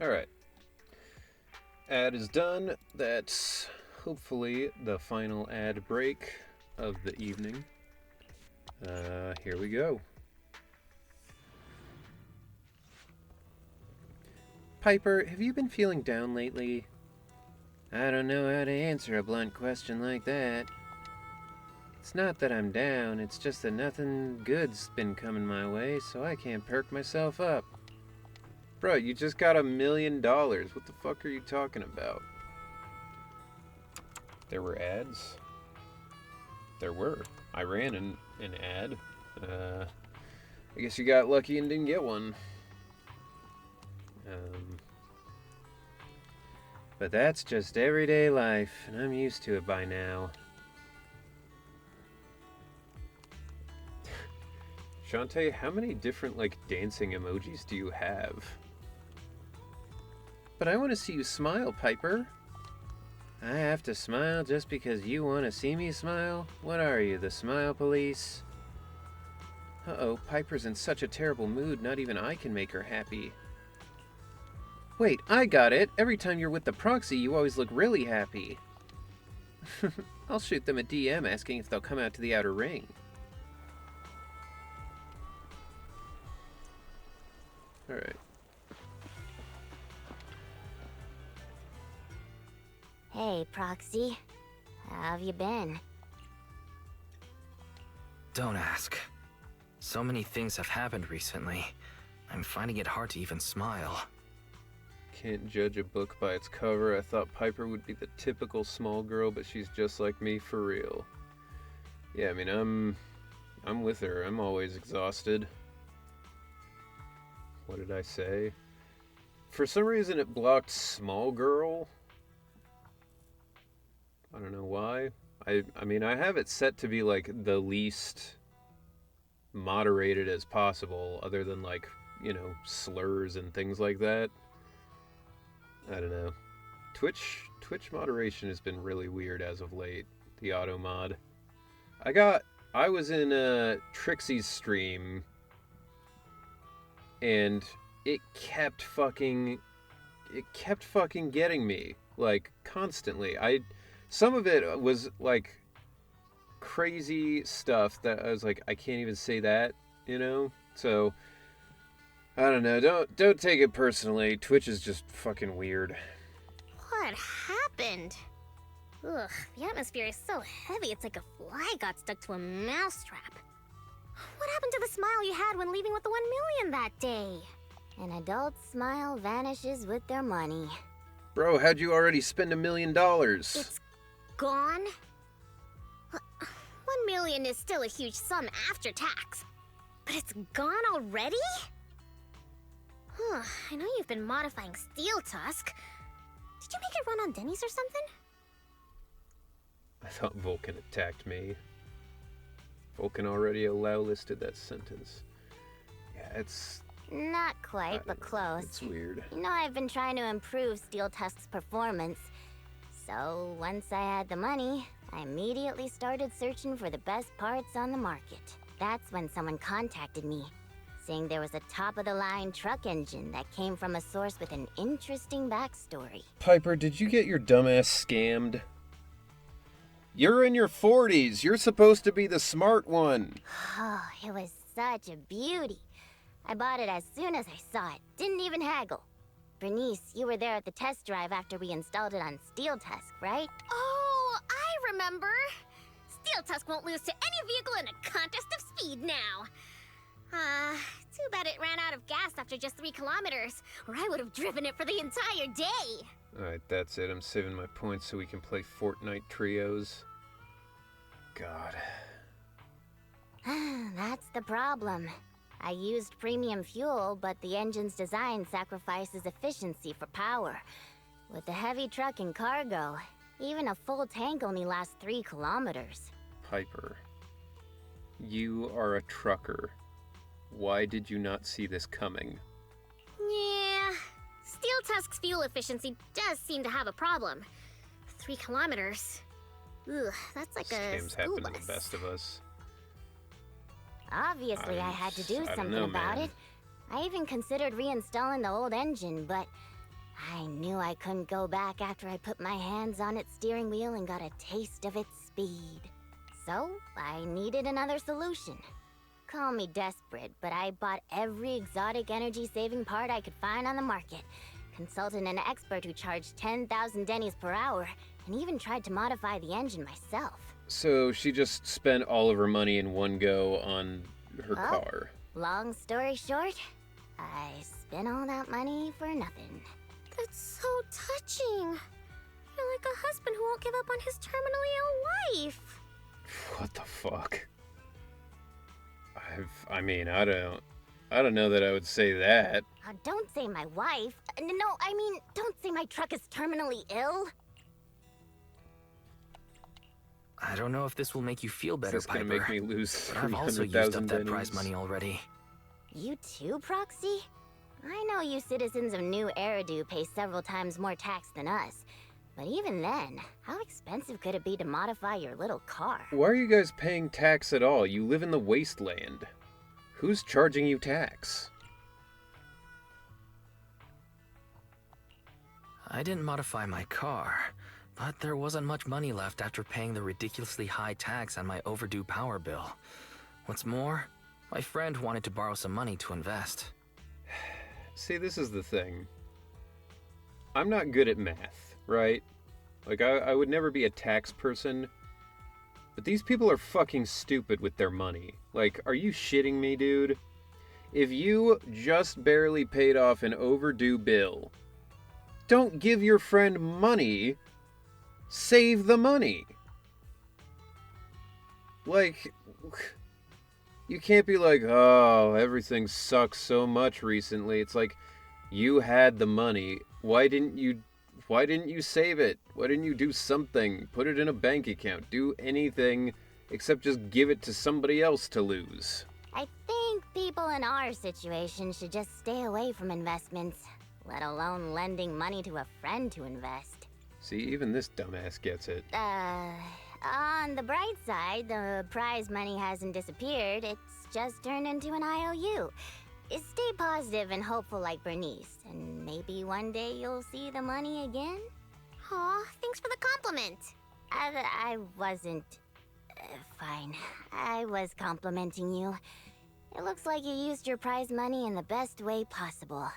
Alright. Ad is done. That's hopefully the final ad break of the evening. Here we go. Piper, have you been feeling down lately? I don't know how to answer a blunt question like that. It's not that I'm down, it's just that nothing good's been coming my way, so I can't perk myself up. Bro, you just got $1 million. What the fuck are you talking about? There were ads? There were. I ran an ad. I guess you got lucky and didn't get one. But that's just everyday life, and I'm used to it by now. Shantae, how many different, like, dancing emojis do you have? But I want to see you smile, Piper. I have to smile just because you want to see me smile? What are you, the smile police? Uh-oh, Piper's in such a terrible mood, not even I can make her happy. Wait, I got it! Every time you're with the proxy, you always look really happy. I'll shoot them a DM asking if they'll come out to the outer ring. Alright. Hey, Proxy. How have you been? Don't ask. So many things have happened recently. I'm finding it hard to even smile. Can't judge a book by its cover. I thought Piper would be the typical small girl, but she's just like me for real. Yeah, I mean, I'm with her. I'm always exhausted. What did I say? For some reason it blocked small girl. I don't know why. I mean, I have it set to be like the least moderated as possible, other than like, you know, slurs and things like that. I don't know. Twitch moderation has been really weird as of late. The auto mod. I was in Trixie's stream, and it kept fucking getting me, like, constantly. Some of it was like crazy stuff that I was like, I can't even say that, you know? So I don't know. Don't take it personally. Twitch is just fucking weird. What happened? Ugh, the atmosphere is so heavy it's like a fly got stuck to a mousetrap. What happened to the smile you had when leaving with the 1 million that day? An adult's smile vanishes with their money. Bro, how'd you already spend $1 million? It's gone? 1 million is still a huge sum after tax. But it's gone already? I know you've been modifying Steel Tusk. Did you make it run on Denny's or something? I thought Vulcan attacked me. Vulcan already listed that sentence. Yeah, it's... Not quite, but close. It's weird. You know, I've been trying to improve Steel Tusk's performance. So, once I had the money, I immediately started searching for the best parts on the market. That's when someone contacted me, saying there was a top-of-the-line truck engine that came from a source with an interesting backstory. Piper, did you get your dumbass scammed? You're in your 40s. You're supposed to be the smart one. Oh, it was such a beauty. I bought it as soon as I saw it. Didn't even haggle. Bernice, you were there at the test drive after we installed it on Steel Tusk, right? Oh, I remember. Steel Tusk won't lose to any vehicle in a contest of speed now. Too bad it ran out of gas after just 3 kilometers, or I would have driven it for the entire day. Alright, that's it. I'm saving my points so we can play Fortnite trios. God. That's the problem. I used premium fuel, but the engine's design sacrifices efficiency for power. With the heavy truck and cargo, even a full tank only lasts 3 kilometers. Piper, you are a trucker. Why did you not see this coming? Yeah, Steel Tusk's fuel efficiency does seem to have a problem. 3 kilometers. Ugh, that's like a Scams school happen bus. to the best of us. Obviously, I had to do I don't something know, about man. it. I even considered reinstalling the old engine, but I knew I couldn't go back after I put my hands on its steering wheel and got a taste of its speed. So, I needed another solution. Call me desperate, but I bought every exotic energy-saving part I could find on the market, consulted an expert who charged 10,000 dennies per hour, and even tried to modify the engine myself. So she just spent all of her money in one go on her Well, car. Long story short, I spent all that money for nothing. That's so touching. You're like a husband who won't give up on his terminally ill wife. What the fuck? I mean, I don't know that I would say that. Don't say my wife. No, I mean, don't say my truck is terminally ill. I don't know if this will make you feel better, This is gonna Piper, make me lose but I've also used 300,000 up that dennies. prize money already. You too, Proxy? I know you citizens of New Eridu pay several times more tax than us. But even then, how expensive could it be to modify your little car? Why are you guys paying tax at all? You live in the wasteland. Who's charging you tax? I didn't modify my car, but there wasn't much money left after paying the ridiculously high tax on my overdue power bill. What's more, my friend wanted to borrow some money to invest. See, this is the thing. I'm not good at math, right? Like, I would never be a tax person. But these people are fucking stupid with their money. Like, are you shitting me, dude? If you just barely paid off an overdue bill, don't give your friend money. Save the money. Like, you can't be like, oh, everything sucks so much recently. It's like, you had the money. Why didn't you save it? Why didn't you do something? Put it in a bank account. Do anything except just give it to somebody else to lose. I think people in our situation should just stay away from investments, let alone lending money to a friend to invest. See, even this dumbass gets it. On the bright side, the prize money hasn't disappeared, it's just turned into an IOU. Stay positive and hopeful like Bernice, and maybe one day you'll see the money again? Aw, thanks for the compliment. I wasn't... fine. I was complimenting you. It looks like you used your prize money in the best way possible.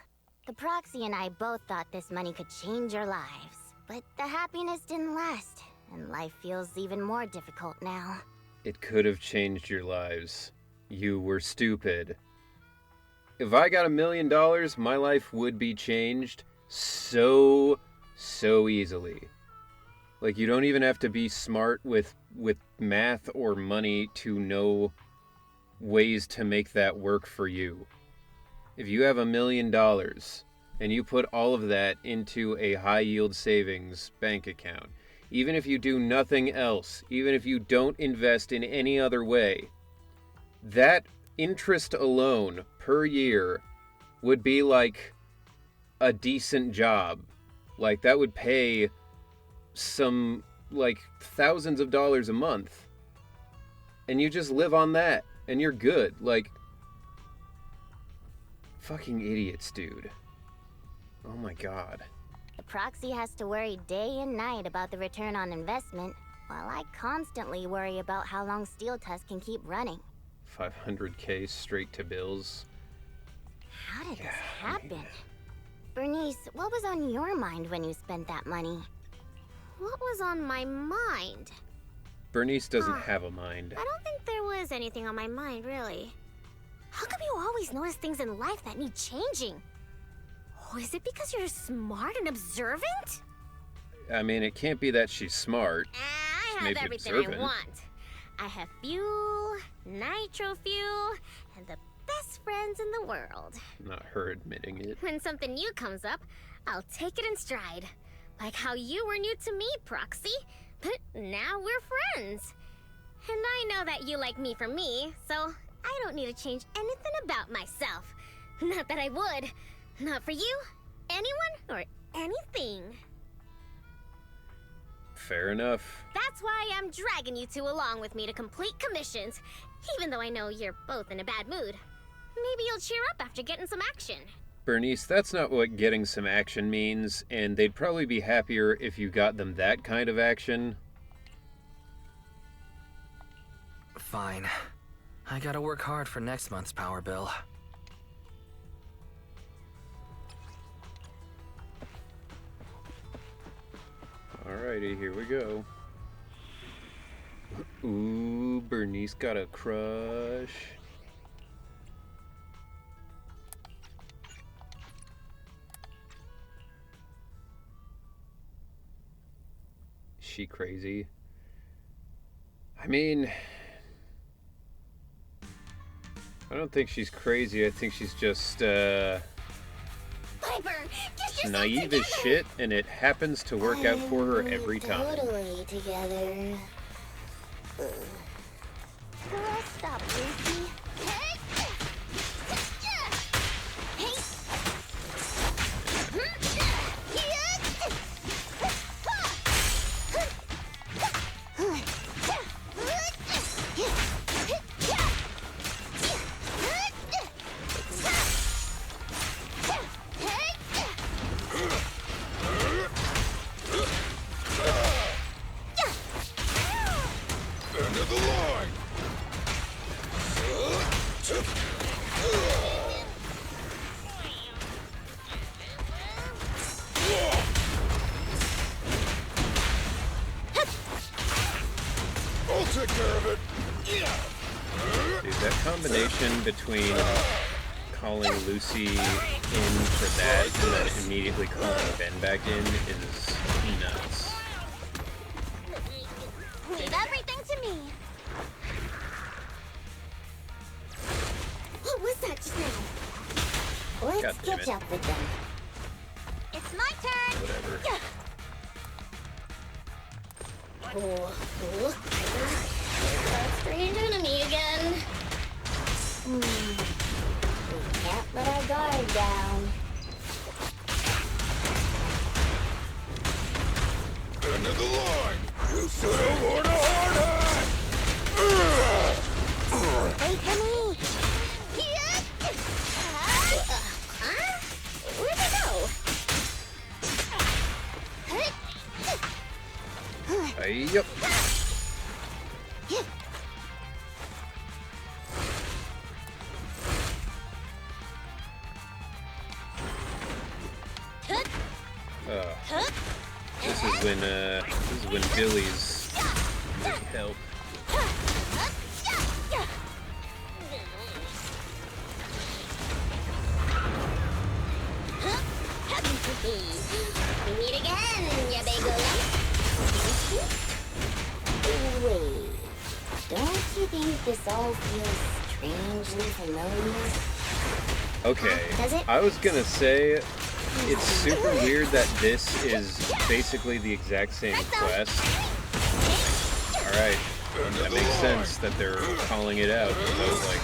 The Proxy and I both thought this money could change your lives, but the happiness didn't last, and life feels even more difficult now. It could have changed your lives. You were stupid. If I got $1 million, my life would be changed so easily. Like, you don't even have to be smart with math or money to know ways to make that work for you. If you have $1 million and you put all of that into a high yield savings bank account, even if you do nothing else, even if you don't invest in any other way, that interest alone per year would be like a decent job. Like, that would pay some, like, thousands of dollars a month. And you just live on that, and you're good. Like, fucking idiots, dude. Oh my god. The Proxy has to worry day and night about the return on investment, while I constantly worry about how long Steel Tusk can keep running. 500k straight to bills. How did this happen? Bernice, what was on your mind when you spent that money? What was on my mind? Bernice doesn't have a mind. I don't think there was anything on my mind, really. How come you always notice things in life that need changing? Oh, is it because you're smart and observant? I mean, it can't be that she's smart. I have Maybe everything observant. I want. I have fuel, nitro fuel, and the best friends in the world. Not her admitting it. When something new comes up, I'll take it in stride. Like how you were new to me, Proxy, but now we're friends. And I know that you like me for me, so I don't need to change anything about myself. Not that I would. Not for you, anyone, or anything. Fair enough. That's why I'm dragging you two along with me to complete commissions, even though I know you're both in a bad mood. Maybe you'll cheer up after getting some action. Bernice, that's not what getting some action means, and they'd probably be happier if you got them that kind of action. Fine. I gotta work hard for next month's power bill. Alrighty, here we go. Ooh, Bernice got a crush. She crazy? I mean, I don't think she's crazy. I think she's just Piper, get yourself naive together. as shit, and it happens to work out for her every time. Totally together. Girl, stop, Lucy. Hey. End of the line! I'll take care of it. Dude, that combination between calling Lucy in for that and then immediately calling Ben back in is nuts. Leave everything to me. What was that just now? Let's God damn catch it. up with them. It's my turn. Whatever. Oh, look, Piper. There's that strange enemy again. We can't let our guard down. End of the line! You should have worn a hard hat! Wait for me. Huh? Where'd they go? Yep. This is when Billy's need help. We meet again, ya big lump. Wait, don't you think this all feels strangely familiar? Okay, Does it? I was gonna say it's super weird that this is basically the exact same quest. Alright, that makes sense that they're calling it out. I was like,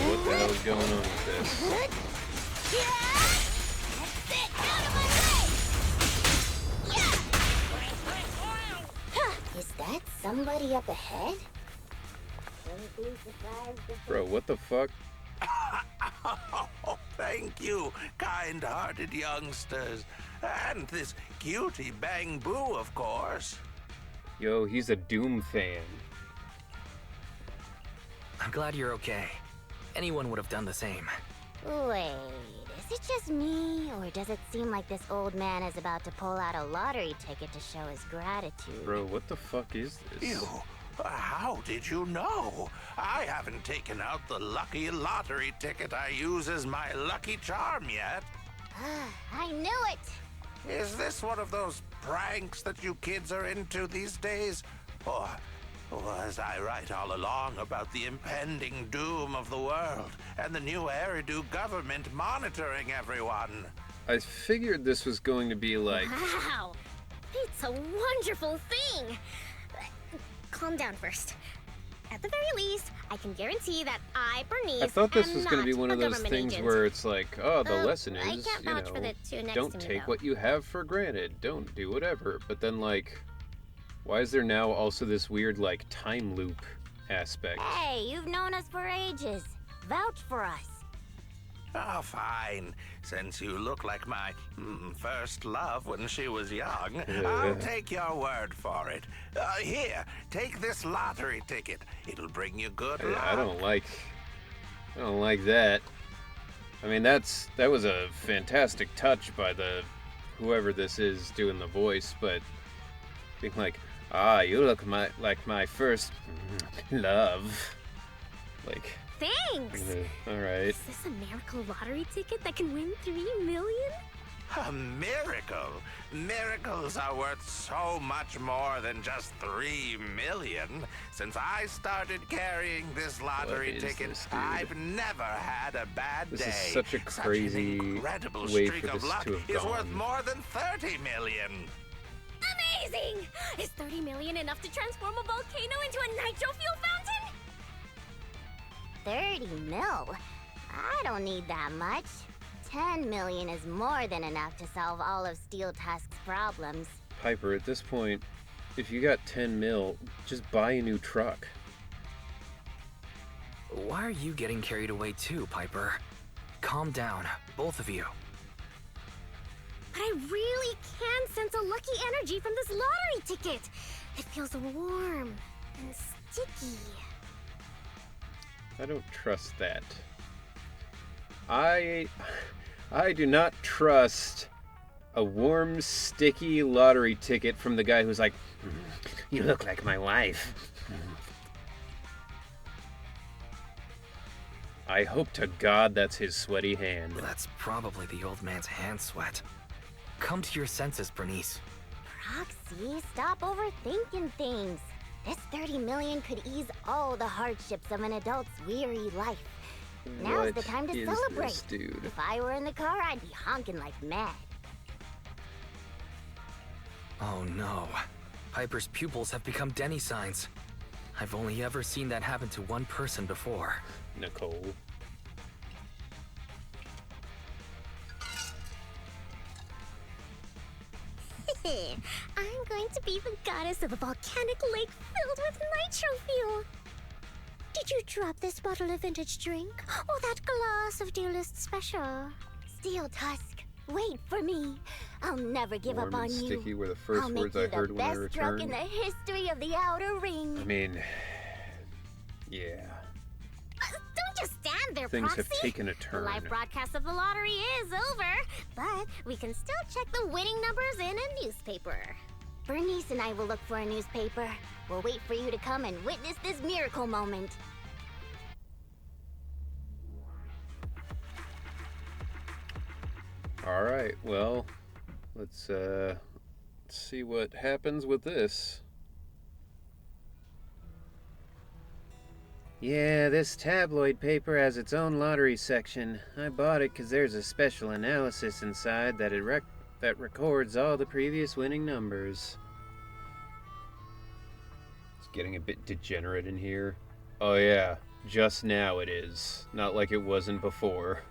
what the hell is going on with this? Is that somebody up ahead? Bro, what the fuck? Oh, thank you, kind-hearted youngsters. And this cutie Bang Boo, of course. Yo, he's a Doom fan. I'm glad you're okay. Anyone would have done the same. Wait, is it just me, or does it seem like this old man is about to pull out a lottery ticket to show his gratitude? Bro, what the fuck is this? You, how did you know? I haven't taken out the lucky lottery ticket I use as my lucky charm yet. I knew it! Is this one of those pranks that you kids are into these days? Or was I right all along about the impending doom of the world and the new Eridu government monitoring everyone? I figured this was going to be like... Wow, it's a wonderful thing. Calm down first. At the very least, I can guarantee that I, Bernice, I thought this am was going to be not one a of those government things agent. where it's like, oh, the lesson I is, can't you vouch for the two know, next don't to me, take though. what you have for granted. Don't do whatever. But then, like, why is there now also this weird, like, time loop aspect? Hey, you've known us for ages. Vouch for us. Oh, fine. Since you look like my first love when she was young, I'll take your word for it. Here, take this lottery ticket. It'll bring you good luck. I don't like that. I mean, that was a fantastic touch by the whoever this is doing the voice, but being like, ah, you look like my first love. Like, Thanks! alright. Is this a miracle lottery ticket that can win 3 million? A miracle? Miracles are worth so much more than just 3 million. Since I started carrying this lottery ticket, this, dude? I've never had a bad day. This is such a crazy an incredible way streak for of this luck to have is worth gone. more than 30 million. Amazing! Is 30 million enough to transform a volcano into a nitro fuel fountain? 30 mil? I don't need that much. 10 million is more than enough to solve all of Steel Tusk's problems. Piper, at this point, if you got 10 mil, just buy a new truck. Why are you getting carried away too, Piper? Calm down, both of you. But I really can sense a lucky energy from this lottery ticket. It feels warm and sticky. I don't trust that. I do not trust a warm, sticky lottery ticket from the guy who's like, you look like my wife. I hope to God that's his sweaty hand. That's probably the old man's hand sweat. Come to your senses, Bernice. Proxy, stop overthinking things. This 30 million could ease all the hardships of an adult's weary life. Now's What the time to is celebrate. this, dude? If I were in the car, I'd be honking like mad. Oh no. Piper's pupils have become Denny signs. I've only ever seen that happen to one person before. Nicole. I'm going to be the goddess of a volcanic lake filled with nitro fuel. Did you drop this bottle of vintage drink? Or that glass of dearest special? Steel Tusk, wait for me. I'll never give Warm up on and you. sticky were the first I'll words make I you heard the when I best drug in returned. the history of the Outer Ring. I mean, yeah. Don't just stand there, Things Proxy. have taken a The turn. live broadcast of the lottery is over, but we can still check the winning numbers in a newspaper. Bernice and I will look for a newspaper. We'll wait for you to come and witness this miracle moment. Alright, well, let's see what happens with this. Yeah, this tabloid paper has its own lottery section. I bought it because there's a special analysis inside that that records all the previous winning numbers. It's getting a bit degenerate in here. Oh yeah, just now it is. Not like it wasn't before.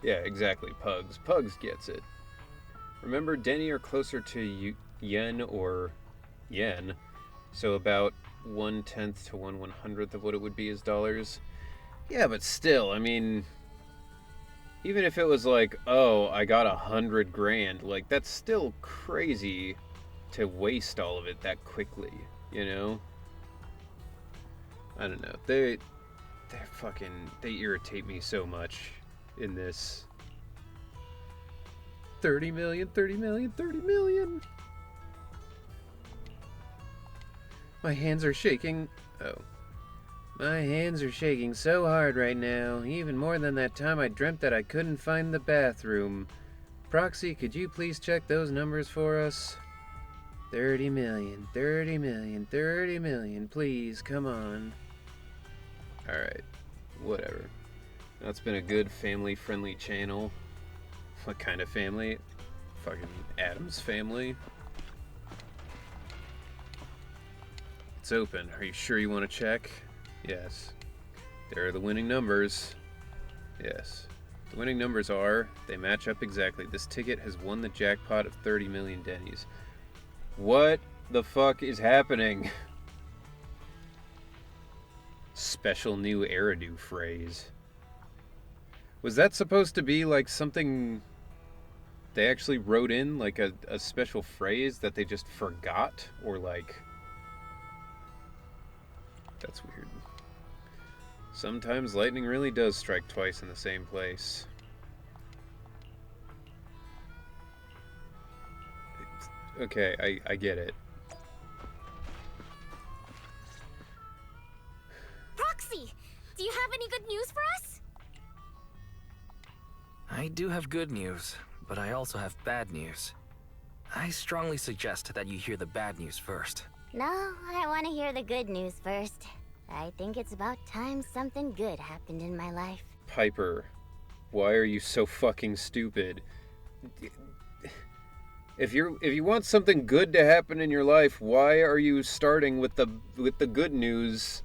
Yeah, exactly, Pugs. Pugs gets it. Remember, Denny are closer to yen or yen, so about 1/10 to 1/100th of what it would be as dollars. Yeah, but still, I mean, even if it was like, oh, I got 100 grand, like, that's still crazy to waste all of it that quickly, you know? I don't know. They irritate me so much in this. 30 million, 30 million, 30 million. My hands are shaking. Oh. My hands are shaking so hard right now, even more than that time I dreamt that I couldn't find the bathroom. Proxy, could you please check those numbers for us? 30 million, 30 million, 30 million, please, come on. Alright, whatever. That's been a good family-friendly channel. What kind of family? Fucking Adam's family. It's open. Are you sure you want to check? Yes. There are the winning numbers. Yes. The winning numbers are, they match up exactly. This ticket has won the jackpot of 30 million Denny's. What the fuck is happening? Special new Eridu phrase. Was that supposed to be like something they actually wrote in, like a special phrase that they just forgot? Or like... That's weird. Sometimes lightning really does strike twice in the same place. Okay, I get it. Proxy, do you have any good news for us? I do have good news, but I also have bad news. I strongly suggest that you hear the bad news first. No, I want to hear the good news first. I think it's about time something good happened in my life. Piper, why are you so fucking stupid? If you want something good to happen in your life, why are you starting with the good news?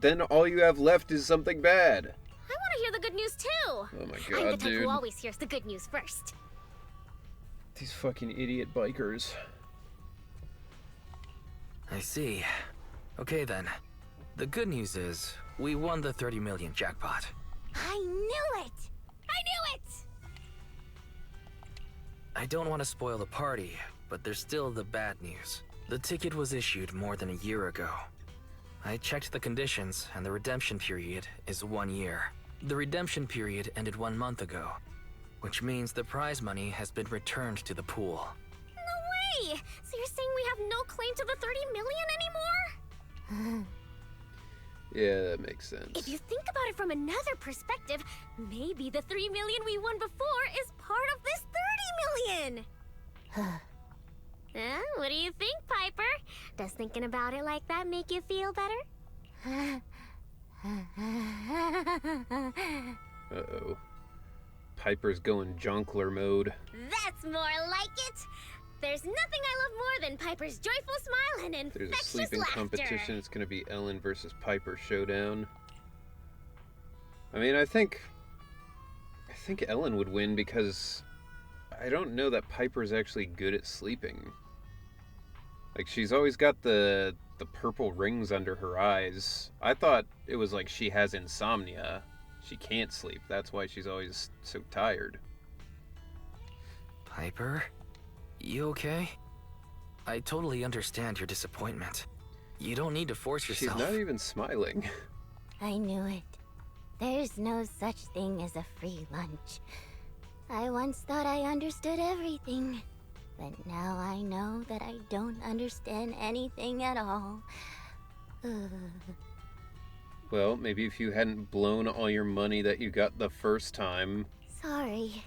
Then all you have left is something bad. I want to hear the good news too. Oh my I'm god, the type dude. who always hears the good news first. These fucking idiot bikers. I see. Okay then. The good news is, we won the 30 million jackpot. I knew it! I knew it! I don't want to spoil the party, but there's still the bad news. The ticket was issued more than a year ago. I checked the conditions, and the redemption period is 1 year. The redemption period ended 1 month ago, which means the prize money has been returned to the pool. No way! So you're saying we have no claim to the 30 million anymore? Yeah, that makes sense. If you think about it from another perspective, maybe the 3 million we won before is part of this 30 million! What do you think, Piper? Does thinking about it like that make you feel better? Uh-oh. Piper's going jonkler mode. That's more like it! There's nothing I love more than Piper's joyful smile and If there's a infectious sleeping laughter. competition, it's gonna be Ellen versus Piper showdown. I mean, I think Ellen would win because I don't know that Piper's actually good at sleeping. Like, she's always got the purple rings under her eyes. I thought it was like she has insomnia. She can't sleep. That's why she's always so tired. Piper? You okay? I totally understand your disappointment. You don't need to force yourself. She's not even smiling. I knew it. There's no such thing as a free lunch. I once thought I understood everything, but now I know that I don't understand anything at all. Well, maybe if you hadn't blown all your money that you got the first time, Sorry,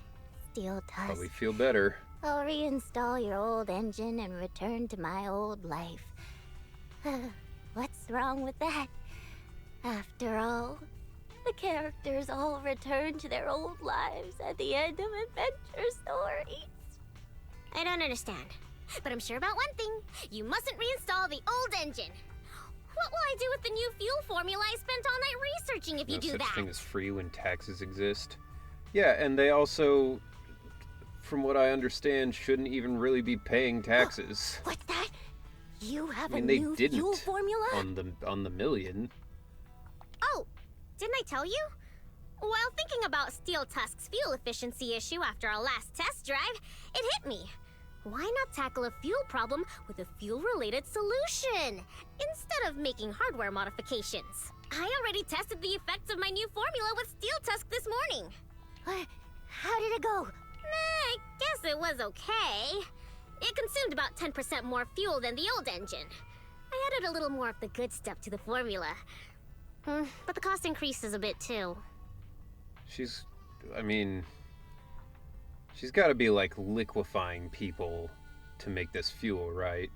Steel Tusk. probably feel better. I'll reinstall your old engine and return to my old life. What's wrong with that? After all, the characters all return to their old lives at the end of adventure stories. I don't understand, but I'm sure about one thing. You mustn't reinstall the old engine. What will I do with the new fuel formula I spent all night researching if you do No that? such thing as free when taxes exist. Yeah, and they also, from what I understand, shouldn't even really be paying taxes. What's that? You have I mean, a they new didn't fuel formula? on the million. Oh, didn't I tell you? While thinking about Steel Tusk's fuel efficiency issue after our last test drive, it hit me. Why not tackle a fuel problem with a fuel-related solution, instead of making hardware modifications? I already tested the effects of my new formula with Steel Tusk this morning. What? How did it go? I guess it was okay. It consumed about 10% more fuel than the old engine. I added a little more of the good stuff to the formula. But the cost increases a bit too. She's got to be like liquefying people to make this fuel, right?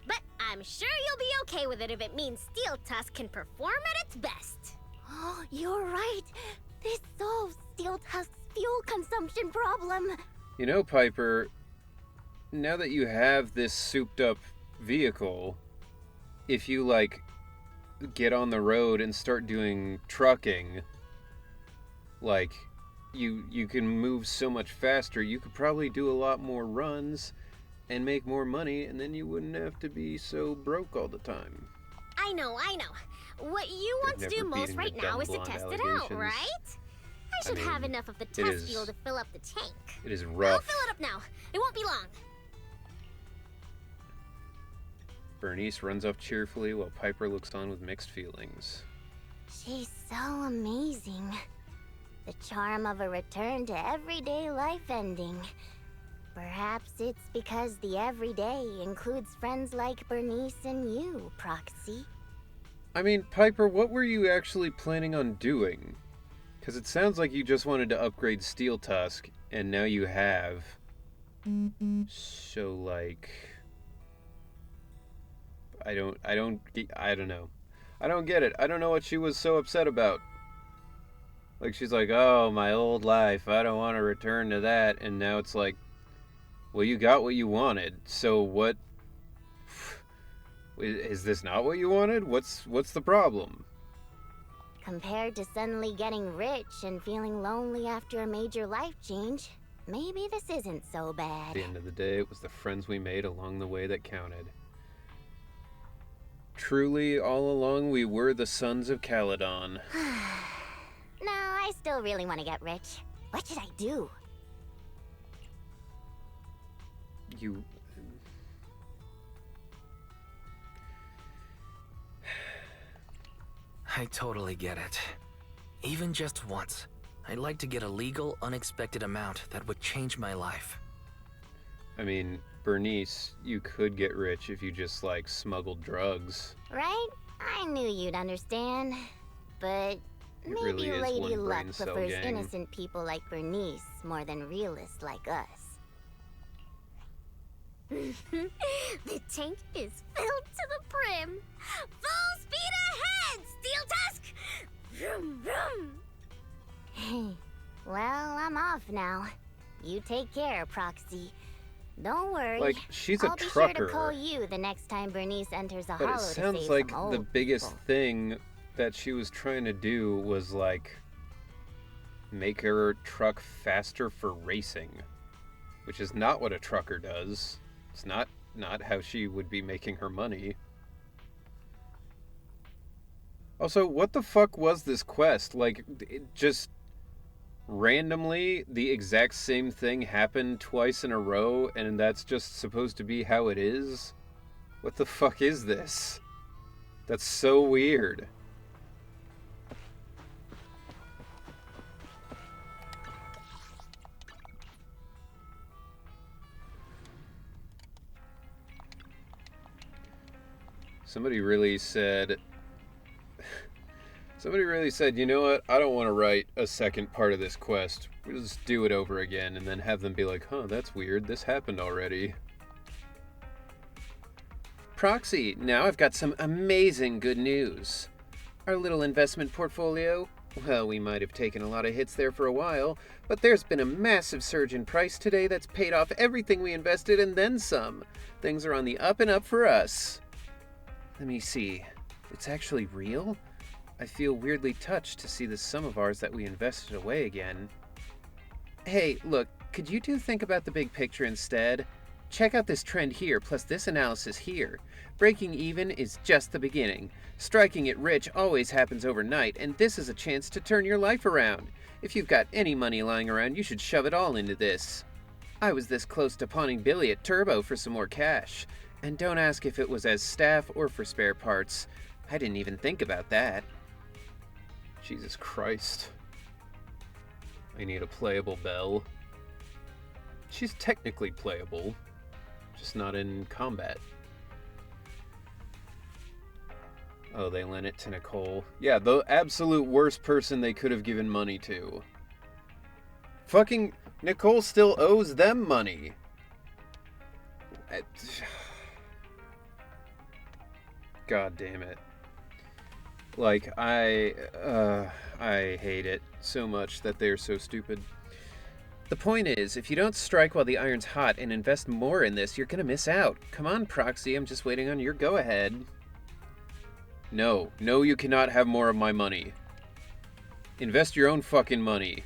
But I'm sure you'll be okay with it if it means Steel Tusk can perform at its best. Oh, you're right. This solves Steel Tusk's fuel consumption problem. You know, Piper, now that you have this souped up vehicle, if you like get on the road and start doing trucking, like you can move so much faster, you could probably do a lot more runs and make more money, and then you wouldn't have to be so broke all the time. I know. What you want to do Never most beating right the now dumb is to blonde test it out, allegations. right? I should have enough of the it test is- fuel to fill up the tank. It is I'll rough. fill it up now. It won't be long. Bernice runs off cheerfully while Piper looks on with mixed feelings. She's so amazing. The charm of a return to everyday life ending. Perhaps it's because the everyday includes friends like Bernice and you, Proxy. I mean, Piper, what were you actually planning on doing? Because it sounds like you just wanted to upgrade Steel Tusk, and now you have. So, like... I don't know. I don't get it. I don't know what she was so upset about. Like, she's like, oh, my old life, I don't want to return to that. And now it's like, well, you got what you wanted, so what... Is this not what you wanted? What's the problem? Compared to suddenly getting rich and feeling lonely after a major life change, maybe this isn't so At bad. the end of the day, it was the friends we made along the way that counted. Truly, all along, we were the sons of Caledon. No, I still really want to get rich. What should I do? You... I totally get it. Even just once, I'd like to get a legal, unexpected amount that would change my life. I mean, Bernice, you could get rich if you just, like, smuggled drugs. Right? I knew you'd understand. But maybe really is Lady one Luck brain cell prefers gang. innocent people like Bernice more than realists like us. The tank is filled to the brim. Full speed ahead, Steel Tusk! Vroom, vroom. Well, I'm off now. You take care, Proxy. Don't worry. Like, she's a I'll be trucker. sure to call you the next time Bernice enters a But hollow it to sounds save like some old the biggest people. thing that she was trying to do was, like, make her truck faster for racing. Which is not what a trucker does. It's not how she would be making her money. Also, what the fuck was this quest? Like, it just randomly, the exact same thing happened twice in a row, and that's just supposed to be how it is? What the fuck is this? That's so weird. Somebody really said, you know what, I don't want to write a second part of this quest. We'll just do it over again and then have them be like, huh, that's weird, this happened already. Proxy, now I've got some amazing good news. Our little investment portfolio, well, we might have taken a lot of hits there for a while, but there's been a massive surge in price today that's paid off everything we invested and then some. Things are on the up and up for us. Let me see. It's actually real? I feel weirdly touched to see the sum of ours that we invested away again. Hey, look, could you two think about the big picture instead? Check out this trend here, plus this analysis here. Breaking even is just the beginning. Striking it rich always happens overnight, and this is a chance to turn your life around. If you've got any money lying around, you should shove it all into this. I was this close to pawning Billy at Turbo for some more cash. And don't ask if it was as staff or for spare parts. I didn't even think about that. Jesus Christ. I need a playable Belle. She's technically playable, just not in combat. Oh, they lent it to Nicole. Yeah, the absolute worst person they could have given money to. Fucking Nicole still owes them money. God damn it. Like, I hate it so much that they're so stupid. The point is, if you don't strike while the iron's hot and invest more in this, you're gonna miss out. Come on, Proxy, I'm just waiting on your go-ahead. No, you cannot have more of my money. Invest your own fucking money.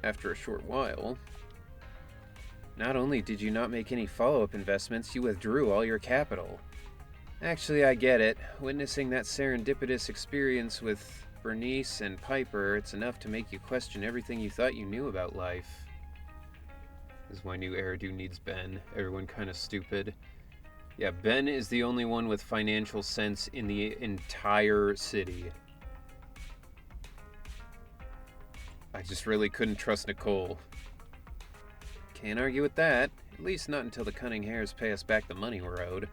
After a short while... Not only did you not make any follow-up investments, you withdrew all your capital. Actually, I get it. Witnessing that serendipitous experience with Bernice and Piper, it's enough to make you question everything you thought you knew about life. This is why new Eridu needs Ben. Everyone kind of stupid. Yeah, Ben is the only one with financial sense in the entire city. I just really couldn't trust Nicole. Can't argue with that. At least not until the cunning hares pay us back the money we're owed.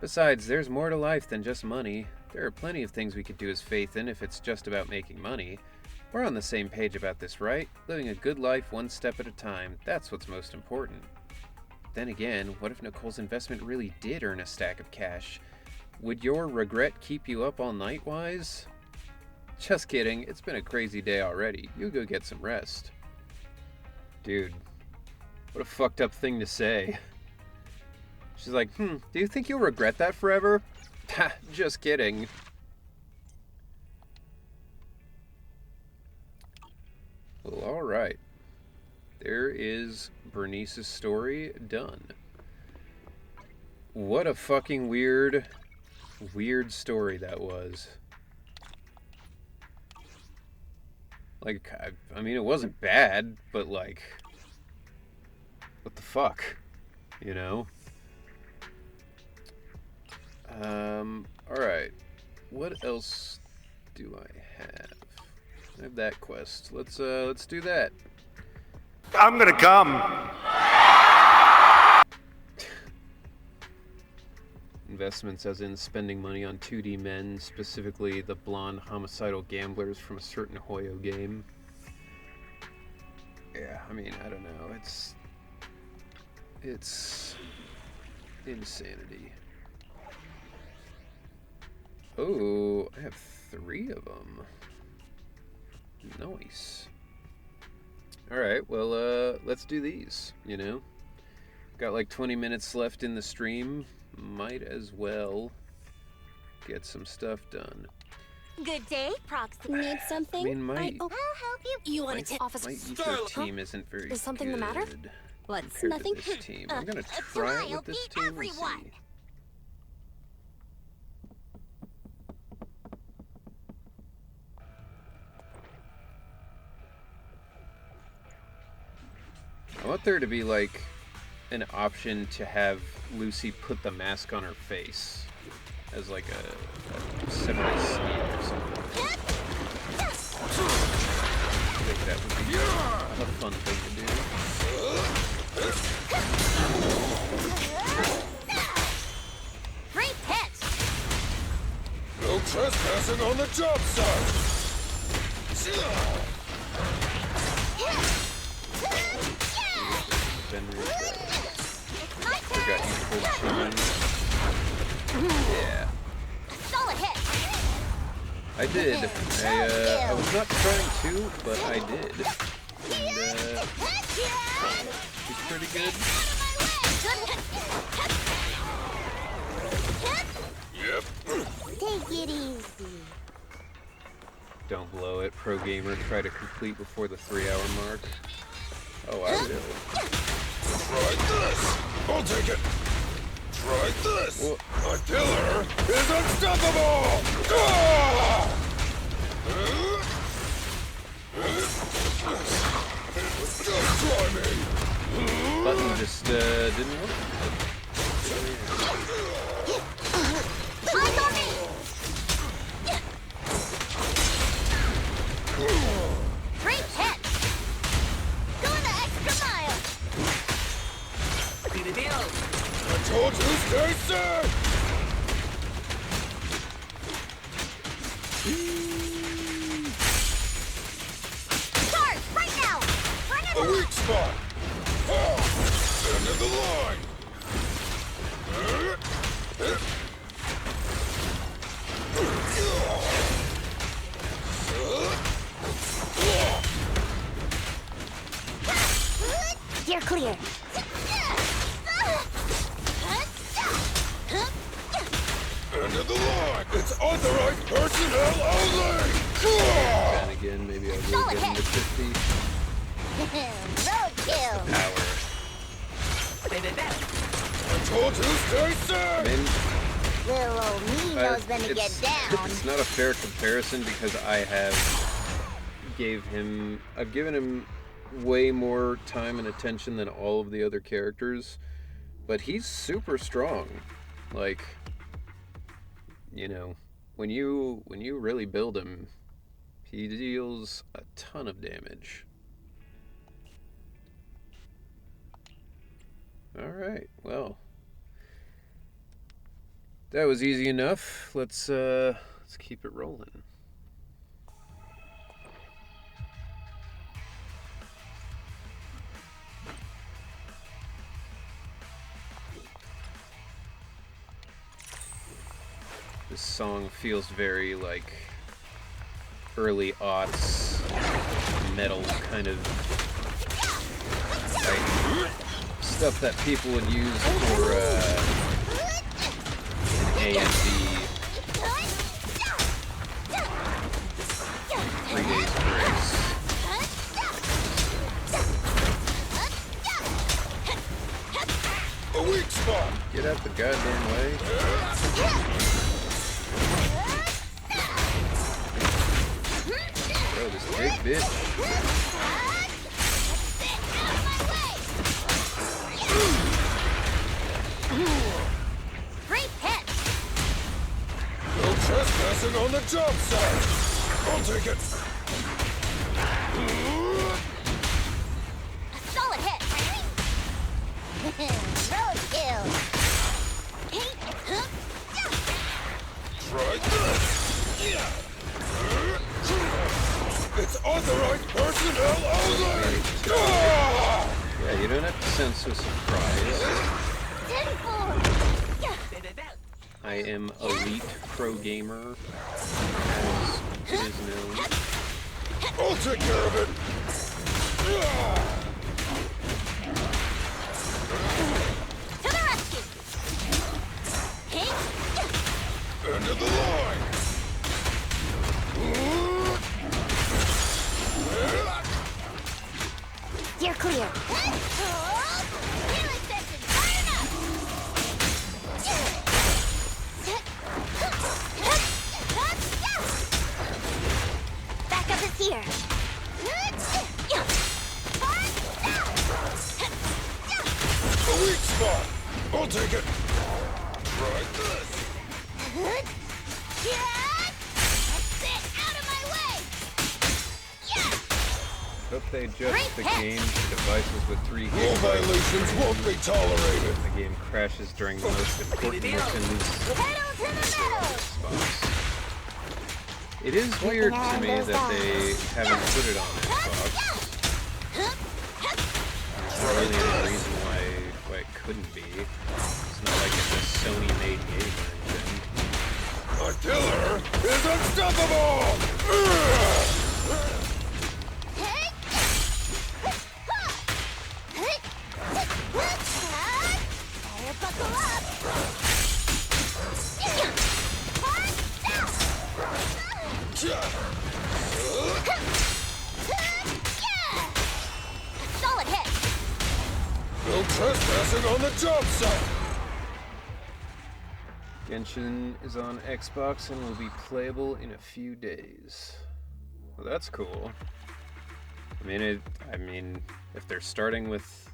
Besides, there's more to life than just money. There are plenty of things we could do as Phaethon if it's just about making money. We're on the same page about this, right? Living a good life one step at a time. That's what's most important. Then again, what if Nicole's investment really did earn a stack of cash? Would your regret keep you up all night, Wise? Just kidding. It's been a crazy day already. You go get some rest. Dude, what a fucked up thing to say. She's like, do you think you'll regret that forever? Ha, just kidding. Well, alright. There is Bernice's story done. What a fucking weird story that was. Like, I mean, it wasn't bad, but like, what the fuck? You know? Alright. What else do I have? I have that quest. Let's do that. I'm gonna come. Investments as in spending money on 2D men, specifically the blonde homicidal gamblers from a certain Hoyo game. Yeah, I mean, I don't know. It's insanity. Oh, I have 3 of them. Nice. Alright, well, let's do these, you know? Got like 20 minutes left in the stream. Might as well get some stuff done. Good day, Proxy. Need something? I mean, I'll help you. You want to my Ether team isn't very Is something the matter? good What's compared nothing? to this team. I'm gonna try it with this team and see. I want there to be like an option to have Lucy put the mask on her face as like a semi-sneak or something. I think that would be a fun thing to do. Great pitch! No trespassing on the job site! Forgot you pulled Yeah. Solid hit! I did. I was not trying to, but I did. And, she's pretty good. Yep. Take it easy. Don't blow it, pro gamer. Try to complete before the 3-hour mark. Oh, I will. Try this! I'll take it! Try this! Well, my killer is unstoppable! Ah! Just try me! Button just didn't work. Eyes on me! Great hit! Going the extra mile! I told you, stay safe! Charge! Right now! Run it A along! weak spot! Oh, end of the line! You're clear. End of the line! It's authorized personnel only! And again, maybe I will get into 50. Roadkill. Power. I told you, stay safe! I mean, Little old me knows when to get down. It's not a fair comparison because I've given him way more time and attention than all of the other characters, but he's super strong. Like, you know, when you really build him, he deals a ton of damage. Alright, well. That was easy enough. Let's keep it rolling. This song feels very like early aughts metal kind of like stuff that people would use for AMV 3 Days Grace. A weak spot! Get out the goddamn way. Bro, this big bitch. Great hit! No trespassing on the job site! I'll take it! A solid hit! Roadkill! Try this! It's authorized personnel only! Yeah, you don't have to sense a surprise. I am elite pro gamer, as it is known. I'll take care of it! To the rescue! End of the line! You're clear. Healing session, fire up! Backup is here. A weak spot! I'll take it! Try this! That's it! Out of my way! Hope they adjust the game to devices with 3 Rule gigabytes. violations won't be tolerated! The game crashes during the most important missions. Pedal to the metal! Xbox. It is weird to me that they haven't put it on Xbox. There's really any reason why it couldn't be. It's not like it's a Sony-made game or anything. My killer is unstoppable! Better buckle up! Solid hit! No trespassing on the job site! Genshin is on Xbox and will be playable in a few days. Well, that's cool. I mean, if they're starting with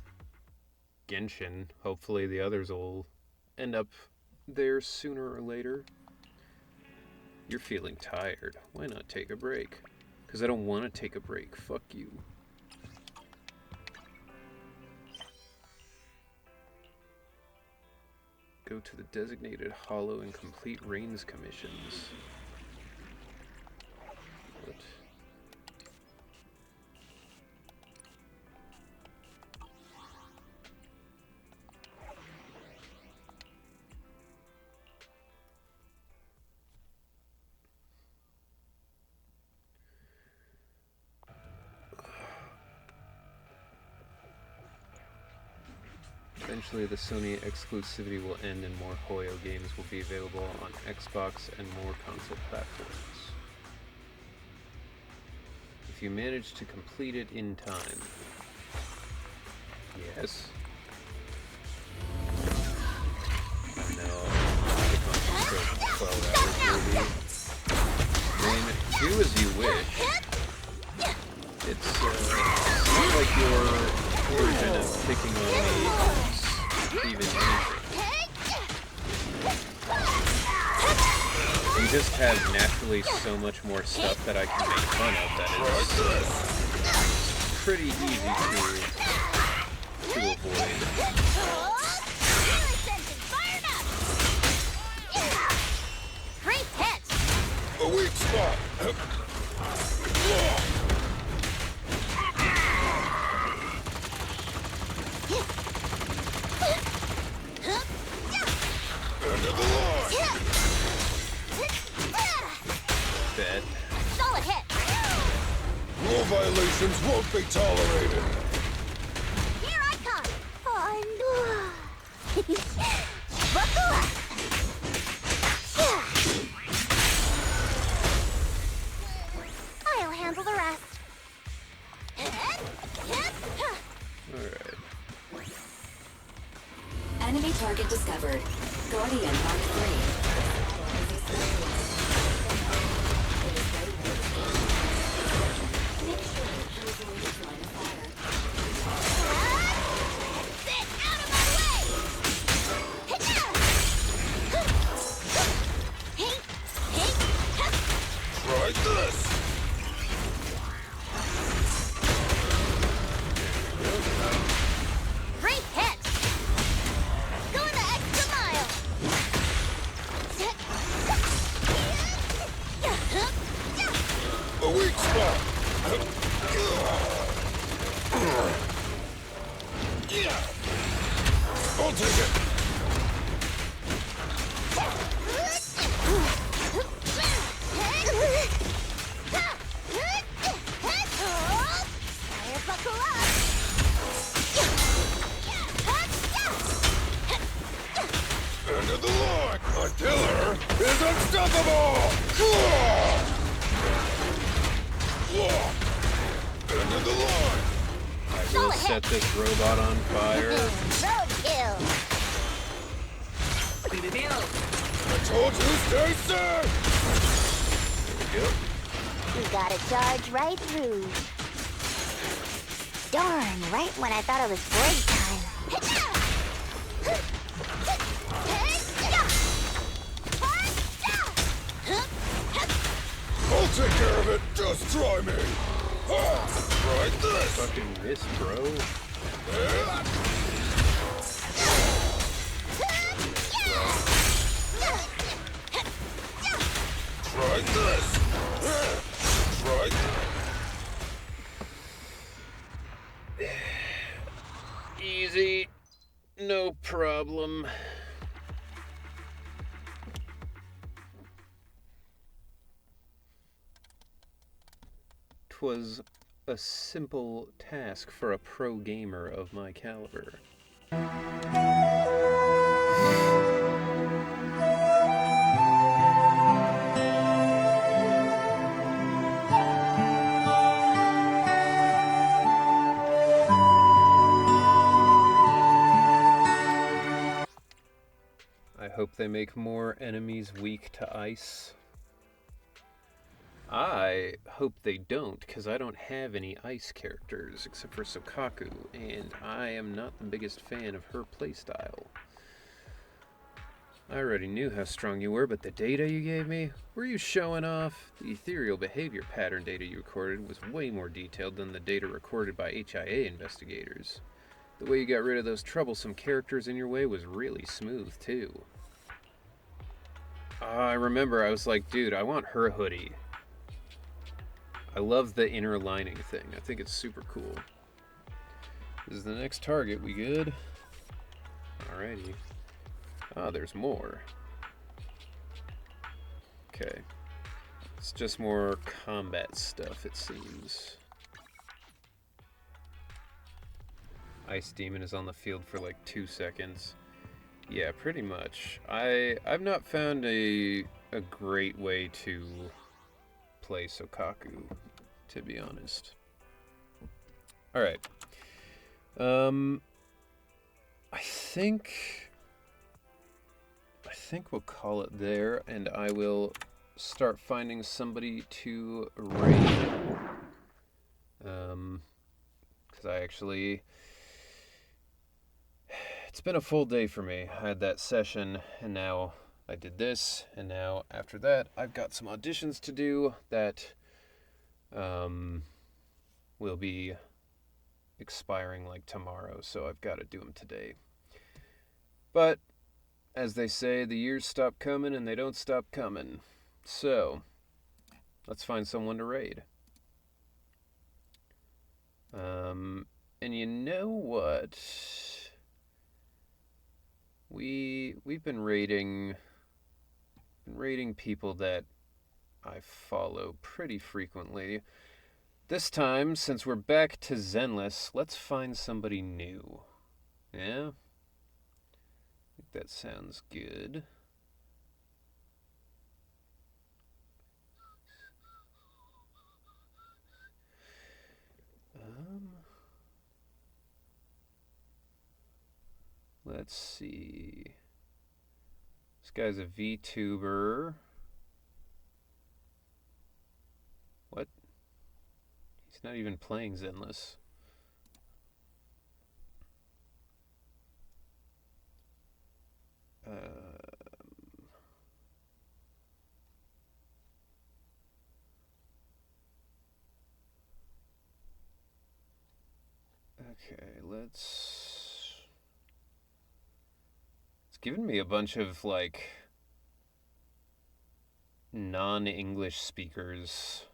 Genshin, hopefully the others will end up there sooner or later. You're feeling tired. Why not take a break? Because I don't want to take a break. Fuck you. Go to the designated hollow and complete Reigns commissions. What? Eventually, the Sony exclusivity will end and more Hoyo games will be available on Xbox and more console platforms. If you manage to complete it in time. Yes. No. Take on control for 12 hours, maybe. I mean, do as you wish. It's not like your version of picking on me even anything. You just have naturally so much more stuff that I can make fun of that it's pretty easy to avoid. weak spot! End of the line! Bad. Solid hit. Rule violations won't be tolerated! Here I come. Buckle up! I'll handle the rest. Alright. Enemy target discovered. Guardian Mark 3. Try this! Great hit. Going the extra mile. A weak spot! I'll take it! Fire buckle up. End of the line! My killer is unstoppable! End of the line! I will set this robot on fire. Roadkill. I told you, stay safe! There we go. You gotta charge right through. Darn, right when I thought it was break time. I'll take care of it, just try me! Try this! Fucking miss, bro. Try this! Try... Easy. No problem. 'Twas a simple task for a pro gamer of my caliber. I hope they make more enemies weak to ice. I hope they don't, because I don't have any ice characters except for Sokaku, and I am not the biggest fan of her playstyle. I already knew how strong you were, but the data you gave me? Were you showing off? The ethereal behavior pattern data you recorded was way more detailed than the data recorded by HIA investigators. The way you got rid of those troublesome characters in your way was really smooth, too. I remember I was like, dude, I want her hoodie. I love the inner lining thing. I think it's super cool. This is the next target. We good? Alrighty. Ah, there's more. Okay. It's just more combat stuff, it seems. Ice Demon is on the field for like 2 seconds. Yeah, pretty much. I've not found a great way to play Sokaku, to be honest. Alright. I think we'll call it there, and I will start finding somebody to raid. Because I actually... It's been a full day for me. I had that session, and now I did this, and now after that, I've got some auditions to do that will be expiring like tomorrow, so I've got to do them today. But, as they say, the years stop coming and they don't stop coming. So, Let's find someone to raid. And you know what? We've been raiding people that I follow pretty frequently. This time, since we're back to Zenless, let's find somebody new. Yeah? I think that sounds good. Let's see. This guy's a VTuber. What? He's not even playing Zenless. Okay, let's... It's given me a bunch of, like, non-English speakers,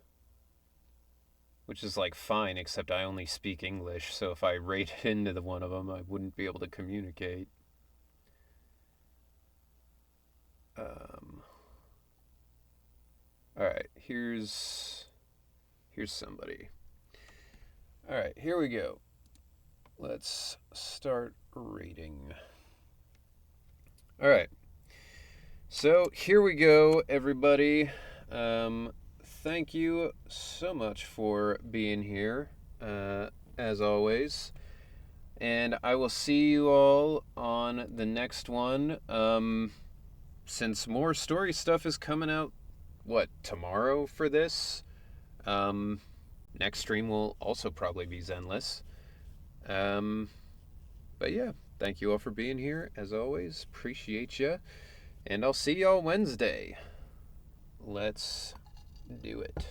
which is, like, fine, except I only speak English, so if I rated into the one of them, I wouldn't be able to communicate. Alright, here's somebody. Alright, here we go. Let's start rating. Alright. So, here we go, everybody. Thank you so much for being here, as always. And I will see you all on the next one. Since more story stuff is coming out, tomorrow for this? Next stream will also probably be Zenless. But yeah, thank you all for being here, as always. Appreciate ya. And I'll see y'all Wednesday. Let's do it.